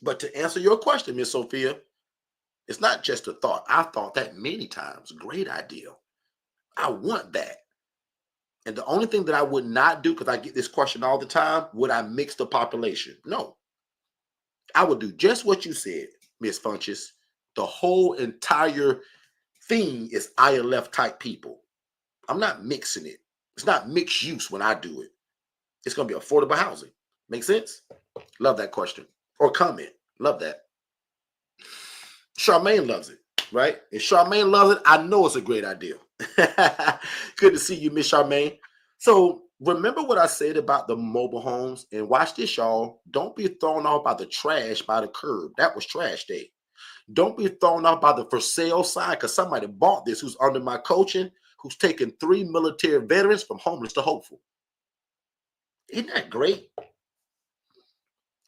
But to answer your question, Miss Sophia, it's not just a thought. I've thought that many times. Great idea. I want that. And the only thing that I would not do, because I get this question all the time, would I mix the population? No. I would do just what you said, Miss Funches. The whole entire theme is ILF type people. I'm not mixing it. It's not mixed use when I do it. It's going to be affordable housing. Make sense? Love that question or comment. Love that. Charmaine loves it, right? If Charmaine loves it, I know it's a great idea. Good to see you, Miss Charmaine. So remember what I said about the mobile homes, and watch this, y'all. Don't be thrown off by the trash by the curb. That was trash day. Don't be thrown off by the for sale sign because somebody bought this who's under my coaching, who's taken 3 military veterans from homeless to hopeful. Isn't that great?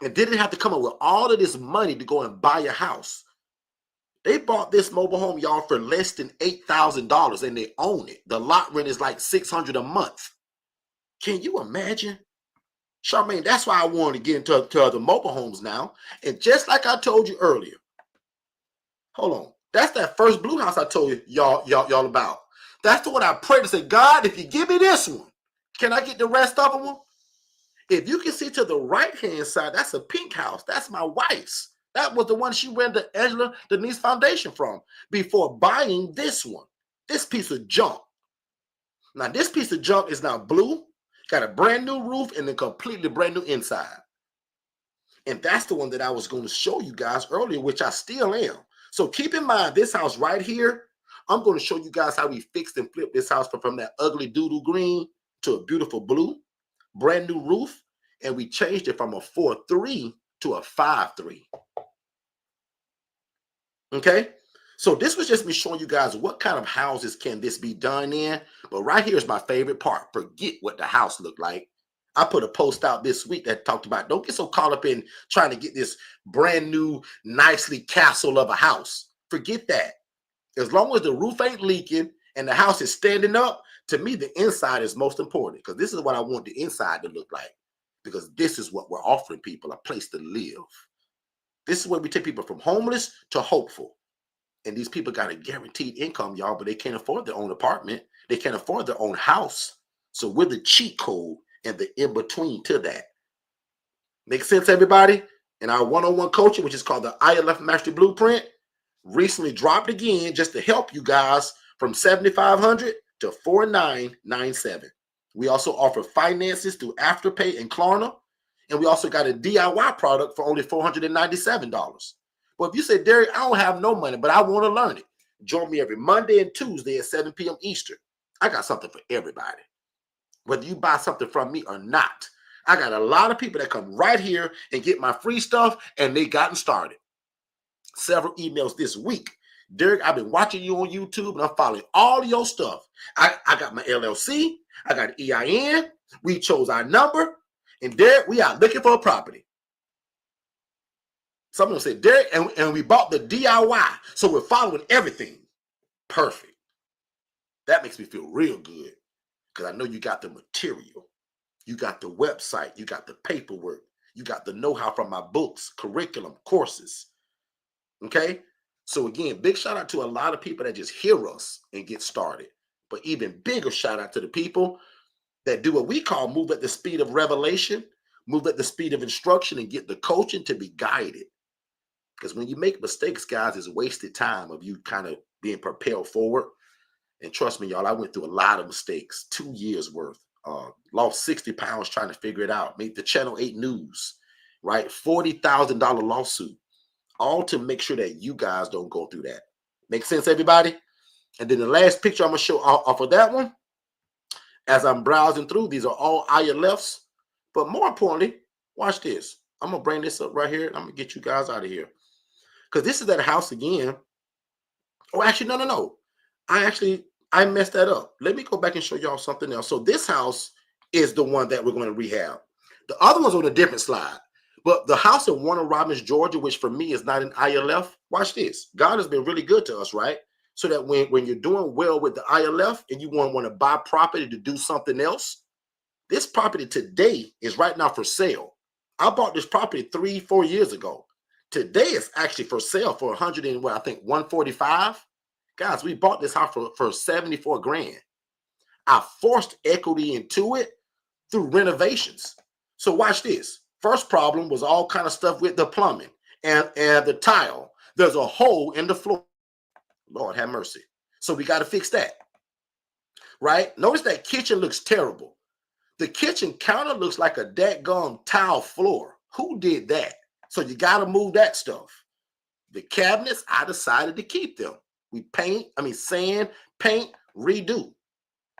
And didn't have to come up with all of this money to go and buy a house. They bought this mobile home, y'all, for less than $8,000, and they own it. The lot rent is like $600 a month. Can you imagine? Charmaine, that's why I wanted to get into other mobile homes now. And just like I told you earlier, hold on. That's that first blue house I told you y'all about. That's the one I prayed to say, God, if you give me this one, can I get the rest of them? If you can see to the right-hand side, that's a pink house. That's my wife's. That was the one she went to Angela Denise Foundation from before buying this one. This piece of junk. Now, this piece of junk is now blue, got a brand new roof, and a completely brand new inside. And that's the one that I was going to show you guys earlier, which I still am. So keep in mind, this house right here, I'm going to show you guys how we fixed and flipped this house from that ugly doodle green to a beautiful blue, brand new roof, and we changed it from a 4.3 to a 5.3. Okay, so this was just me showing you guys what kind of houses can this be done in. But right here is my favorite part. Forget what the house looked like. I put a post out this week that talked about don't get so caught up in trying to get this brand new, nicely castle of a house. Forget that. As long as the roof ain't leaking and the house is standing up, to me, the inside is most important because this is what I want the inside to look like. Because this is what we're offering people, a place to live. This is where we take people from homeless to hopeful. And these people got a guaranteed income, y'all, but they can't afford their own apartment. They can't afford their own house. So we're the cheat code and the in-between to that. Make sense, everybody? And our one-on-one coaching, which is called the ILF Mastery Blueprint, recently dropped again just to help you guys from $7,500 to $4,997. We also offer finances through Afterpay and Klarna. And we also got a DIY product for only $497. Well, if you say, Derek, I don't have no money, but I want to learn it, join me every Monday and Tuesday at 7 p.m. Eastern. I got something for everybody. Whether you buy something from me or not, I got a lot of people that come right here and get my free stuff, and they gotten started. Several emails this week. Derek, I've been watching you on YouTube, and I'm following all your stuff. I got my LLC. I got an EIN. We chose our number. And Derek, we are looking for a property. Someone said, Derek, and we bought the DIY. So we're following everything. Perfect. That makes me feel real good because I know you got the material. You got the website. You got the paperwork. You got the know-how from my books, curriculum, courses. Okay? So again, big shout out to a lot of people that just hear us and get started. But even bigger shout out to the people that do what we call move at the speed of revelation, move at the speed of instruction, and get the coaching to be guided. Because when you make mistakes, guys, it's wasted time of you kind of being propelled forward. And trust me, y'all, I went through a lot of mistakes, 2 years worth. Lost 60 pounds trying to figure it out. Made the Channel 8 news, right? $40,000 lawsuit, all to make sure that you guys don't go through that. Make sense, everybody? And then the last picture I'm going to show off of that one, as I'm browsing through, these are all ILFs. But more importantly, watch this. I'm going to bring this up right here. I'm going to get you guys out of here. Because this is that house again. Oh, actually, no. I messed that up. Let me go back and show y'all something else. So this house is the one that we're going to rehab. The other one's on a different slide. But the house in Warner Robins, Georgia, which for me is not an ILF, watch this. God has been really good to us, right? So that when you're doing well with the ILF and you want to buy property to do something else, this property today is right now for sale. I bought this property 3-4 years ago. Today it's actually for sale for 145. Guys, we bought this house for 74 grand. I forced equity into it through renovations. So watch this. First problem was all kind of stuff with the plumbing and the tile. There's a hole in the floor. Lord have mercy. So we got to fix that, right? Notice that kitchen looks terrible. The kitchen counter looks like a dadgum tile floor. Who did that? So you got to move that stuff. The cabinets, I decided to keep them. We sand, paint, redo.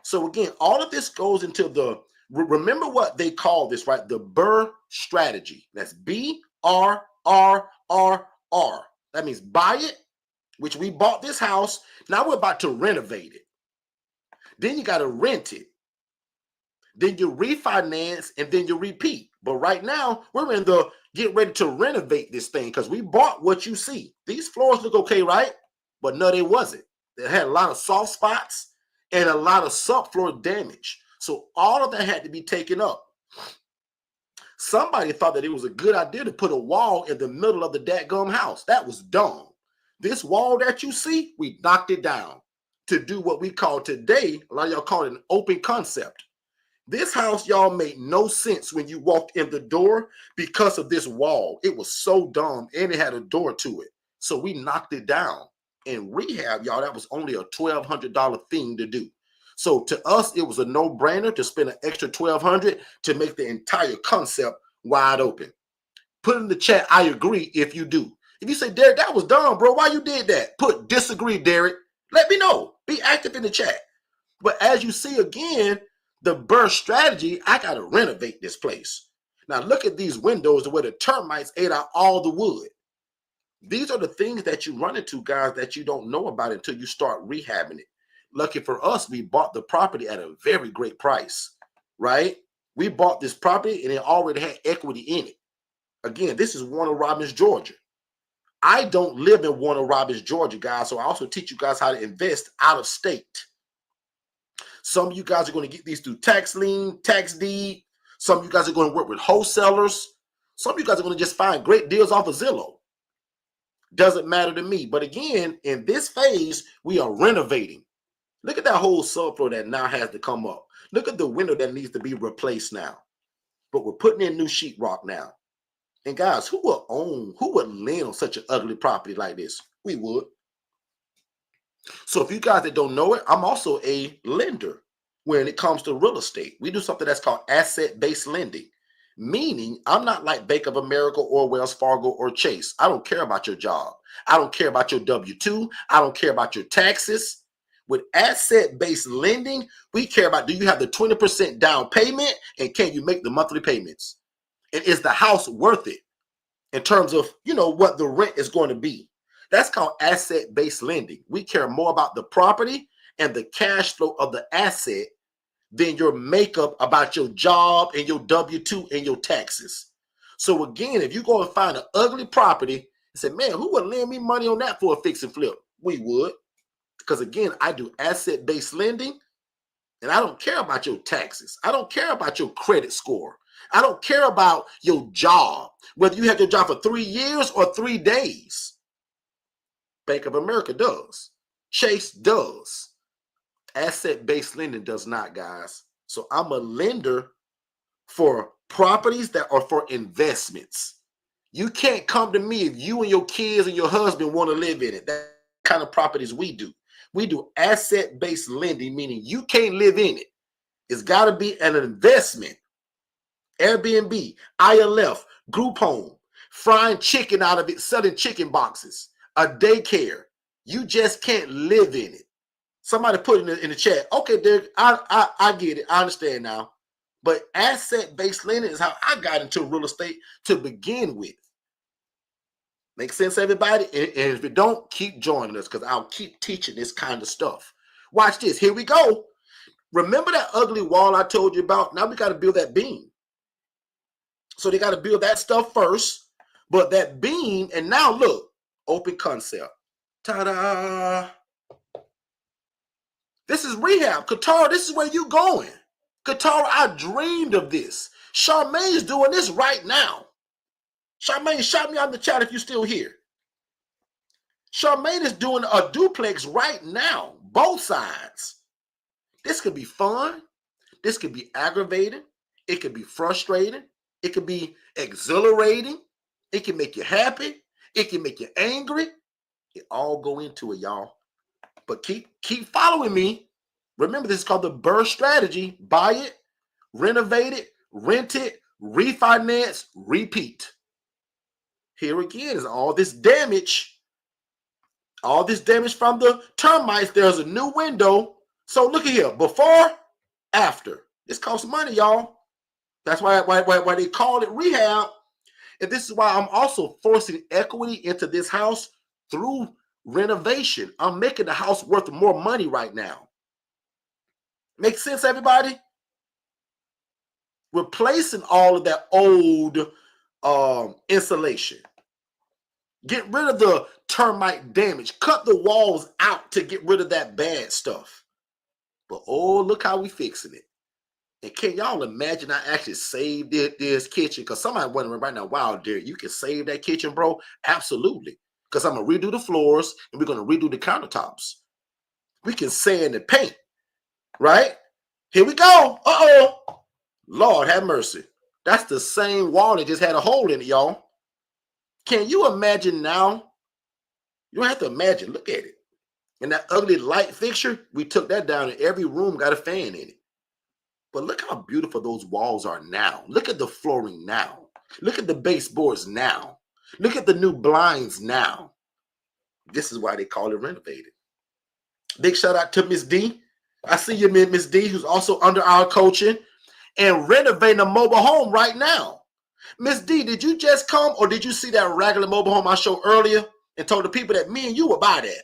So again, all of this goes into the, remember what they call this, right? The BRRRR strategy. That's BRRRR. That means buy it, which we bought this house. Now we're about to renovate it. Then you got to rent it. Then you refinance and then you repeat. But right now we're in the get ready to renovate this thing because we bought what you see. These floors look okay, right? But no, they wasn't. They had a lot of soft spots and a lot of subfloor damage. So all of that had to be taken up. Somebody thought that it was a good idea to put a wall in the middle of the dadgum house. That was dumb. This wall that you see, we knocked it down to do what we call today, a lot of y'all call it an open concept. This house, y'all, made no sense when you walked in the door because of this wall. It was so dumb, and it had a door to it. So we knocked it down. In rehab, y'all, that was only a $1,200 thing to do. So to us, it was a no-brainer to spend an extra $1,200 to make the entire concept wide open. Put in the chat, I agree, if you do. If you say, Derek, that was dumb, bro, why you did that? Put disagree, Derek. Let me know. Be active in the chat. But as you see again, the BRRRR strategy, I got to renovate this place. Now look at these windows where the termites ate out all the wood. These are the things that you run into, guys, that you don't know about until you start rehabbing it. Lucky for us, we bought the property at a very great price, right? We bought this property and it already had equity in it. Again, this is Warner Robins, Georgia. I don't live in Warner Robins, Georgia, guys, so I also teach you guys how to invest out of state. Some of you guys are going to get these through tax lien, tax deed. Some of you guys are going to work with wholesalers. Some of you guys are going to just find great deals off of Zillow. Doesn't matter to me. But again, in this phase, we are renovating. Look at that whole subfloor that now has to come up. Look at the window that needs to be replaced now. But we're putting in new sheetrock now. And guys, who would lend on such an ugly property like this? We would. So if you guys that don't know it, I'm also a lender when it comes to real estate. We do something that's called asset-based lending, meaning I'm not like Bank of America or Wells Fargo or Chase. I don't care about your job. I don't care about your W-2. I don't care about your taxes. With asset-based lending, we care about, do you have the 20% down payment and can you make the monthly payments? And is the house worth it in terms of, what the rent is going to be? That's called asset-based lending. We care more about the property and the cash flow of the asset than your makeup about your job and your W-2 and your taxes. So again, if you go and find an ugly property and say, man, who would lend me money on that for a fix and flip? We would. Because again, I do asset-based lending and I don't care about your taxes. I don't care about your credit score. I don't care about your job, whether you had your job for 3 years or 3 days. Bank of America does. Chase does. Asset-based lending does not, guys. So I'm a lender for properties that are for investments. You can't come to me if you and your kids and your husband want to live in it. That kind of properties we do. We do asset-based lending, meaning you can't live in it. It's got to be an investment. Airbnb, ILF, group home, frying chicken out of it, selling chicken boxes, a daycare. You just can't live in it. Somebody put it in the chat. Okay, Derek, I get it. I understand now. But asset-based lending is how I got into real estate to begin with. Make sense, everybody? And if you don't, keep joining us because I'll keep teaching this kind of stuff. Watch this. Here we go. Remember that ugly wall I told you about? Now we got to build that beam. So they got to build that stuff first. But that beam, and now look, open concept. Ta-da! This is rehab. Qatar, this is where you going. Qatar, I dreamed of this. Charmaine's doing this right now. Charmaine, shout me out in the chat if you're still here. Charmaine is doing a duplex right now, both sides. This could be fun. This could be aggravating. It could be frustrating. It could be exhilarating. It can make you happy. It can make you angry. It all go into it, y'all. But keep following me. Remember, this is called the BRRRR strategy. Buy it, renovate it, rent it, refinance, repeat. Here again is all this damage from the termites. There's a new window. So look at here, before, after. This costs money, y'all. That's why they call it rehab. And this is why I'm also forcing equity into this house through renovation. I'm making the house worth more money right now. Make sense, everybody? Replacing all of that old insulation. Get rid of the termite damage. Cut the walls out to get rid of that bad stuff. But oh, look how we fixing it. And can y'all imagine I actually saved this kitchen? Because somebody wondering right now, wow, Derek, you can save that kitchen, bro? Absolutely. Because I'm going to redo the floors and we're going to redo the countertops. We can sand and paint, right? Here we go. Uh-oh. Lord have mercy. That's the same wall that just had a hole in it, y'all. Can you imagine now? You don't have to imagine. Look at it. And that ugly light fixture, we took that down and every room got a fan in it. But look how beautiful those walls are now. Look at the flooring now. Look at the baseboards now. Look at the new blinds now. This is why they call it renovated. Big shout out to Miss D. I see you, Miss D, who's also under our coaching and renovating a mobile home right now. Miss D, did you just come or did you see that regular mobile home I showed earlier and told the people that me and you would buy that?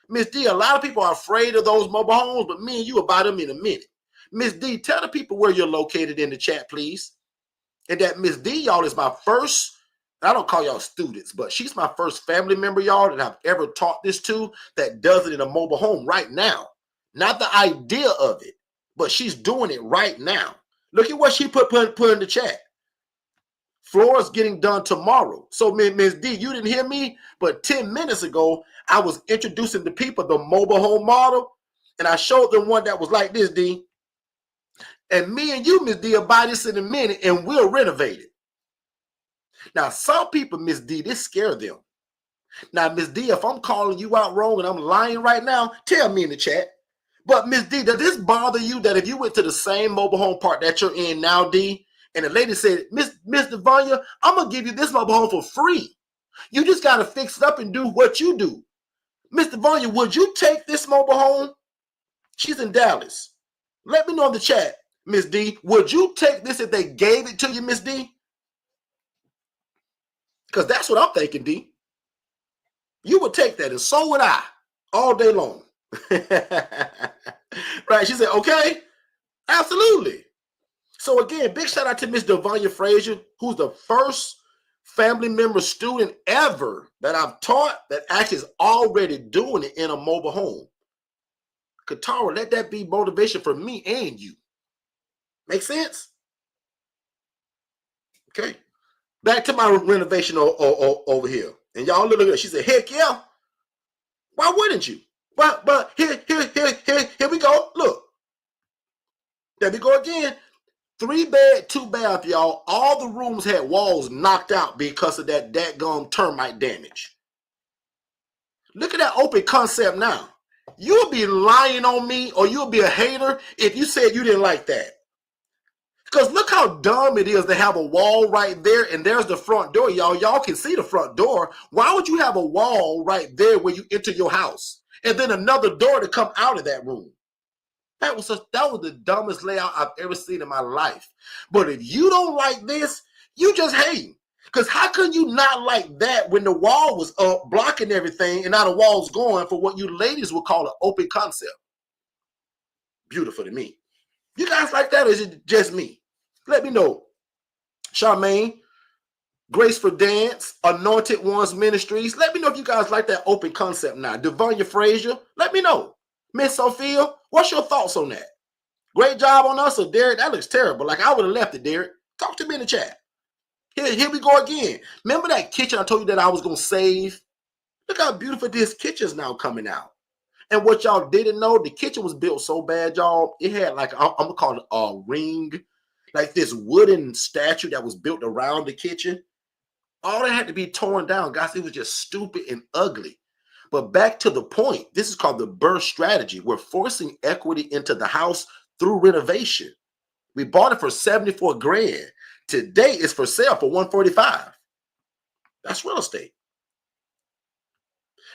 Miss D, a lot of people are afraid of those mobile homes, but me and you will buy them in a minute. Miss D, tell the people where you're located in the chat, please. And that Miss D, y'all, is my first, I don't call y'all students, but she's my first family member, y'all, that I've ever taught this to that does it in a mobile home right now. Not the idea of it, but she's doing it right now. Look at what she put in the chat. Floors getting done tomorrow. So, Miss D, you didn't hear me, but 10 minutes ago, I was introducing the people the mobile home model, and I showed them one that was like this, D. And me and you, Miss D, will buy this in a minute, and we'll renovate it. Now, some people, Miss D, this scare them. Now, Miss D, if I'm calling you out wrong and I'm lying right now, tell me in the chat. But, Miss D, does this bother you that if you went to the same mobile home park that you're in now, D, and the lady said, Miss Devanya, I'm going to give you this mobile home for free. You just got to fix it up and do what you do. Miss Devanya, would you take this mobile home? She's in Dallas. Let me know in the chat, Miss D. Would you take this if they gave it to you, Miss D? Because that's what I'm thinking, D. You would take that, and so would I, all day long. Right? She said, okay, absolutely. So again, big shout out to Miss Devanya Frazier, who's the first family member student ever that I've taught that actually is already doing it in a mobile home. Katara, let that be motivation for me and you. Make sense? Okay. Back to my renovation over here. And y'all look at it. She said, heck yeah. Why wouldn't you? But here we go. Look. There we go again. 3-bed, 2-bath, y'all. All the rooms had walls knocked out because of that dadgum termite damage. Look at that open concept now. You'll be lying on me or you'll be a hater if you said you didn't like that. Because look how dumb it is to have a wall right there and there's the front door, y'all. Y'all can see the front door. Why would you have a wall right there where you enter your house and then another door to come out of that room? That was the dumbest layout I've ever seen in my life. But if you don't like this, you just hating. Because how can you not like that when the wall was up, blocking everything, and now the wall's going for what you ladies would call an open concept? Beautiful to me. You guys like that, or is it just me? Let me know. Charmaine, Grace for Dance, Anointed Ones Ministries. Let me know if you guys like that open concept now. Devanya Frazier, let me know. Miss Sophia, what's your thoughts on that? Great job on us, or Derek? That looks terrible. Like I would have left it, Derek. Talk to me in the chat. Here we go again. Remember that kitchen I told you that I was going to save? Look how beautiful this kitchen is now coming out. And what y'all didn't know, the kitchen was built so bad, y'all. It had like, I'm going to call it a ring. Like this wooden statue that was built around the kitchen. All that had to be torn down, guys. It was just stupid and ugly. But back to the point, this is called the burst strategy. We're forcing equity into the house through renovation. We bought it for 74 grand. Today it's for sale for 145. That's real estate.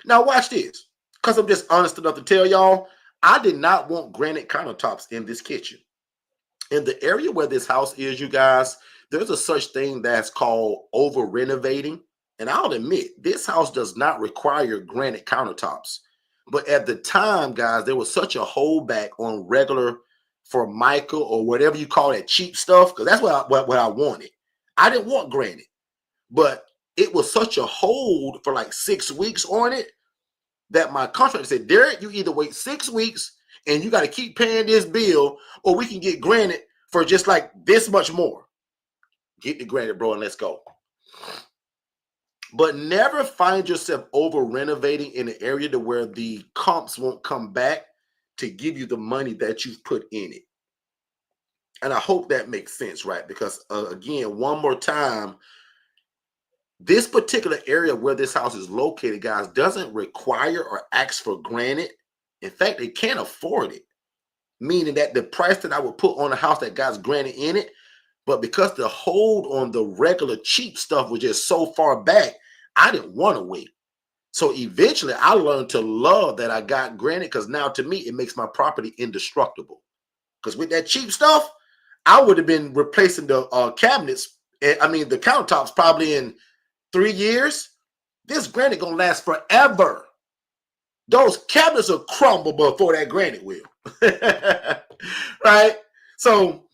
Now watch this, because I'm just honest enough to tell y'all, I did not want granite countertops in this kitchen. In the area where this house is, you guys, there's a such thing that's called over renovating. And I'll admit, this house does not require granite countertops. But at the time, guys, there was such a holdback on regular Formica or whatever you call that cheap stuff, because that's what I wanted. I didn't want granite, but it was such a hold for like 6 weeks on it that my contractor said, Derek, you either wait 6 weeks and you got to keep paying this bill, or we can get granite for just like this much more. Get the granite, bro, and let's go. But never find yourself over renovating in an area to where the comps won't come back to give you the money that you've put in it. And I hope that makes sense, right? Because again, one more time, this particular area where this house is located, guys, doesn't require or ask for granite. In fact, they can't afford it, meaning that the price that I would put on a house that got granite in it, but because the hold on the regular cheap stuff was just so far back, I didn't want to wait. So eventually I learned to love that I got granite, because now to me, it makes my property indestructible. Because with that cheap stuff, I would have been replacing the cabinets, the countertops probably in 3 years. This granite gonna last forever. Those cabinets will crumble before that granite will. Right? So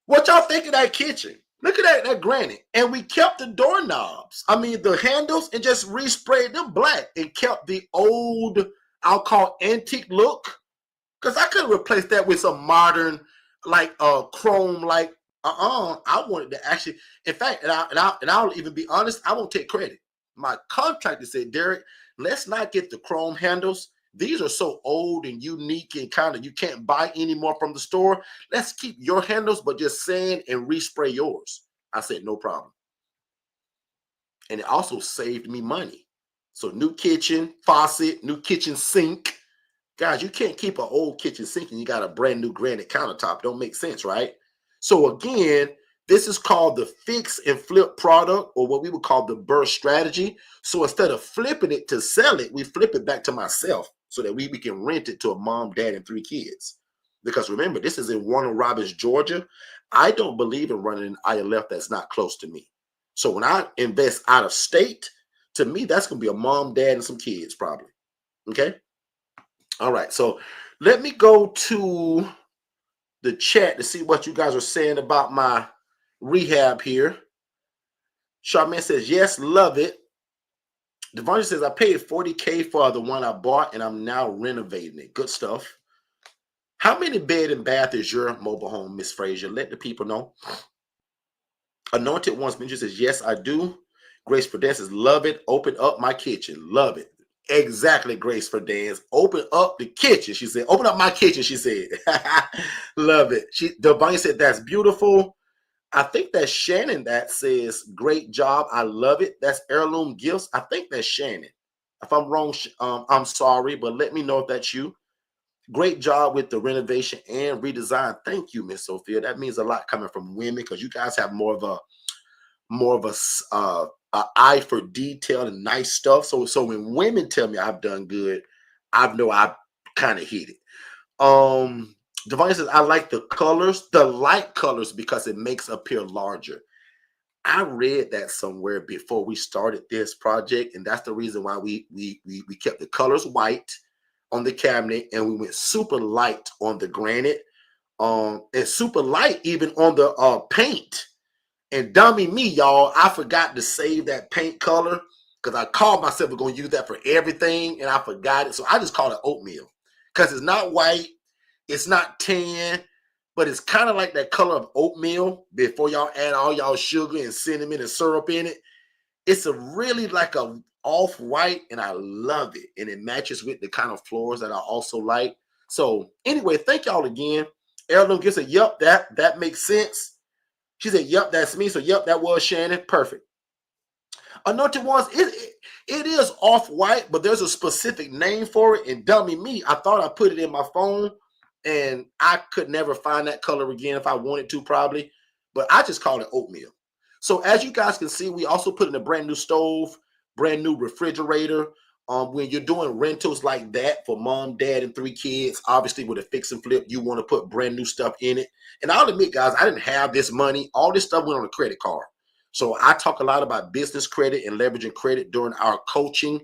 what y'all think of that kitchen? Look at that granite. And we kept the doorknobs, the handles, and just resprayed them black and kept the old, I'll call antique look. Because I could replace that with some modern, like chrome, like I wanted to actually, in fact, and I'll even be honest, I won't take credit. My contractor said, Derek, let's not get the chrome handles. These are so old and unique and kind of you can't buy anymore from the store. Let's keep your handles, but just sand and respray yours. I said, no problem. And it also saved me money. So new kitchen faucet, new kitchen sink. Guys, you can't keep an old kitchen sink and you got a brand new granite countertop. Don't make sense, right? So again, this is called the fix and flip product, or what we would call the burst strategy. So instead of flipping it to sell it, we flip it back to myself so that we can rent it to a mom, dad, and 3 kids. Because remember, this is in Warner Robins, Georgia. I don't believe in running an ILF that's not close to me. So when I invest out of state, to me, that's going to be a mom, dad, and some kids probably. Okay? All right. So let me go to the chat to see what you guys are saying about my rehab here. Charmaine says, yes, love it. Devonta says, I paid $40K for the one I bought and I'm now renovating it. Good stuff. How many bed and bath is your mobile home, Miss Frazier? Let the people know. Anointed Ones Ministry says, yes, I do. Grace Ferdinand says, love it. Open up my kitchen. Love it. Exactly, Grace Ferdinand. Open up the kitchen, she said. Open up my kitchen, she said. Love it. Devonta said, that's beautiful. I think that's Shannon that says, great job. I love it. That's Heirloom Gifts. I think that's Shannon. If I'm wrong, I'm sorry, but let me know if that's you. Great job with the renovation and redesign. Thank you, Miss Sophia. That means a lot coming from women, because you guys have more of a eye for detail and nice stuff. So when women tell me I've done good, I know I kind of hit it. Devonta says, I like the colors, the light colors, because it makes it appear larger. I read that somewhere before we started this project, and that's the reason why we kept the colors white on the cabinet, and we went super light on the granite, and super light even on the paint. And dummy me, y'all, I forgot to save that paint color, because I called myself going to use that for everything, and I forgot it. So I just call it oatmeal, because it's not white. It's not tan, but it's kind of like that color of oatmeal before y'all add all y'all sugar and cinnamon and syrup in it. It's a really like a off-white, and I love it. And it matches with the kind of floors that I also like. So anyway, thank y'all again. Heirloom Gifts said, yep, that makes sense. She said, yep, that's me. So yep, that was Shannon. Perfect. Anointed Ones, It is off-white, but there's a specific name for it. And dummy me, I thought I put it in my phone, and I could never find that color again if I wanted to, probably. But I just call it oatmeal. So as you guys can see, we also put in a brand new stove, brand new refrigerator. When you're doing rentals like that for mom, dad, and 3 kids, obviously with a fix and flip, you want to put brand new stuff in it. And I'll admit, guys, I didn't have this money. All this stuff went on a credit card. So I talk a lot about business credit and leveraging credit during our coaching.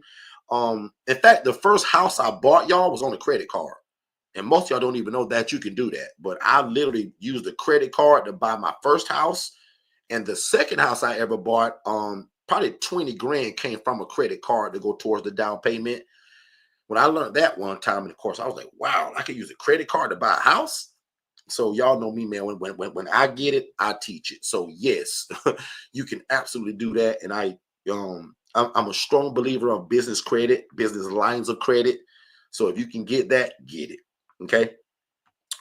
In fact, the first house I bought, y'all, was on a credit card. And most of y'all don't even know that you can do that. But I literally used a credit card to buy my first house. And the second house I ever bought, probably 20 grand came from a credit card to go towards the down payment. When I learned that one time in the course, I was like, wow, I could use a credit card to buy a house. So y'all know me, man. When I get it, I teach it. So yes, you can absolutely do that. And I'm a strong believer of business credit, business lines of credit. So if you can get that, get it. Okay.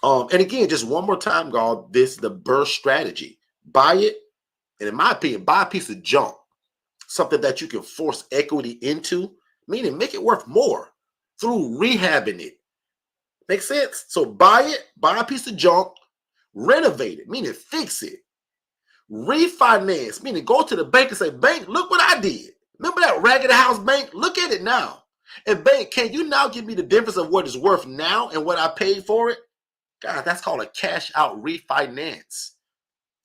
And again, just one more time, God, this is the burst strategy. Buy it. And in my opinion, buy a piece of junk, something that you can force equity into, meaning make it worth more through rehabbing it. Make sense? So buy it, buy a piece of junk, renovate it, meaning fix it. Refinance, meaning go to the bank and say, bank, look what I did. Remember that ragged house, bank? Look at it now. And bank, can you now give me the difference of what it's worth now and what I paid for it? God, that's called a cash out refinance.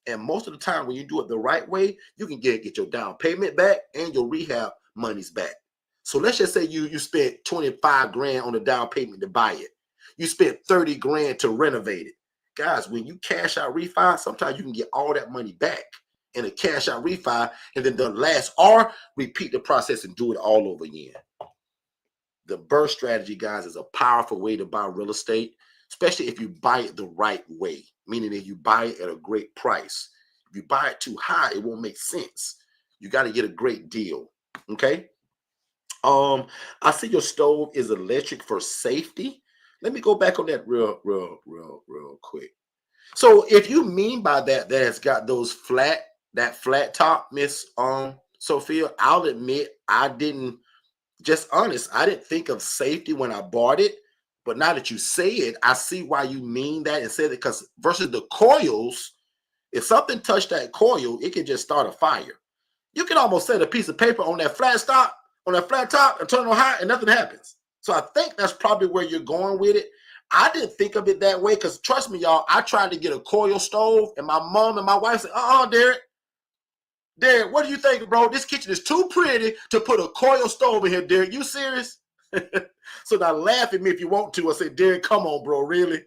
And most of the time when you do it the right way, you can get your down payment back and your rehab monies back. So let's just say you spent 25 grand on the down payment to buy it. You spent 30 grand to renovate it. Guys, when you cash out refi, sometimes you can get all that money back in a cash out refi, and then the last or repeat the process and do it all over again. The burst strategy, guys, is a powerful way to buy real estate, especially if you buy it the right way, meaning that you buy it at a great price. If you buy it too high, it won't make sense. You got to get a great deal, okay? I see your stove is electric for safety. Let me go back on that real quick. So if you mean by that it's got those flat top, Miss Sophia, I'll admit I didn't, just honest, I didn't think of safety when I bought it. But now that you say it, I see why you mean that and said it, because versus the coils, if something touched that coil, it can just start a fire. You can almost set a piece of paper on that flat top and turn it on high and nothing happens. So I think that's probably where you're going with it. I didn't think of it that way because trust me, y'all, I tried to get a coil stove and my mom and my wife said, Derek, what do you think, bro? This kitchen is too pretty to put a coil stove in here, Derek. You serious? So now laugh at me if you want to. I say, Derek, come on, bro, really?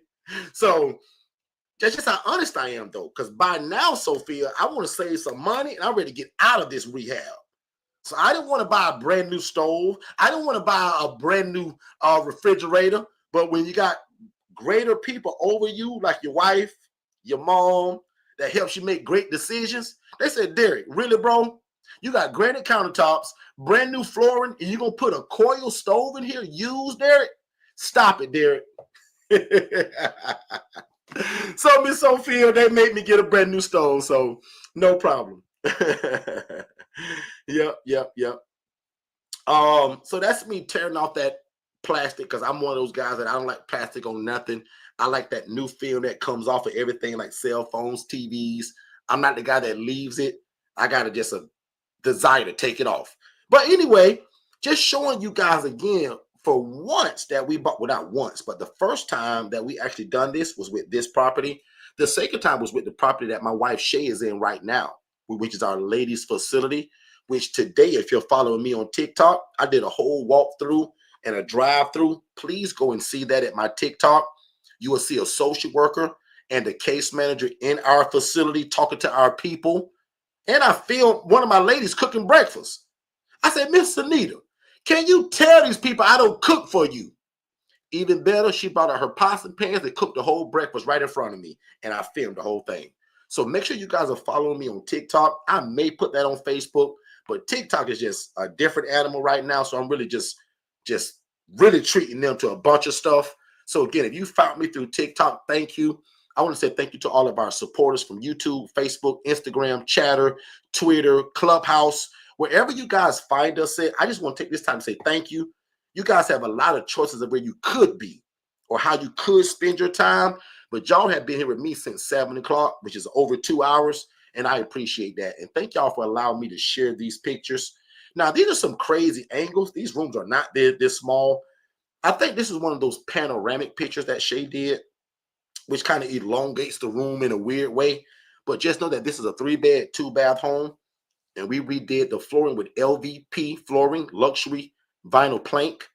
So that's just how honest I am, though, because by now, Sophia, I want to save some money and I'm ready to get out of this rehab. So I didn't want to buy a brand new stove. I didn't want to buy a brand new refrigerator. But when you got greater people over you, like your wife, your mom, that helps you make great decisions, they said, Derek, really, bro? You got granite countertops, brand new flooring, and you're going to put a coil stove in here, used, Derek? Stop it, Derek. So, Miss Sophia, they made me get a brand new stove, so no problem. Yep. So that's me tearing off that plastic because I'm one of those guys that I don't like plastic on nothing. I like that new film that comes off of everything like cell phones, TVs. I'm not the guy that leaves it. I got just a desire to take it off. But anyway, just showing you guys again for once that we bought, well, not once, but the first time that we actually done this was with this property. The second time was with the property that my wife Shay is in right now, which is our ladies facility, which today, if you're following me on TikTok, I did a whole walkthrough and a drive-through. Please go and see that at my TikTok. You will see a social worker and a case manager in our facility talking to our people. And I filmed one of my ladies cooking breakfast. I said, Miss Anita, can you tell these people I don't cook for you? Even better, she brought out her pots and pans and cooked the whole breakfast right in front of me. And I filmed the whole thing. So make sure you guys are following me on TikTok. I may put that on Facebook, but TikTok is just a different animal right now. So I'm really just really treating them to a bunch of stuff. So again, if you found me through TikTok, thank you. I want to say thank you to all of our supporters from YouTube, Facebook, Instagram, Chatter, Twitter, Clubhouse. wherever you guys find us at, I just want to take this time to say thank you. You guys have a lot of choices of where you could be or how you could spend your time, but y'all have been here with me since 7 o'clock, which is over 2 hours, and I appreciate that. And thank y'all for allowing me to share these pictures. Now, these are some crazy angles. These rooms are not this small. I think this is one of those panoramic pictures that Shay did, which kind of elongates the room in a weird way. But just know that this is a 3-bed, 2-bath home, and we redid the flooring with LVP flooring, luxury vinyl plank,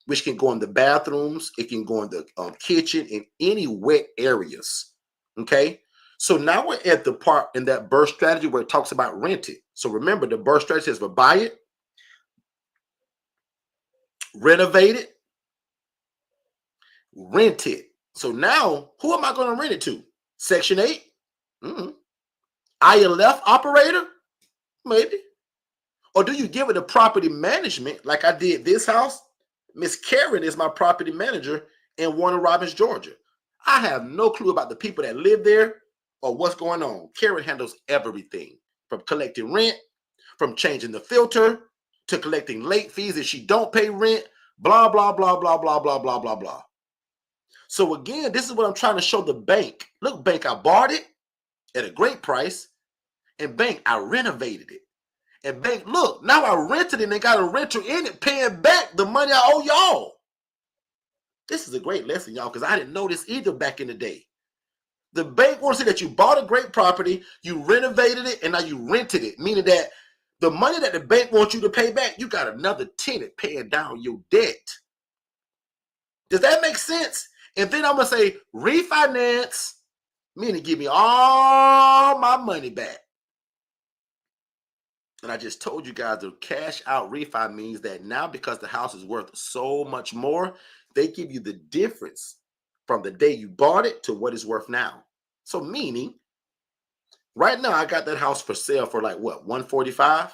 which can go in the bathrooms. It can go in the kitchen, in any wet areas. Okay. So now we're at the part in that burst strategy where it talks about rent it. So remember, the burst strategy is for buy it, renovate it, rent it. So now, who am I going to rent it to? Section 8? ILF operator? Maybe. Or do you give it a property management like I did this house? Miss Karen is my property manager in Warner Robins, Georgia. I have no clue about the people that live there or what's going on. Karen handles everything from collecting rent, from changing the filter, to collecting late fees if she don't pay rent, blah, blah, blah, blah, blah, blah, blah, blah, blah. So again, this is what I'm trying to show the bank. Look, bank, I bought it at a great price. And bank, I renovated it. And bank, look, now I rented it and they got a renter in it paying back the money I owe y'all. This is a great lesson, y'all, because I didn't know this either back in the day. The bank wants to say that you bought a great property, you renovated it, and now you rented it, meaning that the money that the bank wants you to pay back, you got another tenant paying down your debt. Does that make sense? And then I'm going to say refinance, meaning give me all my money back. And I just told you guys the cash out refi means that now, because the house is worth so much more, they give you the difference from the day you bought it to what it's worth now. So meaning, right now I got that house for sale for like what, 145?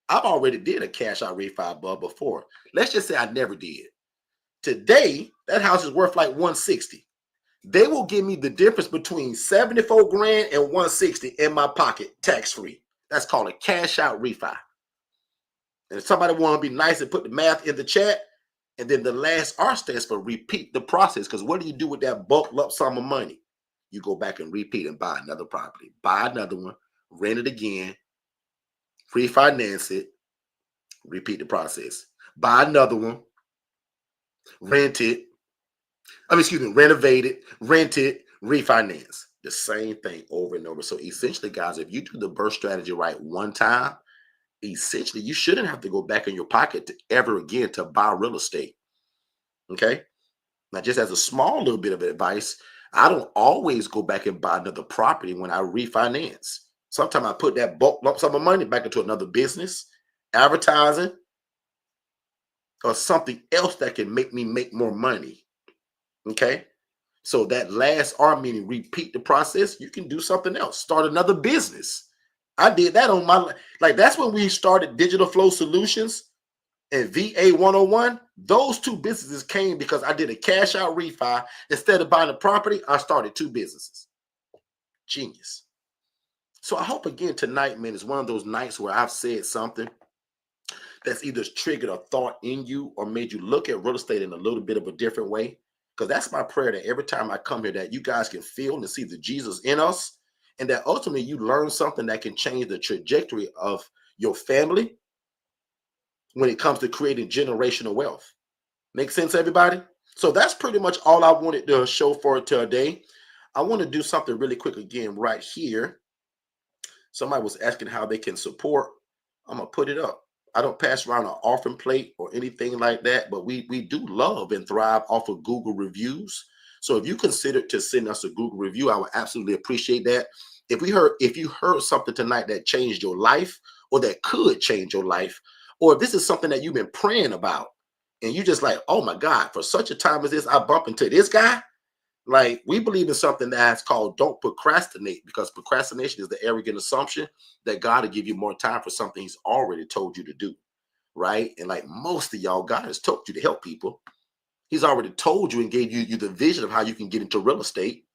I've already did a cash out refi before. Let's just say I never did. Today, that house is worth like 160. They will give me the difference between 74 grand and 160 in my pocket, tax-free. That's called a cash out refi. And if somebody want to be nice and put the math in the chat, and then the last R stands for repeat the process. Because what do you do with that bulk lump sum of money? You go back and repeat and buy another property, buy another one, rent it again, refinance it, repeat the process. Buy another one, rent it, renovate it, rent it, refinance. The same thing over and over. So essentially, guys, if you do the burst strategy right one time, essentially you shouldn't have to go back in your pocket to ever again to buy real estate. Okay. Now, just as a small little bit of advice, I don't always go back and buy another property when I refinance. Sometimes I put that bulk lump sum of money back into another business, advertising, or something else that can make me make more money. Okay. So that last R, meaning repeat the process, you can do something else. Start another business. I did that on my, that's when we started Digital Flow Solutions and VA 101. Those two businesses came because I did a cash out refi. Instead of buying a property, I started 2 businesses. Genius. So I hope again tonight, man, is one of those nights where I've said something that's either triggered a thought in you or made you look at real estate in a little bit of a different way. Because that's my prayer, that every time I come here, that you guys can feel and see the Jesus in us, and that ultimately you learn something that can change the trajectory of your family when it comes to creating generational wealth. Make sense, everybody? So that's pretty much all I wanted to show for today. I want to do something really quick again right here. Somebody was asking how they can support. I'm going to put it up. I don't pass around an orphan plate or anything like that, but we do love and thrive off of Google reviews. So if you consider to send us a Google review, I would absolutely appreciate that. If you heard something tonight that changed your life or that could change your life, or if this is something that you've been praying about and you just like, oh my God, for such a time as this, I bump into this guy. Like, we believe in something that's called don't procrastinate, because procrastination is the arrogant assumption that God will give you more time for something he's already told you to do, right? And like most of y'all, God has told you to help people. He's already told you and gave you the vision of how you can get into real estate.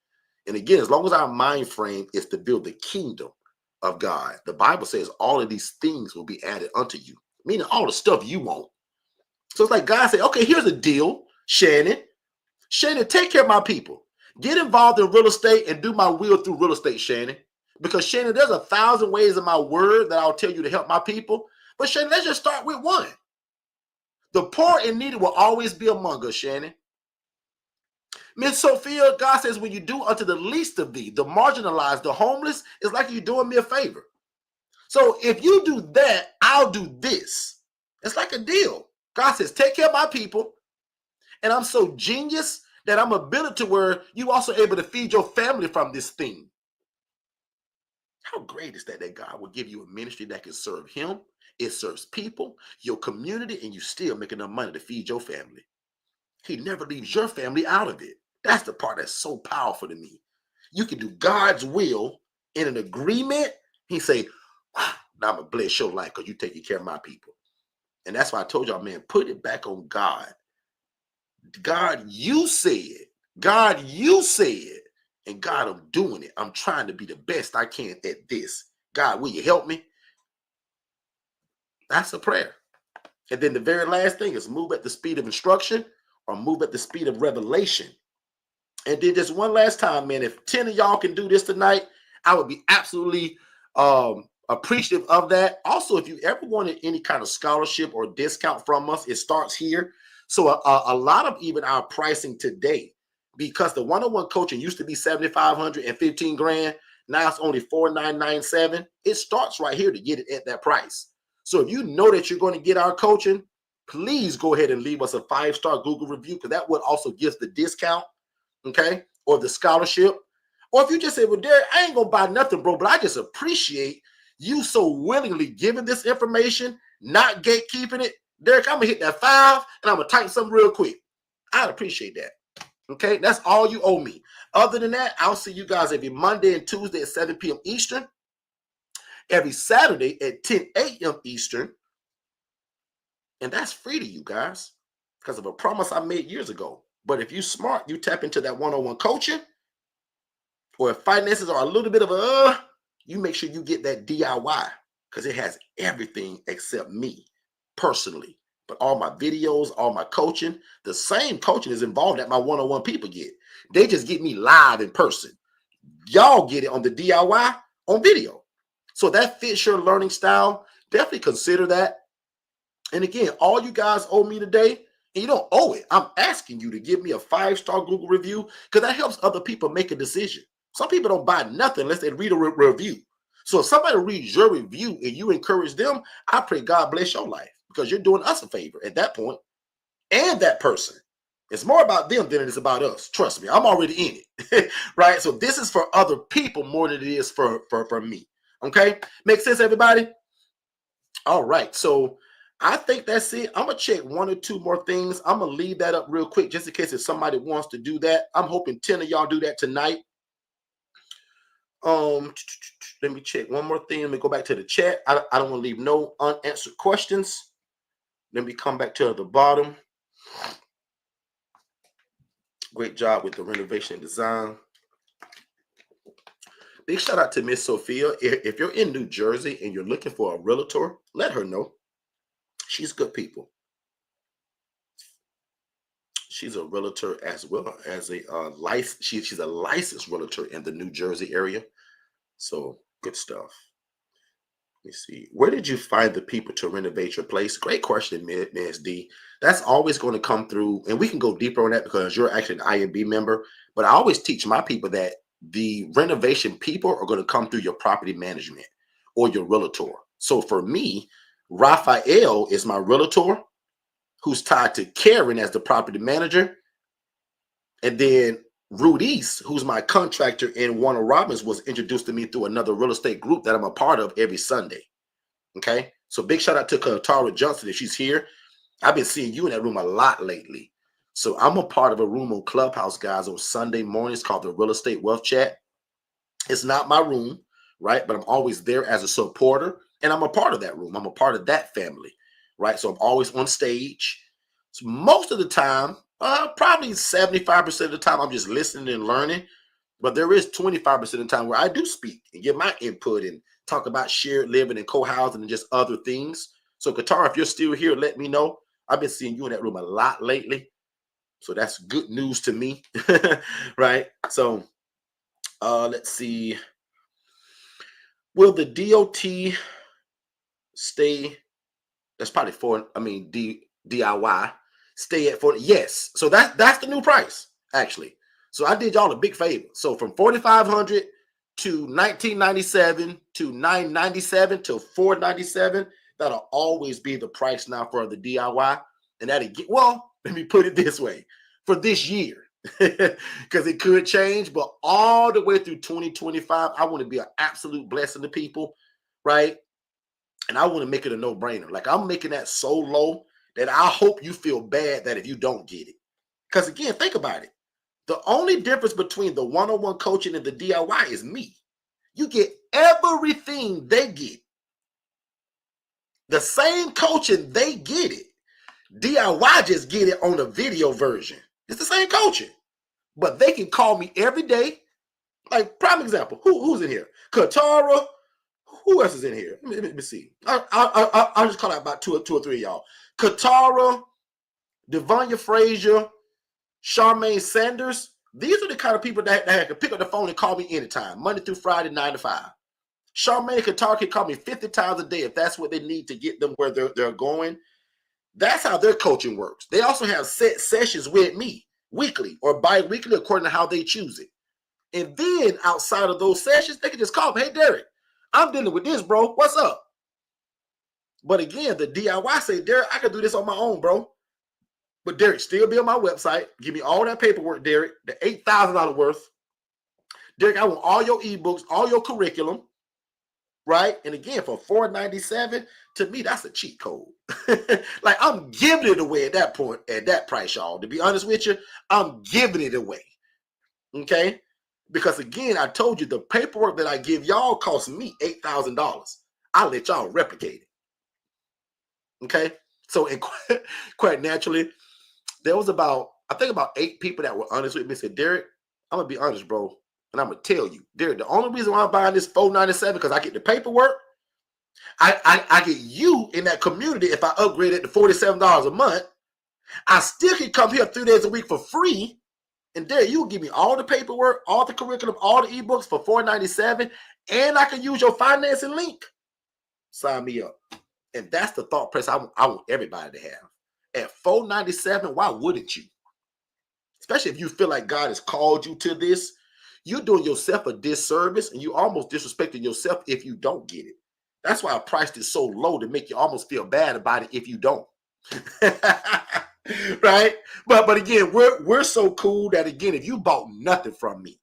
And again, as long as our mind frame is to build the kingdom of God. The Bible says all of these things will be added unto you, meaning all the stuff you want. So it's like God said, okay, here's a deal, Shannon. Shannon, take care of my people. Get involved in real estate and do my will through real estate, Shannon. Because Shannon, there's 1,000 ways in my word that I'll tell you to help my people. But Shannon, let's just start with one. The poor and needy will always be among us, Shannon. Miss Sophia, God says, when you do unto the least of thee, the marginalized, the homeless, it's like you're doing me a favor. So if you do that, I'll do this. It's like a deal. God says, take care of my people. And I'm so genius that I'm ability to where you also able to feed your family from this thing. How great is that God will give you a ministry that can serve him? It serves people, your community, and you still make enough money to feed your family. He never leaves your family out of it. That's the part that's so powerful to me. You can do God's will in an agreement. He say, wow, now I'm going to bless your life because you're taking care of my people. And that's why I told y'all, man, put it back on God. God, you said. God, you said. And God, I'm doing it. I'm trying to be the best I can at this. God, will you help me? That's a prayer. And then the very last thing is move at the speed of instruction or move at the speed of revelation. And then just one last time, man, if 10 of y'all can do this tonight, I would be absolutely appreciative of that. Also, if you ever wanted any kind of scholarship or discount from us, it starts here. So a lot of even our pricing today, because the one-on-one coaching used to be $7,500 and $15,000, now it's only $4,997. It starts right here to get it at that price. So if you know that you're going to get our coaching, please go ahead and leave us a 5-star Google review, because that would also give the discount, okay, or the scholarship. Or if you just say, well, Derek, I ain't going to buy nothing, bro, but I just appreciate you so willingly giving this information, not gatekeeping it. Derek, I'm going to hit that 5 and I'm going to type something real quick. I'd appreciate that. Okay, that's all you owe me. Other than that, I'll see you guys every Monday and Tuesday at 7 p.m. Eastern, every Saturday at 10 a.m. Eastern. And that's free to you guys because of a promise I made years ago. But if you're smart, you tap into that one-on-one coaching, or if finances are a little bit of you make sure you get that DIY, because it has everything except me personally. But all my videos, all my coaching, the same coaching is involved that my one-on-one people get. They just get me live in person. Y'all get it on the DIY on video. So that fits your learning style. Definitely consider that. And again, all you guys owe me today, and you don't owe it. I'm asking you to give me a 5-star Google review, because that helps other people make a decision. Some people don't buy nothing unless they read a review. So if somebody reads your review and you encourage them, I pray God bless your life, because you're doing us a favor at that point. And that person. It's more about them than it is about us. Trust me, I'm already in it. Right? So this is for other people more than it is for me. Okay? Make sense, everybody? All right. So I think that's it. I'm going to check 1 or 2 more things. I'm going to leave that up real quick just in case if somebody wants to do that. I'm hoping 10 of y'all do that tonight. Let me check one more thing. Let me go back to the chat. I don't want to leave no unanswered questions. Let me come back to the bottom. Great job with the renovation and design. Big shout out to Miss Sophia. If you're in New Jersey and you're looking for a realtor, let her know. She's good people. She's a realtor as well as a she's a licensed realtor in the New Jersey area. So good stuff. Let me see. Where did you find the people to renovate your place? Great question, Ms. D. That's always going to come through, and we can go deeper on that because you're actually an IMB member. But I always teach my people that the renovation people are going to come through your property management or your realtor. So for me, Raphael is my realtor, who's tied to Karen as the property manager. And then Rudy's, who's my contractor in Warner Robins, was introduced to me through another real estate group that I'm a part of every Sunday. Okay. So big shout out to Katara Johnson if she's here. I've been seeing you in that room a lot lately. So I'm a part of a room on Clubhouse, guys, on Sunday mornings called the Real Estate Wealth Chat. It's not my room, right? But I'm always there as a supporter, and I'm a part of that room. I'm a part of that family, right? So I'm always on stage. So most of the time, probably 75% of the time, I'm just listening and learning. But there is 25% of the time where I do speak and give my input and talk about shared living and co-housing and just other things. So Qatar, if you're still here, let me know. I've been seeing you in that room a lot lately. So that's good news to me, right? So let's see. Will the DOT stay? That's probably DIY stay at 40. Yes. So that's the new price, actually. So I did y'all a big favor. So from 4,500 to 1997 to 997 to 497, that'll always be the price now for the DIY. And that'll get, well, let me put it this way, for this year, because it could change, but all the way through 2025, I want to be an absolute blessing to people, right? And I want to make it a no-brainer. Like, I'm making that so low that I hope you feel bad that if you don't get it. Because again, think about it. The only difference between the one-on-one coaching and the DIY is me. You get everything they get. The same coaching, they get it. DIY just get it on a video version. It's the same coaching. But they can call me every day. Like, prime example, who's in here? Katara. Who else is in here? Let me see. I'll just call out about two or three of y'all. Katara, Devanya Frazier, Charmaine Sanders. These are the kind of people that can pick up the phone and call me anytime, Monday through Friday, 9 to 5. Charmaine and Katara can call me 50 times a day if that's what they need to get them where they're going. That's how their coaching works. They also have set sessions with me, weekly or bi-weekly, according to how they choose it. And then outside of those sessions, they can just call me, hey, Derek, I'm dealing with this, bro. What's up? But again, the DIY say, Derek, I can do this on my own, bro. But Derek, still be on my website. Give me all that paperwork, Derek, the $8,000 worth. Derek, I want all your ebooks, all your curriculum, right? And again, for $497, to me, that's a cheat code. Like, I'm giving it away at that point, at that price, y'all. To be honest with you, I'm giving it away, okay? Because again, I told you the paperwork that I give y'all costs me $8,000. I'll let y'all replicate it, okay? So, quite naturally, there was about 8 people that were honest with me and said, Derek, I'm going to be honest, bro. And I'm going to tell you, Derek, the only reason why I'm buying this $497 because I get the paperwork. I get you in that community if I upgrade it to $47 a month. I still can come here 3 days a week for free. And Derek, you will give me all the paperwork, all the curriculum, all the ebooks for $497. And I can use your financing link. Sign me up. And that's the thought process I want everybody to have. At $497, why wouldn't you? Especially if you feel like God has called you to this. You're doing yourself a disservice and you almost disrespecting yourself if you don't get it. That's why I priced it so low to make you almost feel bad about it if you don't. Right? But again, we're so cool that again, if you bought nothing from me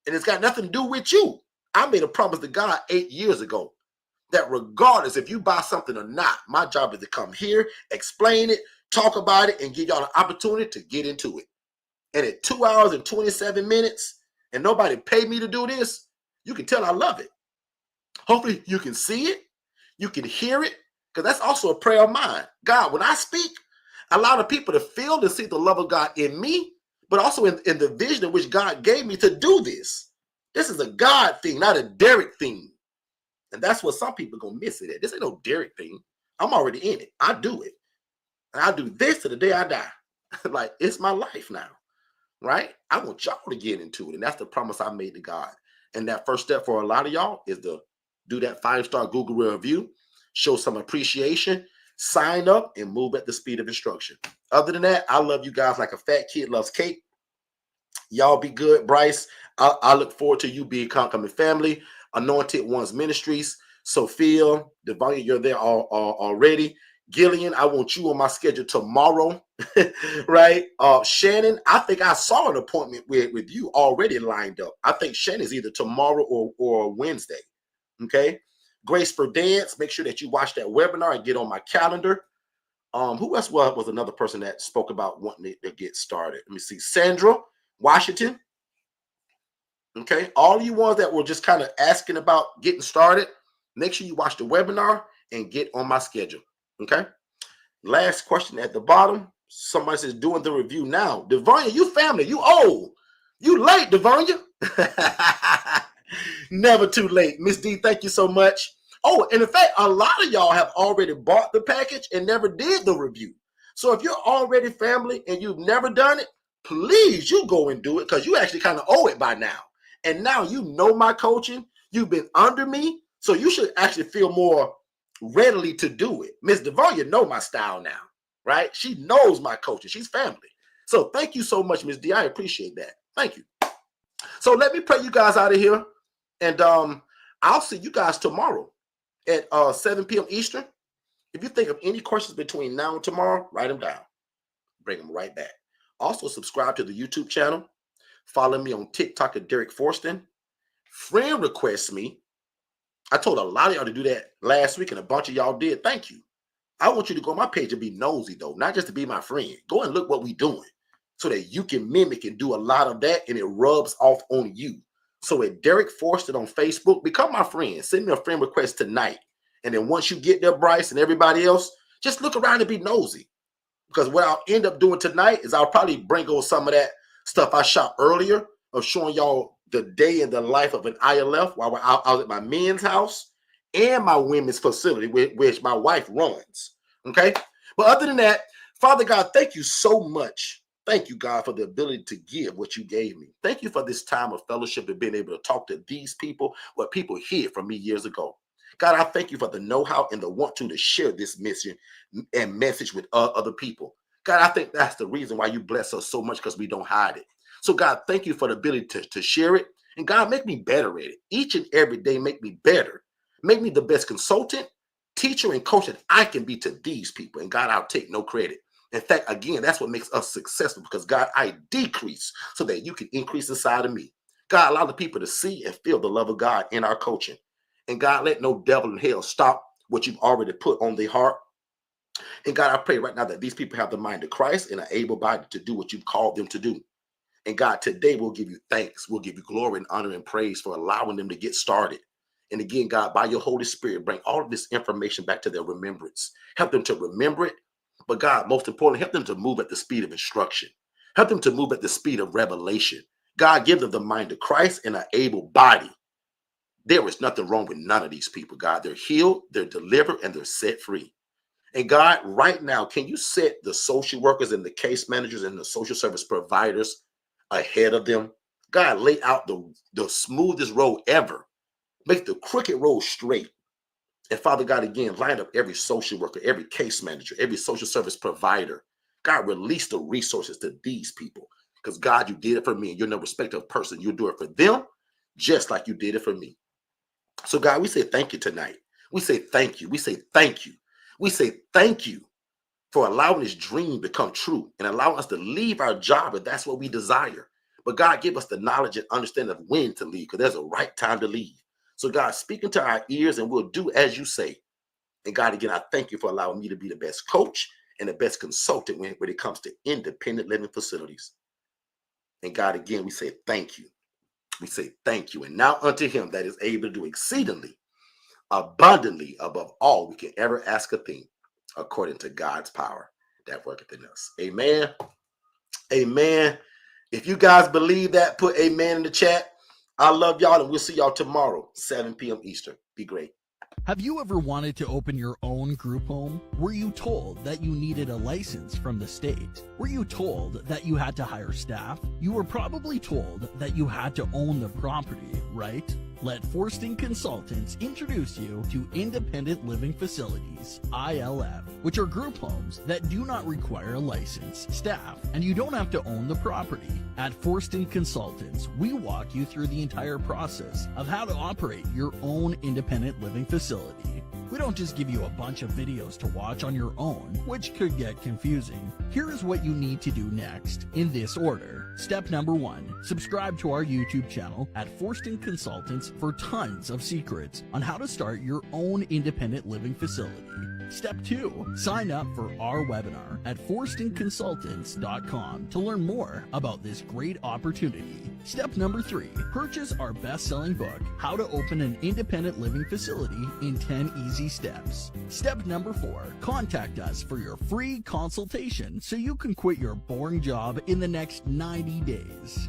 and it's got nothing to do with you, I made a promise to God 8 years ago that regardless if you buy something or not, my job is to come here, explain it, talk about it, and give y'all an opportunity to get into it. And at 2 hours and 27 minutes, and nobody paid me to do this, you can tell I love it. Hopefully you can see it, you can hear it, because that's also a prayer of mine. God, when I speak, allow the people to feel and see the love of God in me, but also in the vision in which God gave me to do this. This is a God thing, not a Derek thing. And that's what some people are going to miss it at. This ain't no Derek thing. I'm already in it. I do it. And I do this to the day I die. Like, it's my life now, right? I want y'all to get into it. And that's the promise I made to God. And that first step for a lot of y'all is to do that 5-star Google review, show some appreciation, sign up, and move at the speed of instruction. Other than that, I love you guys like a fat kid loves cake. Y'all be good. Bryce, I look forward to you being Coming Family, Anointed Ones Ministries. Sophia, Devanya, you're there already. Gillian, I want you on my schedule tomorrow, right? Shannon, I think I saw an appointment with you already lined up. I think Shannon's either tomorrow or Wednesday, okay? Grace for Dance, make sure that you watch that webinar and get on my calendar. Who else was another person that spoke about wanting to get started? Let me see. Sandra Washington. Okay, all you ones that were just kind of asking about getting started, make sure you watch the webinar and get on my schedule. Okay. Last question at the bottom. Somebody says doing the review now. Devanya, you family, you old. You late, Devanya. Never too late. Miss D, thank you so much. Oh, and in fact, a lot of y'all have already bought the package and never did the review. So if you're already family and you've never done it, please, you go and do it because you actually kind of owe it by now. And now you know my coaching. You've been under me. So you should actually feel more readily to do it. Miss DeVoe, you know my style now, right? She knows my coaching. She's family. So thank you so much, Miss D. I appreciate that. Thank you. So let me pray you guys out of here. And I'll see you guys tomorrow at 7 p.m. Eastern. If you think of any questions between now and tomorrow, write them down. Bring them right back. Also, subscribe to the YouTube channel. Follow me on TikTok at Derek Forston. Friend request me. I told a lot of y'all to do that last week, and a bunch of y'all did. Thank you. I want you to go on my page and be nosy, though, not just to be my friend. Go and look what we're doing so that you can mimic and do a lot of that, and it rubs off on you. So at Derek Forston on Facebook, become my friend. Send me a friend request tonight. And then once you get there, Bryce and everybody else, just look around and be nosy. Because what I'll end up doing tonight is I'll probably bring over some of that stuff I shot earlier of showing y'all the day in the life of an ILF while I was at my men's house and my women's facility, which my wife runs. Okay? But other than that, Father God, thank you so much. Thank you, God, for the ability to give what you gave me. Thank you for this time of fellowship and being able to talk to these people, what people hid from me years ago. God, I thank you for the know-how and the want to share this mission and message with other people. God, I think that's the reason why you bless us so much, because we don't hide it. So God, thank you for the ability to share it. And God, make me better at it. Each and every day, make me better. Make me the best consultant, teacher, and coach that I can be to these people. And God, I'll take no credit. In fact, again, that's what makes us successful, because God, I decrease so that you can increase inside of me. God, allow the people to see and feel the love of God in our coaching. And God, let no devil in hell stop what you've already put on their heart. And God, I pray right now that these people have the mind of Christ and are able-bodied to do what you've called them to do. And God, today we'll give you thanks. We'll give you glory and honor and praise for allowing them to get started. And again, God, by your Holy Spirit, bring all of this information back to their remembrance. Help them to remember it. But God, most importantly, help them to move at the speed of instruction. Help them to move at the speed of revelation. God, give them the mind of Christ and an able body. There is nothing wrong with none of these people, God. They're healed, they're delivered, and they're set free. And God, right now, can you set the social workers and the case managers and the social service providers ahead of them? God, lay out the smoothest road ever. Make the crooked road straight. And Father God, again, line up every social worker, every case manager, every social service provider. God, release the resources to these people. Because God, you did it for me, and you're no respecter of person. You'll do it for them just like you did it for me. So God, we say thank you tonight. We say thank you. We say thank you. We say thank you for allowing this dream to come true and allowing us to leave our job if that's what we desire. But God, give us the knowledge and understanding of when to leave, because there's a right time to leave. So God, speak into our ears and we'll do as you say. And God, again, I thank you for allowing me to be the best coach and the best consultant when it comes to independent living facilities. And God, again, we say thank you. We say thank you. And now unto him that is able to do exceedingly, abundantly above all we can ever ask a thing, according to God's power that worketh in us. Amen. Amen. If you guys believe that, put amen in the chat. I love y'all, and we'll see y'all tomorrow, 7 p.m. Eastern. Be great. Have you ever wanted to open your own group home? Were you told that you needed a license from the state? Were you told that you had to hire staff? You were probably told that you had to own the property, right? Let Forston Consultants introduce you to Independent Living Facilities, ILF, which are group homes that do not require a license, staff, and you don't have to own the property. At Forston Consultants, we walk you through the entire process of how to operate your own independent living facility. We don't just give you a bunch of videos to watch on your own, which could get confusing. Here is what you need to do next, in this order. Step number 1, subscribe to our YouTube channel at Forston Consultants for tons of secrets on how to start your own independent living facility. Step 2, sign up for our webinar at forstonconsultants.com to learn more about this great opportunity. Step number 3, purchase our best-selling book, How to Open an Independent Living Facility in 10 Easy Steps. Step number 4, contact us for your free consultation so you can quit your boring job in the next 90 days.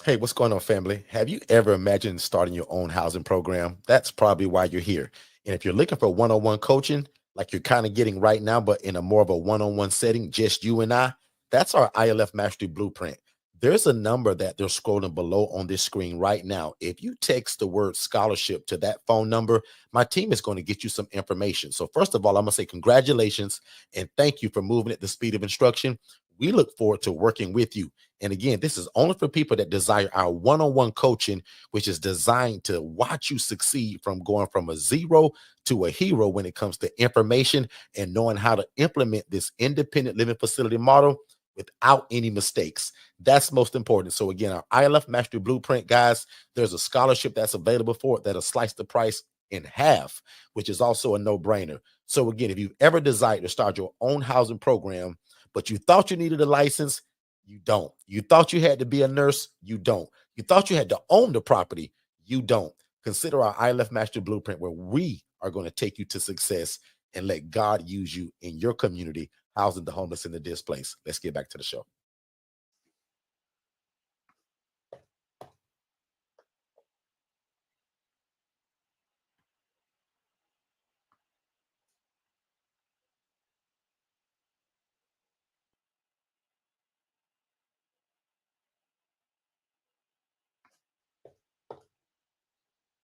Hey, what's going on, family? Have you ever imagined starting your own housing program? That's probably why you're here. And if you're looking for one-on-one coaching, like you're kind of getting right now, but in a more of a one-on-one setting, just you and I, that's our ILF Mastery Blueprint. There's a number that they're scrolling below on this screen right now. If you text the word scholarship to that phone number, my team is going to get you some information. So first of all, I'm going to say congratulations and thank you for moving at the speed of instruction. We look forward to working with you. And again, this is only for people that desire our one-on-one coaching, which is designed to watch you succeed from going from a zero to a hero when it comes to information and knowing how to implement this independent living facility model without any mistakes. That's most important. So again, our ILF Mastery Blueprint, guys, there's a scholarship that's available for it that'll slice the price in half, which is also a no-brainer. So again, if you've ever desired to start your own housing program, but you thought you needed a license, you don't. You thought you had to be a nurse, you don't. You thought you had to own the property, you don't. Consider our ILF Mastery Blueprint, where we are going to take you to success and let God use you in your community, housing the homeless and the displaced. Let's get back to the show.